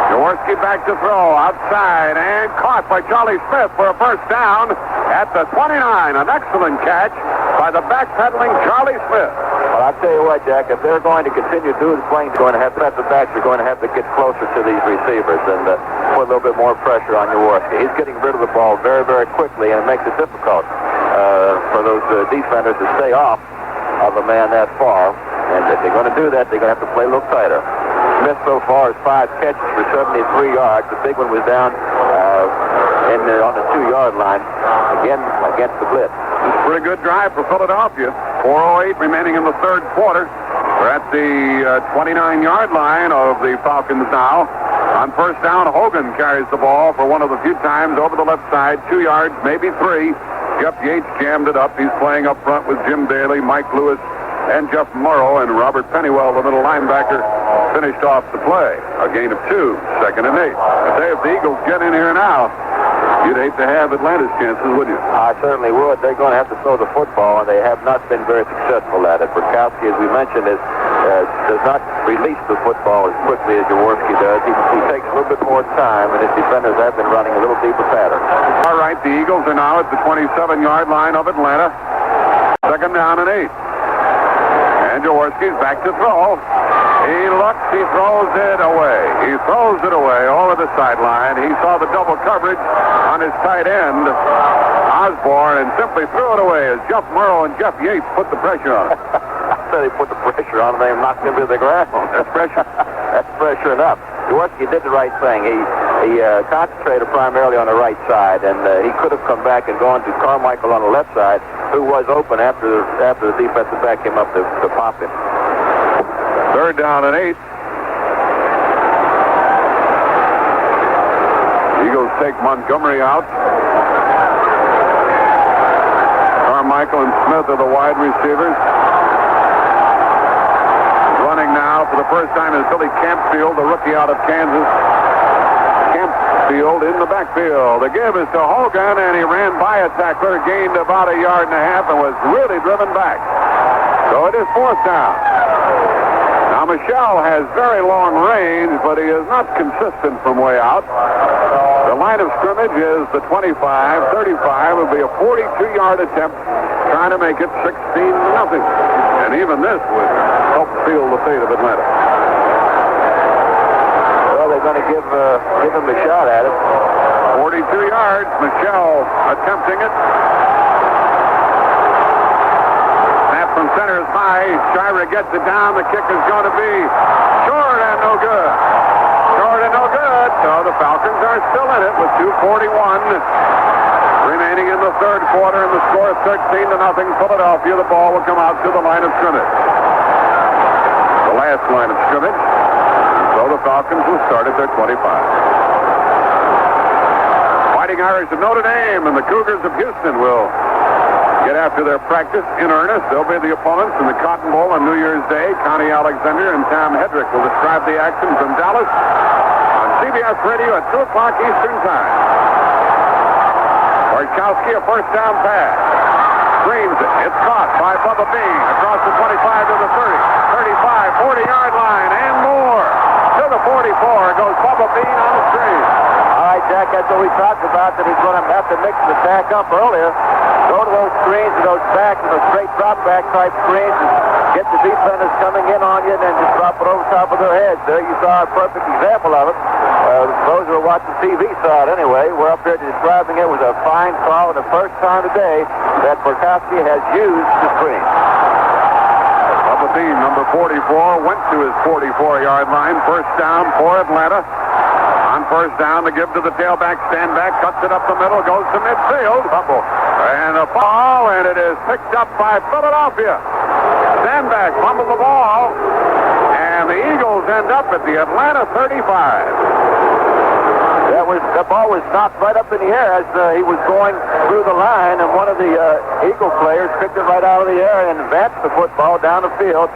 Jaworski back to throw outside and caught by Charlie Smith for a first down at the 29. An excellent catch by the backpedaling Charlie Smith. Well, I'll tell you what, Jack, if they're going to continue doing playing, they're going to have to the backs are going to have to get closer to these receivers and put a little bit more pressure on Jaworski. He's getting rid of the ball very, very quickly, and it makes it difficult for those defenders to stay off of a man that far. And if they're going to do that, they're going to have to play a little tighter. Smith so far has 5 catches for 73 yards. The big one was down on the 2-yard line again against the blitz. Pretty good drive for Philadelphia. 4:08 remaining in the 3rd quarter. We're at the 29-yard line of the Falcons now. On first down, Hogan carries the ball for one of the few times over the left side. 2 yards, maybe 3. Jeff Yates jammed it up. He's playing up front with Jim Daly, Mike Lewis, and Jeff Morrow, and Robert Pennywell, the middle linebacker, finished off the play. A gain of 2, 2nd and 8. I say if the Eagles get in here now, you'd hate to have Atlanta's chances, wouldn't you? I certainly would. They're going to have to throw the football, and they have not been very successful at it. Burkowski, as we mentioned, does not release the football as quickly as Jaworski does. He takes a little bit more time, and his defenders have been running a little deeper pattern. All right, the Eagles are now at the 27-yard line of Atlanta. 2nd down and 8. And Jaworski's back to throw. He looks, he throws it away. He throws it away over the sideline. He saw the double coverage on his tight end, Osborne, and simply threw it away as Jeff Morrow and Jeff Yates put the pressure on him. I said he put the pressure on him. They knocked him to the ground. That's pressure. That's pressure enough. Jaworski did the right thing. He concentrated primarily on the right side, and he could have come back and gone to Carmichael on the left side, who was open after the defensive back came up to pop him. 3rd down and 8. Eagles take Montgomery out. Carmichael and Smith are the wide receivers. Running now for the first time is Billy Campfield, the rookie out of Kansas. Campfield in the backfield. The give is to Hogan, and he ran by a tackler, gained about 1.5 yards, and was really driven back. So it is 4th down. Now, Michelle has very long range, but he is not consistent from way out. The line of scrimmage is the 25. 35 would be a 42-yard attempt, trying to make it 16-0. And even this would help seal the fate of Atlanta. Well, they're going to give him a shot at it. 42 yards. Michelle attempting it. Snap from center is high. Shira gets it down. The kick is going to be short and no good. Short and no good. So the Falcons are still in it with 2:41 remaining in the third quarter, and the score is 13-0. Philadelphia. The ball will come out to the line of scrimmage. The last line of scrimmage. So the Falcons will start at their 25. Fighting Irish of Notre Dame and the Cougars of Houston will get after their practice in earnest. They'll be the opponents in the Cotton Bowl on New Year's Day. Connie Alexander and Tom Hedrick will describe the action from Dallas on CBS Radio at 2 o'clock Eastern Time. Bartkowski, a first down pass. Screens it. It's caught by Bubba Bean across the 25 to the 30, 35, 40-yard line, and more. To the 44 goes Bubba Bean on the screen. All right, Jack, that's what we talked about, that he's going to have to mix the attack up earlier. Go to those screens and those backs and those straight drop back type screens and get the defenders coming in on you and then just drop it over top of their heads. There you saw a perfect example of it. Those who are watching TV saw it anyway. We're up here describing it. It was a fine call and the first time today that Bartkowski has used the screen. Bubba Bean, number 44, went to his 44-yard line. First down for Atlanta. On first down, to give to the tailback, stand back, cuts it up the middle, goes to midfield. Fumble. And a ball, and it is picked up by Philadelphia. Stand back, fumble the ball, and the Eagles end up at the Atlanta 35. The ball was knocked right up in the air as he was going through the line, and one of the Eagle players picked it right out of the air and advanced the football down the field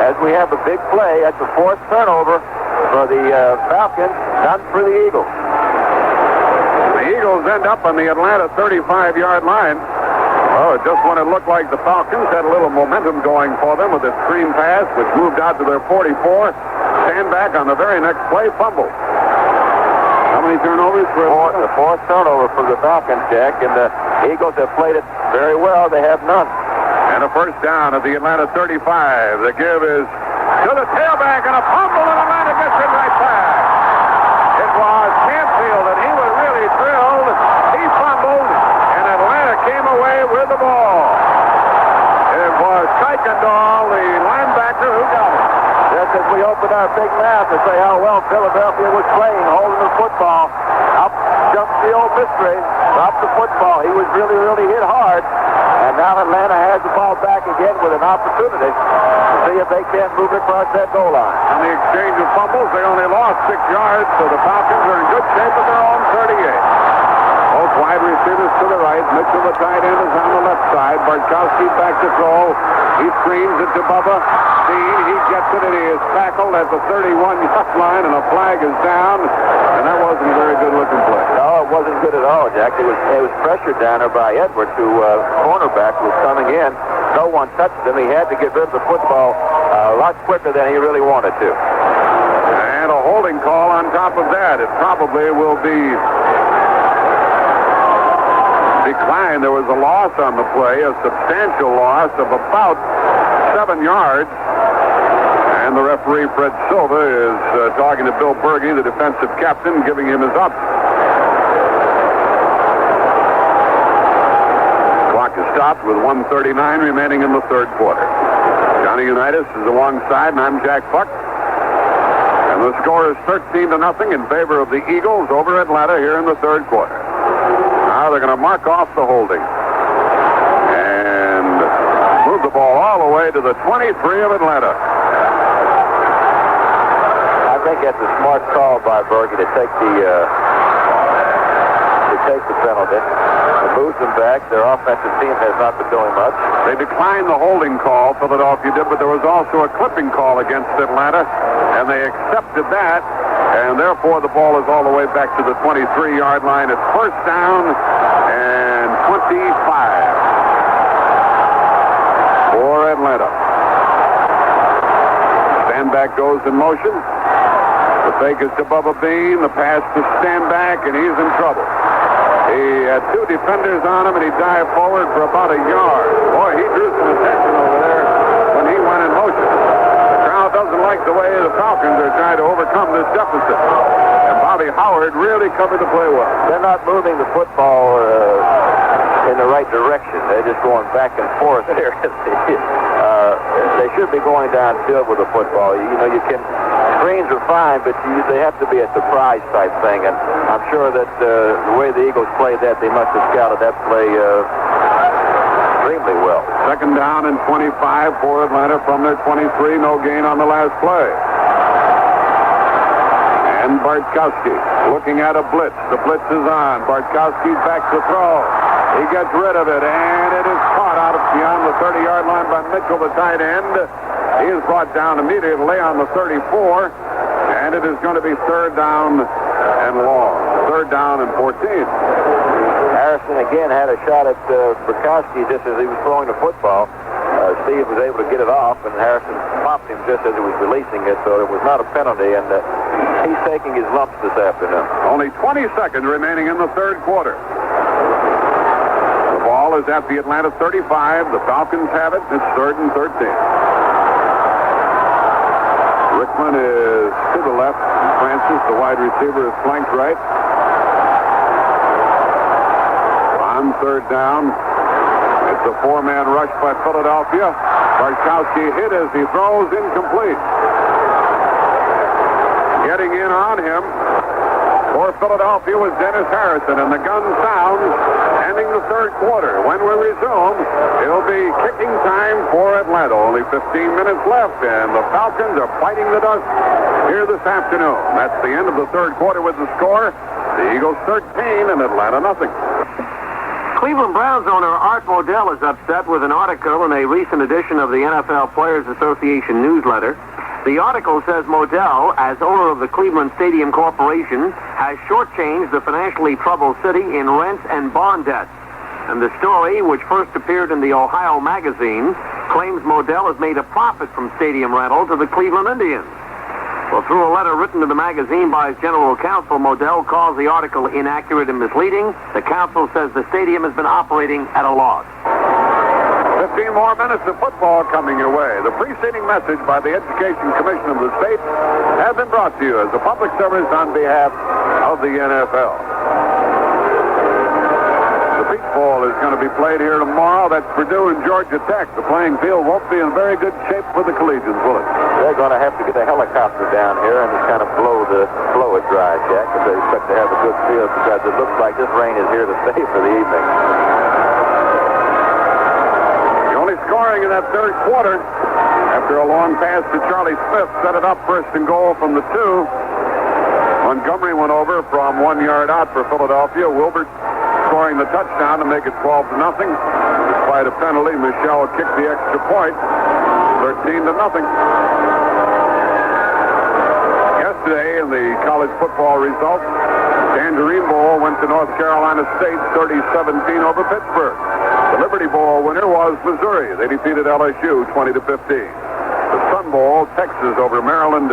as we have a big play at the 4th turnover for the Falcons, none for the Eagles. The Eagles end up on the Atlanta 35-yard line. Oh, just when it looked like the Falcons had a little momentum going for them with a screen pass, which moved out to their 44. Stand back on the very next play, fumble. How many turnovers for the 4th turnover for the Falcons, Jack, and the Eagles have played it very well. They have none. And a first down at the Atlanta 35. The give is to the tailback, and a fumble, and Atlanta gets it right back. It was Campfield, and he was really thrilled. He fumbled, and Atlanta came away with the ball. It was Kuykendall, the linebacker, who got it. Just as we opened our big mouth to say how well Philadelphia was playing, holding the football. Up jumped the old mystery, dropped the football. He was really, really hit hard. And now Atlanta has the ball back again with an opportunity to see if they can't move it across that goal line. On the exchange of fumbles, they only lost 6 yards, so the Falcons are in good shape at their own 38. Both wide receivers to the right. Mitchell, the tight end, is on the left side. Bartkowski back to throw. He screens it to Bubba Bean. He gets it, and he is tackled at the 31-yard line, and a flag is down. And that wasn't a very good-looking play. No, it wasn't good at all, Jack. It was pressured down there by Edwards, who cornerback was coming in. No one touched him. He had to get rid of the football a lot quicker than he really wanted to. And a holding call on top of that. It probably will be declined. There was a loss on the play, a substantial loss of about 7 yards. And the referee, Fred Silva, is talking to Bill Berge, the defensive captain, giving him his option. Clock is stopped with 1:39 remaining in the third quarter. Johnny Unitas is alongside, and I'm Jack Buck. And the score is 13-0 in favor of the Eagles over Atlanta here in the third quarter. Now they're going to mark off the holding and move the ball all the way to the 23 of Atlanta. I think that's a smart call by Berge to take the penalty. The moves them back. Their offensive team has not been doing much. They declined the holding call, Philadelphia did, but there was also a clipping call against Atlanta, and they accepted that, and therefore the ball is all the way back to the 23-yard line. It's first down and 25 for Atlanta. Stanback goes in motion. The fake is to Bubba Bean. The pass to Stanback, and he's in trouble. He had two defenders on him, and he dived forward for about a yard. Boy, he drew some attention over there when he went in motion. The crowd doesn't like the way the Falcons are trying to overcome this deficit. And Bobby Howard really covered the play well. They're not moving the football in the right direction. They're just going back and forth there. They should be going downfield with the football. You know, you can... Screens are fine, but they have to be a surprise type thing, and I'm sure that the way the Eagles played that, they must have scouted that play extremely well. Second down and 25 for Atlanta from their 23. No gain on the last play. And Bartkowski looking at a blitz. The blitz is on. Bartkowski's back to throw. He gets rid of it, and it is caught out of beyond the 30-yard line by Mitchell, the tight end. He is brought down immediately on the 34, and it is going to be third down and long. Third down and 14. Harrison again had a shot at Bartkowski just as he was throwing the football. Steve was able to get it off, and Harrison popped him just as he was releasing it, so it was not a penalty, and he's taking his lumps this afternoon. Only 20 seconds remaining in the third quarter. The ball is at the Atlanta 35. The Falcons have it. It's third and 13. Rickman is to the left. Francis, the wide receiver, is flanked right. On third down, it's a four-man rush by Philadelphia. Bartkowski hit as he throws, incomplete. Getting in on him for Philadelphia was Dennis Harrison, and the gun sounds, ending the third quarter. When we resume, it'll be kicking time for Atlanta. Only 15 minutes left, and the Falcons are fighting the dust here this afternoon. That's the end of the third quarter with the score. The Eagles 13 and Atlanta nothing. Cleveland Browns owner Art Modell is upset with an article in a recent edition of the NFL Players Association newsletter. The article says Modell, as owner of the Cleveland Stadium Corporation, has shortchanged the financially troubled city in rents and bond debts. And the story, which first appeared in the Ohio Magazine, claims Modell has made a profit from stadium rental to the Cleveland Indians. Well, through a letter written to the magazine by its general counsel, Modell calls the article inaccurate and misleading. The counsel says the stadium has been operating at a loss. 15 more minutes of football coming your way. The preceding message by the Education Commission of the state has been brought to you as a public service on behalf of the NFL. The beach ball is going to be played here tomorrow. That's Purdue and Georgia Tech. The playing field won't be in very good shape for the collegians, will it? They're going to have to get a helicopter down here and just kind of blow it dry, Jack, because they expect to have a good field, because it looks like this rain is here to stay for the evening. Scoring in that third quarter after a long pass to Charlie Smith set it up first and goal from the 2. Montgomery went over from 1 yard out for Philadelphia. Wilbert scoring the touchdown to make it 12-0. Despite a penalty, Michelle kicked the extra point, 13-0. Yesterday in the college football results, Tangerine Bowl went to North Carolina State 30-17 over Pittsburgh. The Liberty Bowl winner was Missouri. They defeated LSU 20-15. The Sun Bowl, Texas over Maryland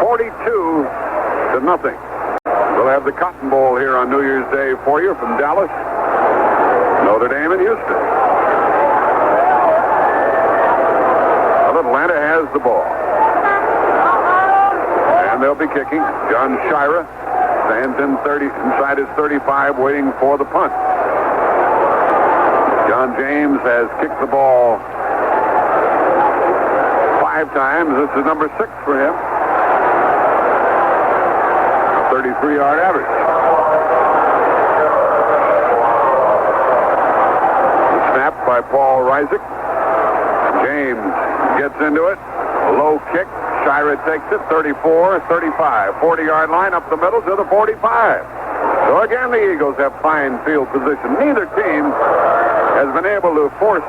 42-0. We'll have the Cotton Bowl here on New Year's Day for you from Dallas, Notre Dame, and Houston. Well, Atlanta has the ball. And they'll be kicking. John Shira stands inside his 35 waiting for the punt. John James has kicked the ball 5 times. This is number 6 for him. A 33-yard average. The snap by Paul Reisig. James gets into it. A low kick. Shira takes it. 34, 35. 40-yard line up the middle to the 45. So again, the Eagles have fine field position. Neither team has been able to force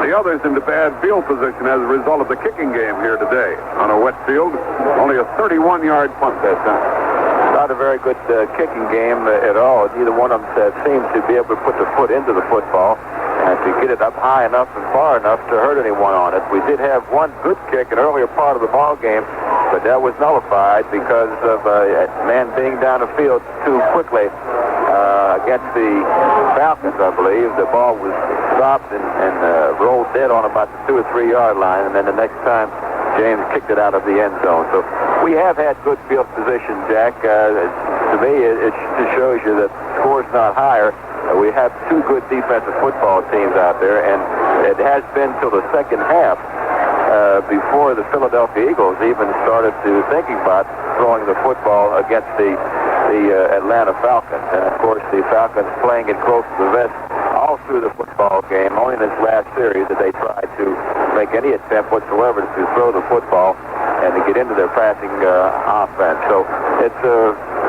the others into bad field position as a result of the kicking game here today. On a wet field, only a 31-yard punt that time. Not a very good kicking game at all. Neither one of them seems to be able to put the foot into the football and to get it up high enough and far enough to hurt anyone on it. We did have one good kick an earlier part of the ball game, but that was nullified because of a man being down the field too quickly against the Falcons, I believe. The ball was stopped and rolled dead on about the 2 or 3 yard line, and then the next time James kicked it out of the end zone. So we have had good field position, Jack. To me, it just shows you that the score's not higher. We have two good defensive football teams out there, and it has been till the second half before the Philadelphia Eagles even started to thinking about throwing the football against the Atlanta Falcons. And, of course, the Falcons playing it close to the vest all through the football game. Only in this last series did they try to make any attempt whatsoever to throw the football and to get into their passing offense. So it's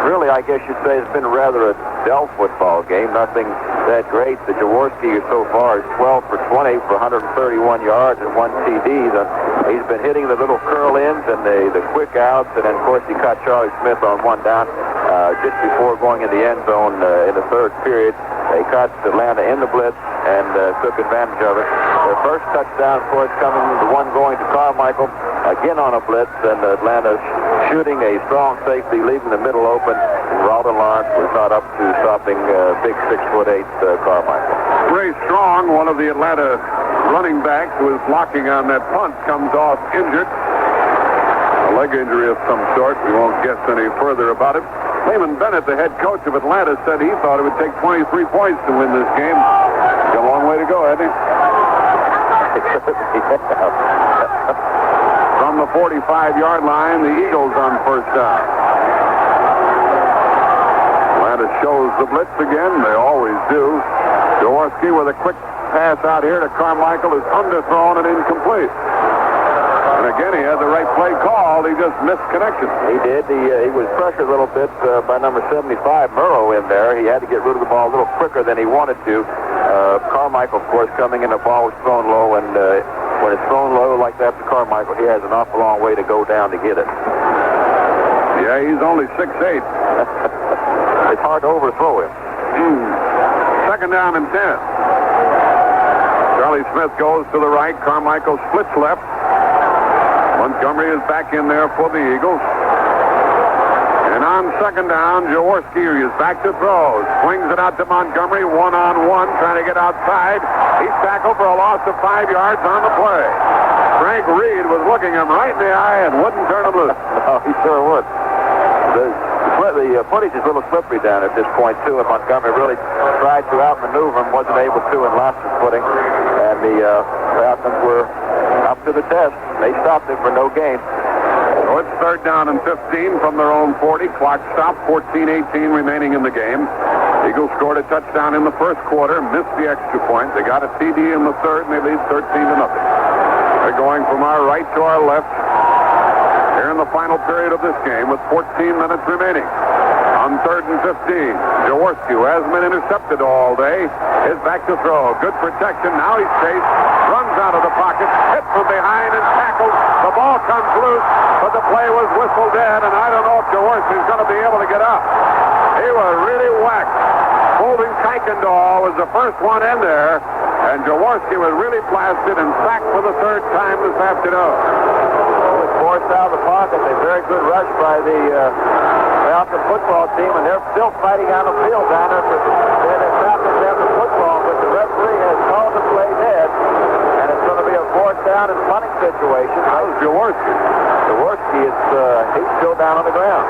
really, I guess you'd say, it's been rather a dull football game. Nothing that great. The Jaworski so far is 12 for 20 for 131 yards and 1 TD. He's been hitting the little curl ins and the quick outs, and then, of course, he caught Charlie Smith on one down just before going in the end zone in the third period. They caught Atlanta in the blitz and took advantage of it. Their first touchdown, of course, coming, the one going to Carmichael, again on a blitz, and Atlanta shooting a strong safety, leaving the middle open. And Rawdon Lawrence was not up to stopping big 6'8" Carmichael. Ray Strong, one of the Atlanta running backs who was blocking on that punt, comes off injured. A leg injury of some sort. We won't guess any further about it. Clayman Bennett, the head coach of Atlanta, said he thought it would take 23 points to win this game. He's got a long way to go, hasn't he? From the 45-yard line, the Eagles on first down. Atlanta shows the blitz again. They always do. Jaworski with a quick pass out here to Carmichael is underthrown and incomplete. And again, he had the right play called. He just missed connection. He did. He was pressured a little bit by number 75, Murrow, in there. He had to get rid of the ball a little quicker than he wanted to. Carmichael, of course, coming in, the ball was thrown low, and when it's thrown low like that to Carmichael, he has an awful long way to go down to get it. Yeah, he's only 6'8". It's hard to overthrow him. Second down and 10. Charlie Smith goes to the right. Carmichael splits left. Montgomery is back in there for the Eagles. And on second down, Jaworski is back to throw. Swings it out to Montgomery, one-on-one, trying to get outside. He's tackled for a loss of 5 yards on the play. Frank Reed was looking him right in the eye and wouldn't turn him loose. No, he sure would. The footage is a little slippery down at this point, too, and Montgomery really tried to outmaneuver him, wasn't able to, and lost his footing. And the Falcons were up to the test. They stopped it for no gain. So it's third down and 15 from their own 40. Clock stopped, 14-18 remaining in the game. Eagles scored a touchdown in the first quarter, missed the extra point. They got a TD in the third, and they lead 13-0. They're going from our right to our left here in the final period of this game with 14 minutes remaining. On third and 15, Jaworski, who hasn't been intercepted all day, is back to throw. Good protection. Now he's chased, runs out of the pocket, hit from behind and tackled. The ball comes loose, but the play was whistled in, and I don't know if Jaworski's going to be able to get up. He was really whacked. Holden Kuykendall was the first one in there, and Jaworski was really blasted and sacked for the third time this afternoon. Forced out of the pocket. A very good rush by the Falcon football team, and they're still fighting on the field down there. The Falcons have the football, but the referee has called the play dead, and it's going to be a fourth down and punting situation. How's Jaworski? Jaworski is he's still down on the ground.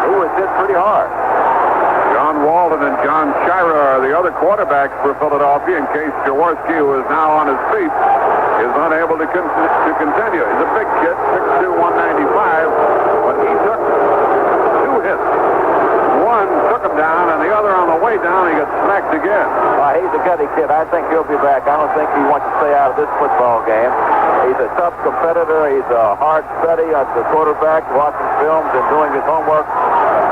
He was hit pretty hard. John Walden and John Shira are the other quarterbacks for Philadelphia in case Jaworski, who is now on his feet, is unable to continue. He's a big kid, 6'2", 195, but he took two hits. One took him down, and the other on the way down, he gets smacked again. He's a gutty kid. I think he'll be back. I don't think he wants to stay out of this football game. He's a tough competitor. He's a hard study at the quarterback, watching films and doing his homework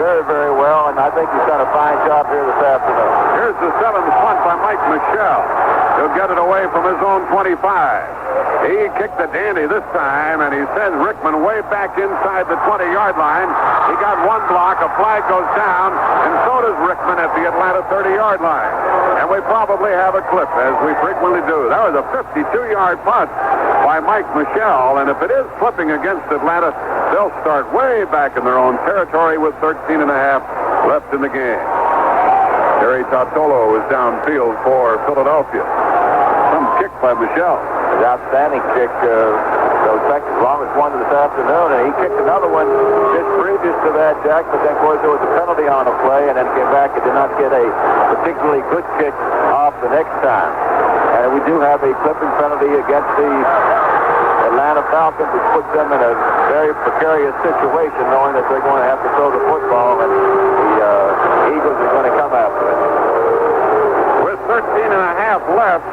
very, very well, and I think he's done a fine job here this afternoon. Here's the 7th punt by Mike Michelle. He'll get it away from his own 25. He kicked the dandy this time, and he sends Rickman way back inside the 20-yard line. He got one block, a flag goes down, and so does Rickman at the Atlanta 30-yard line. And we probably have a clip, as we frequently do. That was a 52-yard punt by Mike Michelle, and if it is flipping against Atlanta, they'll start way back in their own territory with 13 and a half left in the game. Terry Tottolo is downfield for Philadelphia. Some kick by Michelle. An outstanding kick. The second longest one this afternoon, and he kicked another one just previous to that, Jack, but then, of course, there was a penalty on a play, and then came back and did not get a particularly good kick off the next time. And we do have a clipping penalty against the Atlanta Falcons, which puts them in a very precarious situation, knowing that they're going to have to throw the football, and the Eagles are going to come after it. With 13 and a half left,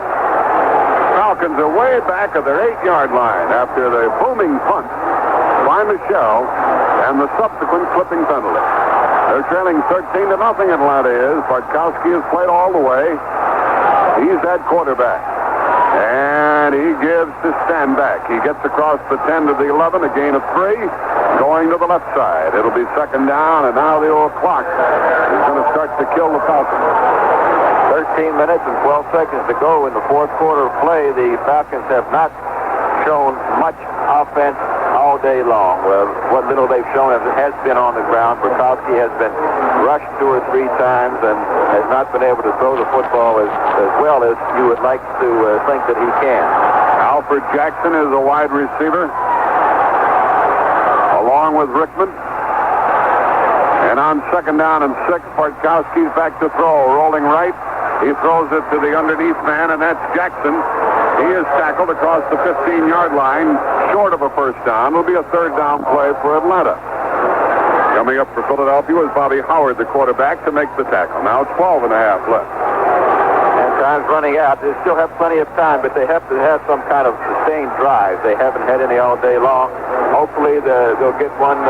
Falcons are way back at their 8-yard line after the booming punt by Michelle and the subsequent clipping penalty. They're trailing 13-0, Atlanta is. Bartkowski has played all the way. He's at quarterback. And he gives to stand back. He gets across the 10 to the 11, a gain of 3, going to the left side. It'll be second down, and now the old clock is going to start to kill the Falcons. 13 minutes and 12 seconds to go in the fourth quarter of play. The Falcons have not shown much offense all day long. What little they've shown has been on the ground. Bartkowski has been rushed 2 or 3 times and has not been able to throw the football as well as you would like to think that he can. Alfred Jackson is a wide receiver, along with Rickman. And on second down and 6, Bartkowski's back to throw, rolling right. He throws it to the underneath man, and that's Jackson. He is tackled across the 15-yard line, short of a first down. It'll be a third down play for Atlanta. Coming up for Philadelphia is Bobby Howard, the quarterback, to make the tackle. Now 12 and a half left. And time's running out. They still have plenty of time, but they have to have some kind of sustained drive. They haven't had any all day long. Hopefully they'll get one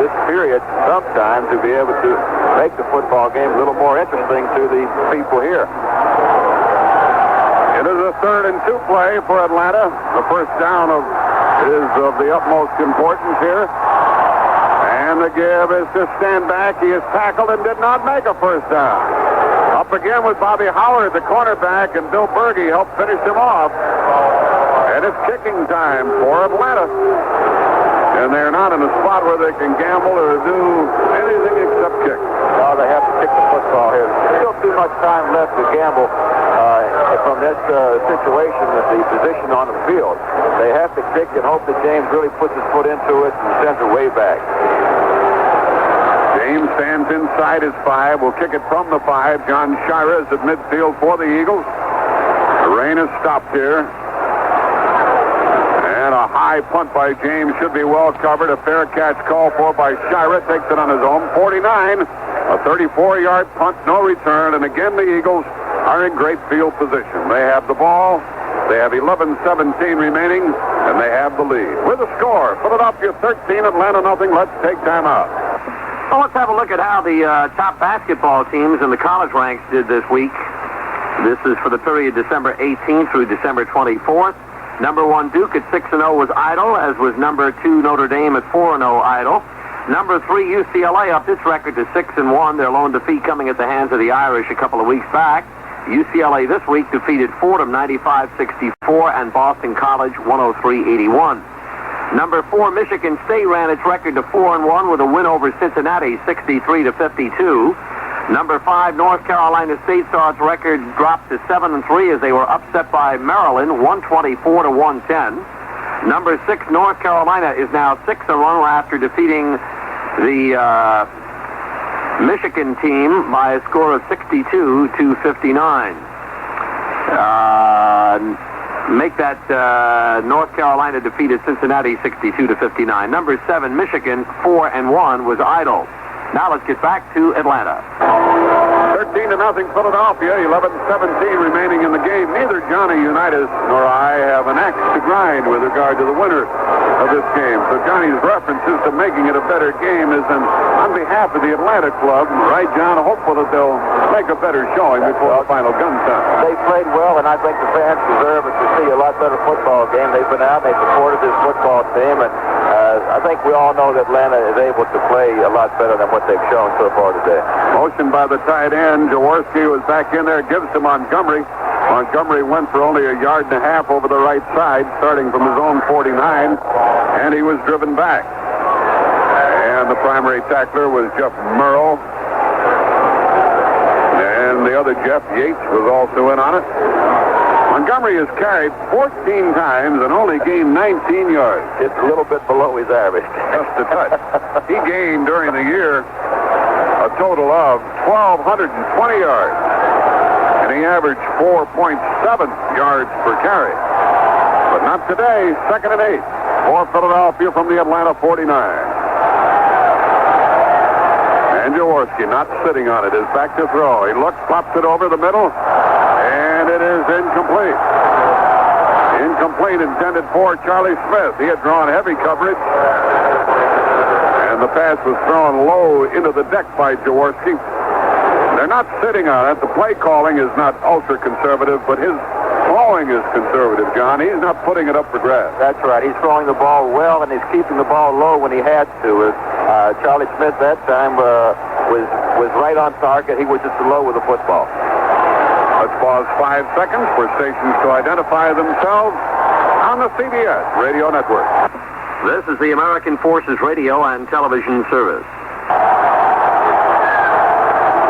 this period sometime to be able to make the football game a little more interesting to the people here. It is a 3rd and 2 play for Atlanta. The first down is of the utmost importance here. And the give is to stand back. He is tackled and did not make a first down. Up again with Bobby Howard, the cornerback, and Bill Berge helped finish him off. And it's kicking time for Atlanta. And they're not in a spot where they can gamble or do anything except kick. No, they have to kick the football here. There's still too much time left to gamble from this situation with the position on the field. They have to kick and hope that James really puts his foot into it and sends it way back. James stands inside his 5. Will kick it from the 5. John Shira is at midfield for the Eagles. The rain has stopped here. And a high punt by James should be well covered. A fair catch called for by Shira. Takes it on his own 49. A 34-yard punt, no return. And again, the Eagles are in great field position. They have the ball. They have 11-17 remaining, and they have the lead. With a score, Philadelphia 13, Atlanta nothing. Let's take time out. Well, let's have a look at how the top basketball teams in the college ranks did this week. This is for the period December 18th through December 24th. Number 1 Duke at 6-0 was idle, as was number 2 Notre Dame at 4-0 idle. Number 3 UCLA upped its record to 6-1. Their lone defeat coming at the hands of the Irish a couple of weeks back. UCLA this week defeated Fordham 95-64 and Boston College 103-81. Number 4 Michigan State ran its record to 4-1 with a win over Cincinnati 63-52. Number 5 North Carolina State saw its record drop to 7-3 as they were upset by Maryland 124-110. Number 6 North Carolina is now 6-1 after defeating the Michigan team by a score of 62-59. Make that North Carolina defeated Cincinnati 62-59. Number 7 Michigan 4-1 was idle. Now let's get back to Atlanta. 13-0 Philadelphia, 11-17 remaining in the game. Neither Johnny Unitas nor I have an axe to grind with regard to the winner of this game. So Johnny's references to making it a better game is on behalf of the Atlanta club, right, John? Hopeful that they'll make a better showing before the final gun time. They played well, and I think the fans deserve to see a lot better football game. They've been out, they supported this football team, and I think we all know that Atlanta is able to play a lot better than what they've shown so far today. Motion by the tight end. Jaworski was back in there, gives to Montgomery. Montgomery went for only a yard and a half over the right side, starting from his own 49, and he was driven back. And the primary tackler was Jeff Murrow. And the other Jeff Yates was also in on it. Montgomery has carried 14 times and only gained 19 yards. It's a little bit below his average. Just a touch. He gained during the year a total of 1,220 yards. And he averaged 4.7 yards per carry. But not today. 2nd and 8 for Philadelphia from the Atlanta 49. And Jaworski, not sitting on it, is back to throw. He looks, pops it over the middle, and it is incomplete. Incomplete, intended for Charlie Smith. He had drawn heavy coverage, and the pass was thrown low into the deck by Jaworski. They're not sitting on it. The play calling is not ultra-conservative, but his throwing is conservative, John. He's not putting it up for grabs. That's right. He's throwing the ball well, and he's keeping the ball low when he had to. Charlie Smith that time was right on target. He was just low with the football. Let's pause 5 seconds for stations to identify themselves on the CBS Radio Network. This is the American Forces Radio and Television Service.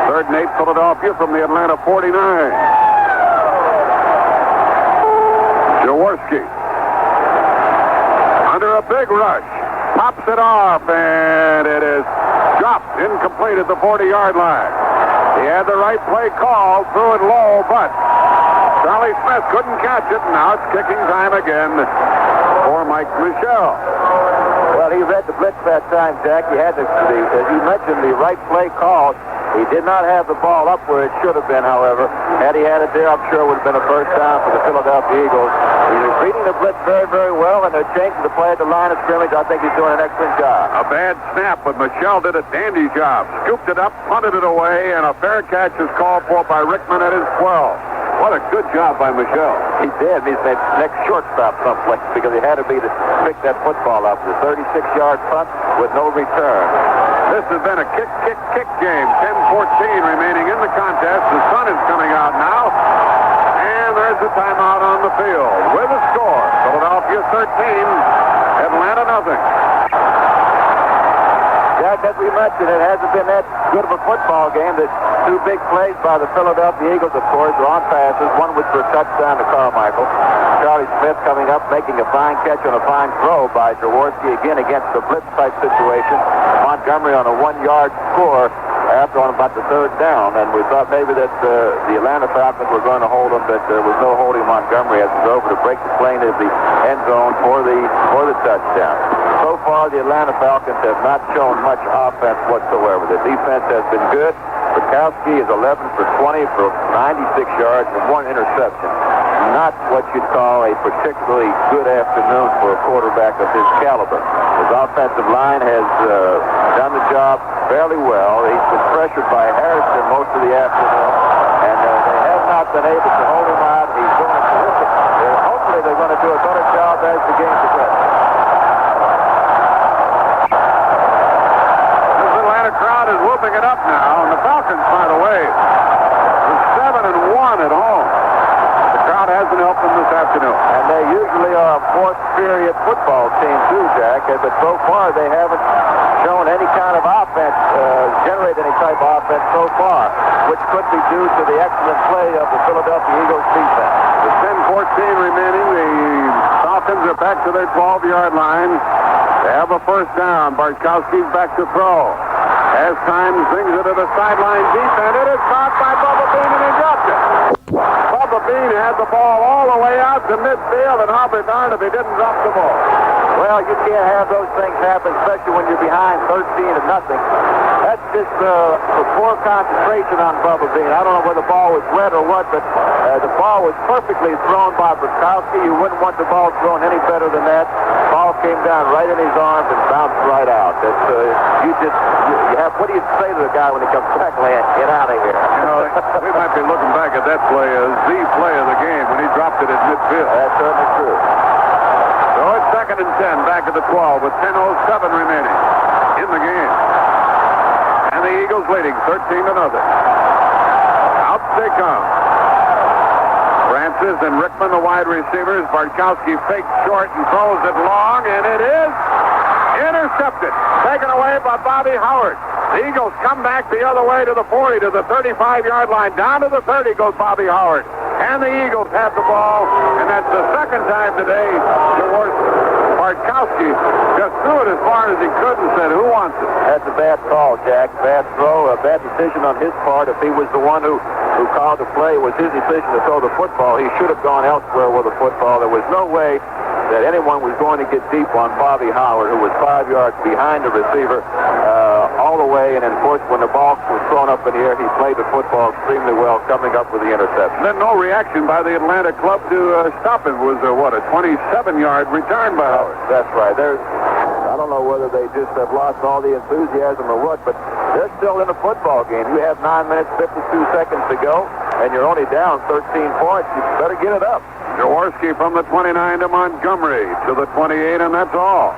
3rd and 8 Philadelphia from the Atlanta 49. Jaworski under a big rush, pops it off, and it is dropped incomplete at the 40-yard line. He had the right play call, threw it low, but Charlie Smith couldn't catch it, and now it's kicking time again for Mike Michel. Well, he read the blitz that time, Jack. He had as you mentioned, the right play call. He did not have the ball up where it should have been, however. Had he had it there, I'm sure it would have been a first down for the Philadelphia Eagles. He was reading the blitz very, very well, and they're changing the play at the line of scrimmage. I think he's doing an excellent job. A bad snap, but Michel did a dandy job. Scooped it up, punted it away, and a fair catch is called for by Rickman at his 12. What a good job by Michel. He did. He's made next shortstop someplace because he had to be to pick that football up. The 36-yard punt with no return. This has been a kick game. 10-14 remaining in the contest. The sun is coming out now. And there's a timeout on the field. With a score, Philadelphia 13, Atlanta nothing. Jack, as we mentioned, it hasn't been that good of a football game. The two big plays by the Philadelphia Eagles, of course, are on passes. One was for a touchdown to Carmichael. Charlie Smith coming up, making a fine catch on a fine throw by Jaworski, again against the blitz-type situation. Montgomery on a 1-yard score after on about the 3rd down, and we thought maybe that the Atlanta Falcons were going to hold him, but there was no holding Montgomery as it was over to break the plane of the end zone for the touchdown. So far, the Atlanta Falcons have not shown much offense whatsoever. The defense has been good. Bukowski is 11 for 20 for 96 yards and 1 interception. Not what you'd call a particularly good afternoon for a quarterback of his caliber. His offensive line has done the job fairly well. He's been pressured by Harrison most of the afternoon, and they have not been able to hold him out. He's doing a terrific. Hopefully they're going to do a better job as the game progresses. This Atlanta crowd is whooping it up now, and the Falcons, by the way, are 7-1 at home. The crowd hasn't helped them this afternoon. And they usually are a 4th-period football team, too, Jack. But so far, they haven't shown any kind of offense, generated any type of offense so far, which could be due to the excellent play of the Philadelphia Eagles defense. With 10-14 remaining, the Falcons are back to their 12-yard line. They have a first down. Bartkowski's back to throw. As time brings it to the sideline deep, and it is caught by Bubba Bean, and he dropped it. Bubba Bean had the ball all the way out to midfield, and I'll be darned if he didn't drop the ball. Well, you can't have those things happen, especially when you're behind 13-0. That's just poor concentration on Bubba Bean. I don't know whether the ball was wet or what, but the ball was perfectly thrown by Brokowski. You wouldn't want the ball thrown any better than that. The ball came down right in his arms and bounced right out. What do you say to the guy when he comes back, Lance? Get out of here. You know, we might be looking back at that play as the play of the game when he dropped it at midfield. That's certainly true. So it's 2nd and 10 back at the 12 with 10:07 remaining in the game. And the Eagles leading 13-0. Out they come. Francis and Rickman, the wide receivers. Bartkowski fakes short and throws it long, and it is intercepted. Taken away by Bobby Howard. The Eagles come back the other way to the 40, to the 35-yard line. Down to the 30 goes Bobby Howard. And the Eagles have the ball, and that's the second time today Bartkowski just threw it as far as he could and said, who wants it? That's a bad call, Jack. Bad throw, a bad decision on his part. If he was the one who called the play, it was his decision to throw the football. He should have gone elsewhere with the football. There was no way that anyone was going to get deep on Bobby Howard, who was 5 yards behind the receiver all the way. And, of course, when the ball was thrown up in the air, he played the football extremely well, coming up with the interception. Then no reaction by the Atlanta club to stop it. Was a 27-yard return by Howard. That's right. I don't know whether they just have lost all the enthusiasm or what, but they're still in a football game. You have 9 minutes, 52 seconds to go, and you're only down 13 points. You better get it up. Jaworski from the 29 to Montgomery to the 28, and that's all.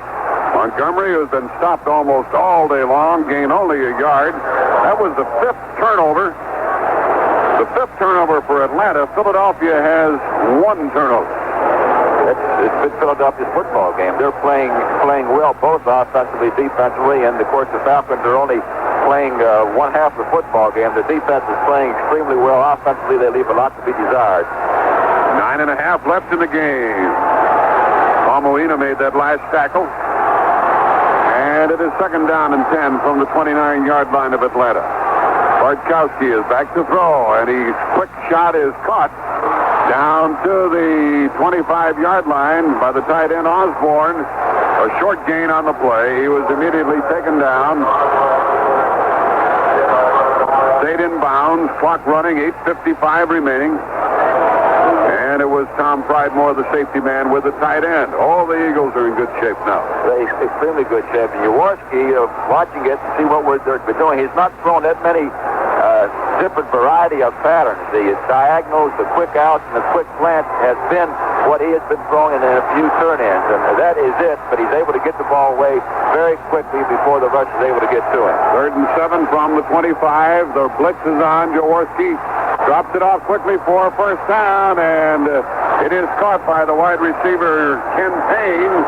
Montgomery, who's been stopped almost all day long, gained only a yard. That was the 5th turnover. The 5th turnover for Atlanta. Philadelphia has 1 turnover. It's been Philadelphia's football game. They're playing well, both offensively, defensively, and of course the Falcons are only playing one half of the football game. The defense is playing extremely well. Offensively, they leave a lot to be desired. 9.5 left in the game. Palmoina made that last tackle. And it is 2nd down and 10 from the 29-yard line of Atlanta. Bartkowski is back to throw, and his quick shot is caught down to the 25-yard line by the tight end Osborne. A short gain on the play. He was immediately taken down. Stayed in bounds. Clock running. 8:55 remaining. And it was Tom Pridemore, the safety man, with the tight end. All the Eagles are in good shape now. They're extremely good shape. And Jaworski, watching it to see what they're doing, he's not thrown that many different variety of patterns. The diagonals, the quick outs, and the quick slants has been what he has been throwing in a few turn-ins. And that is it, but he's able to get the ball away very quickly before the rush is able to get to him. 3rd and 7 from the 25. The blitz is on. Jaworski drops it off quickly for a first down, and it is caught by the wide receiver, Ken Payne.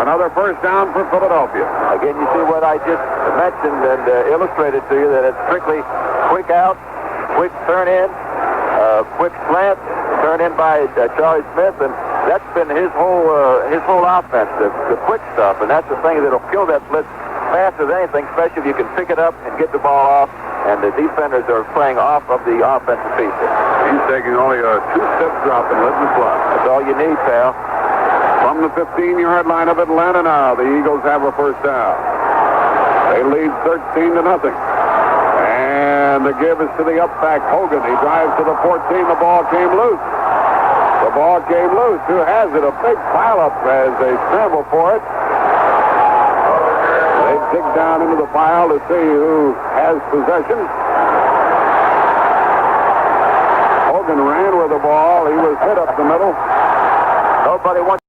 Another first down for Philadelphia. Again, you see what I just mentioned and illustrated to you, that it's strictly quick out, quick turn in, quick slant, turn in by Charlie Smith, and that's been his whole offense, the quick stuff, and that's the thing that'll kill that blitz faster than anything, especially if you can pick it up and get the ball off, and the defenders are playing off of the offensive pieces. He's taking only a 2-step drop and letting it fly. That's all you need, pal. From the 15-yard line of Atlanta now, the Eagles have a first down. They lead 13-0. And the give is to the up-back Hogan. He drives to the 14. The ball came loose. The ball came loose. Who has it? A big pileup as they scramble for it. They dig down into the pile to see who has possession. Hogan ran with the ball. He was hit up the middle. Nobody wants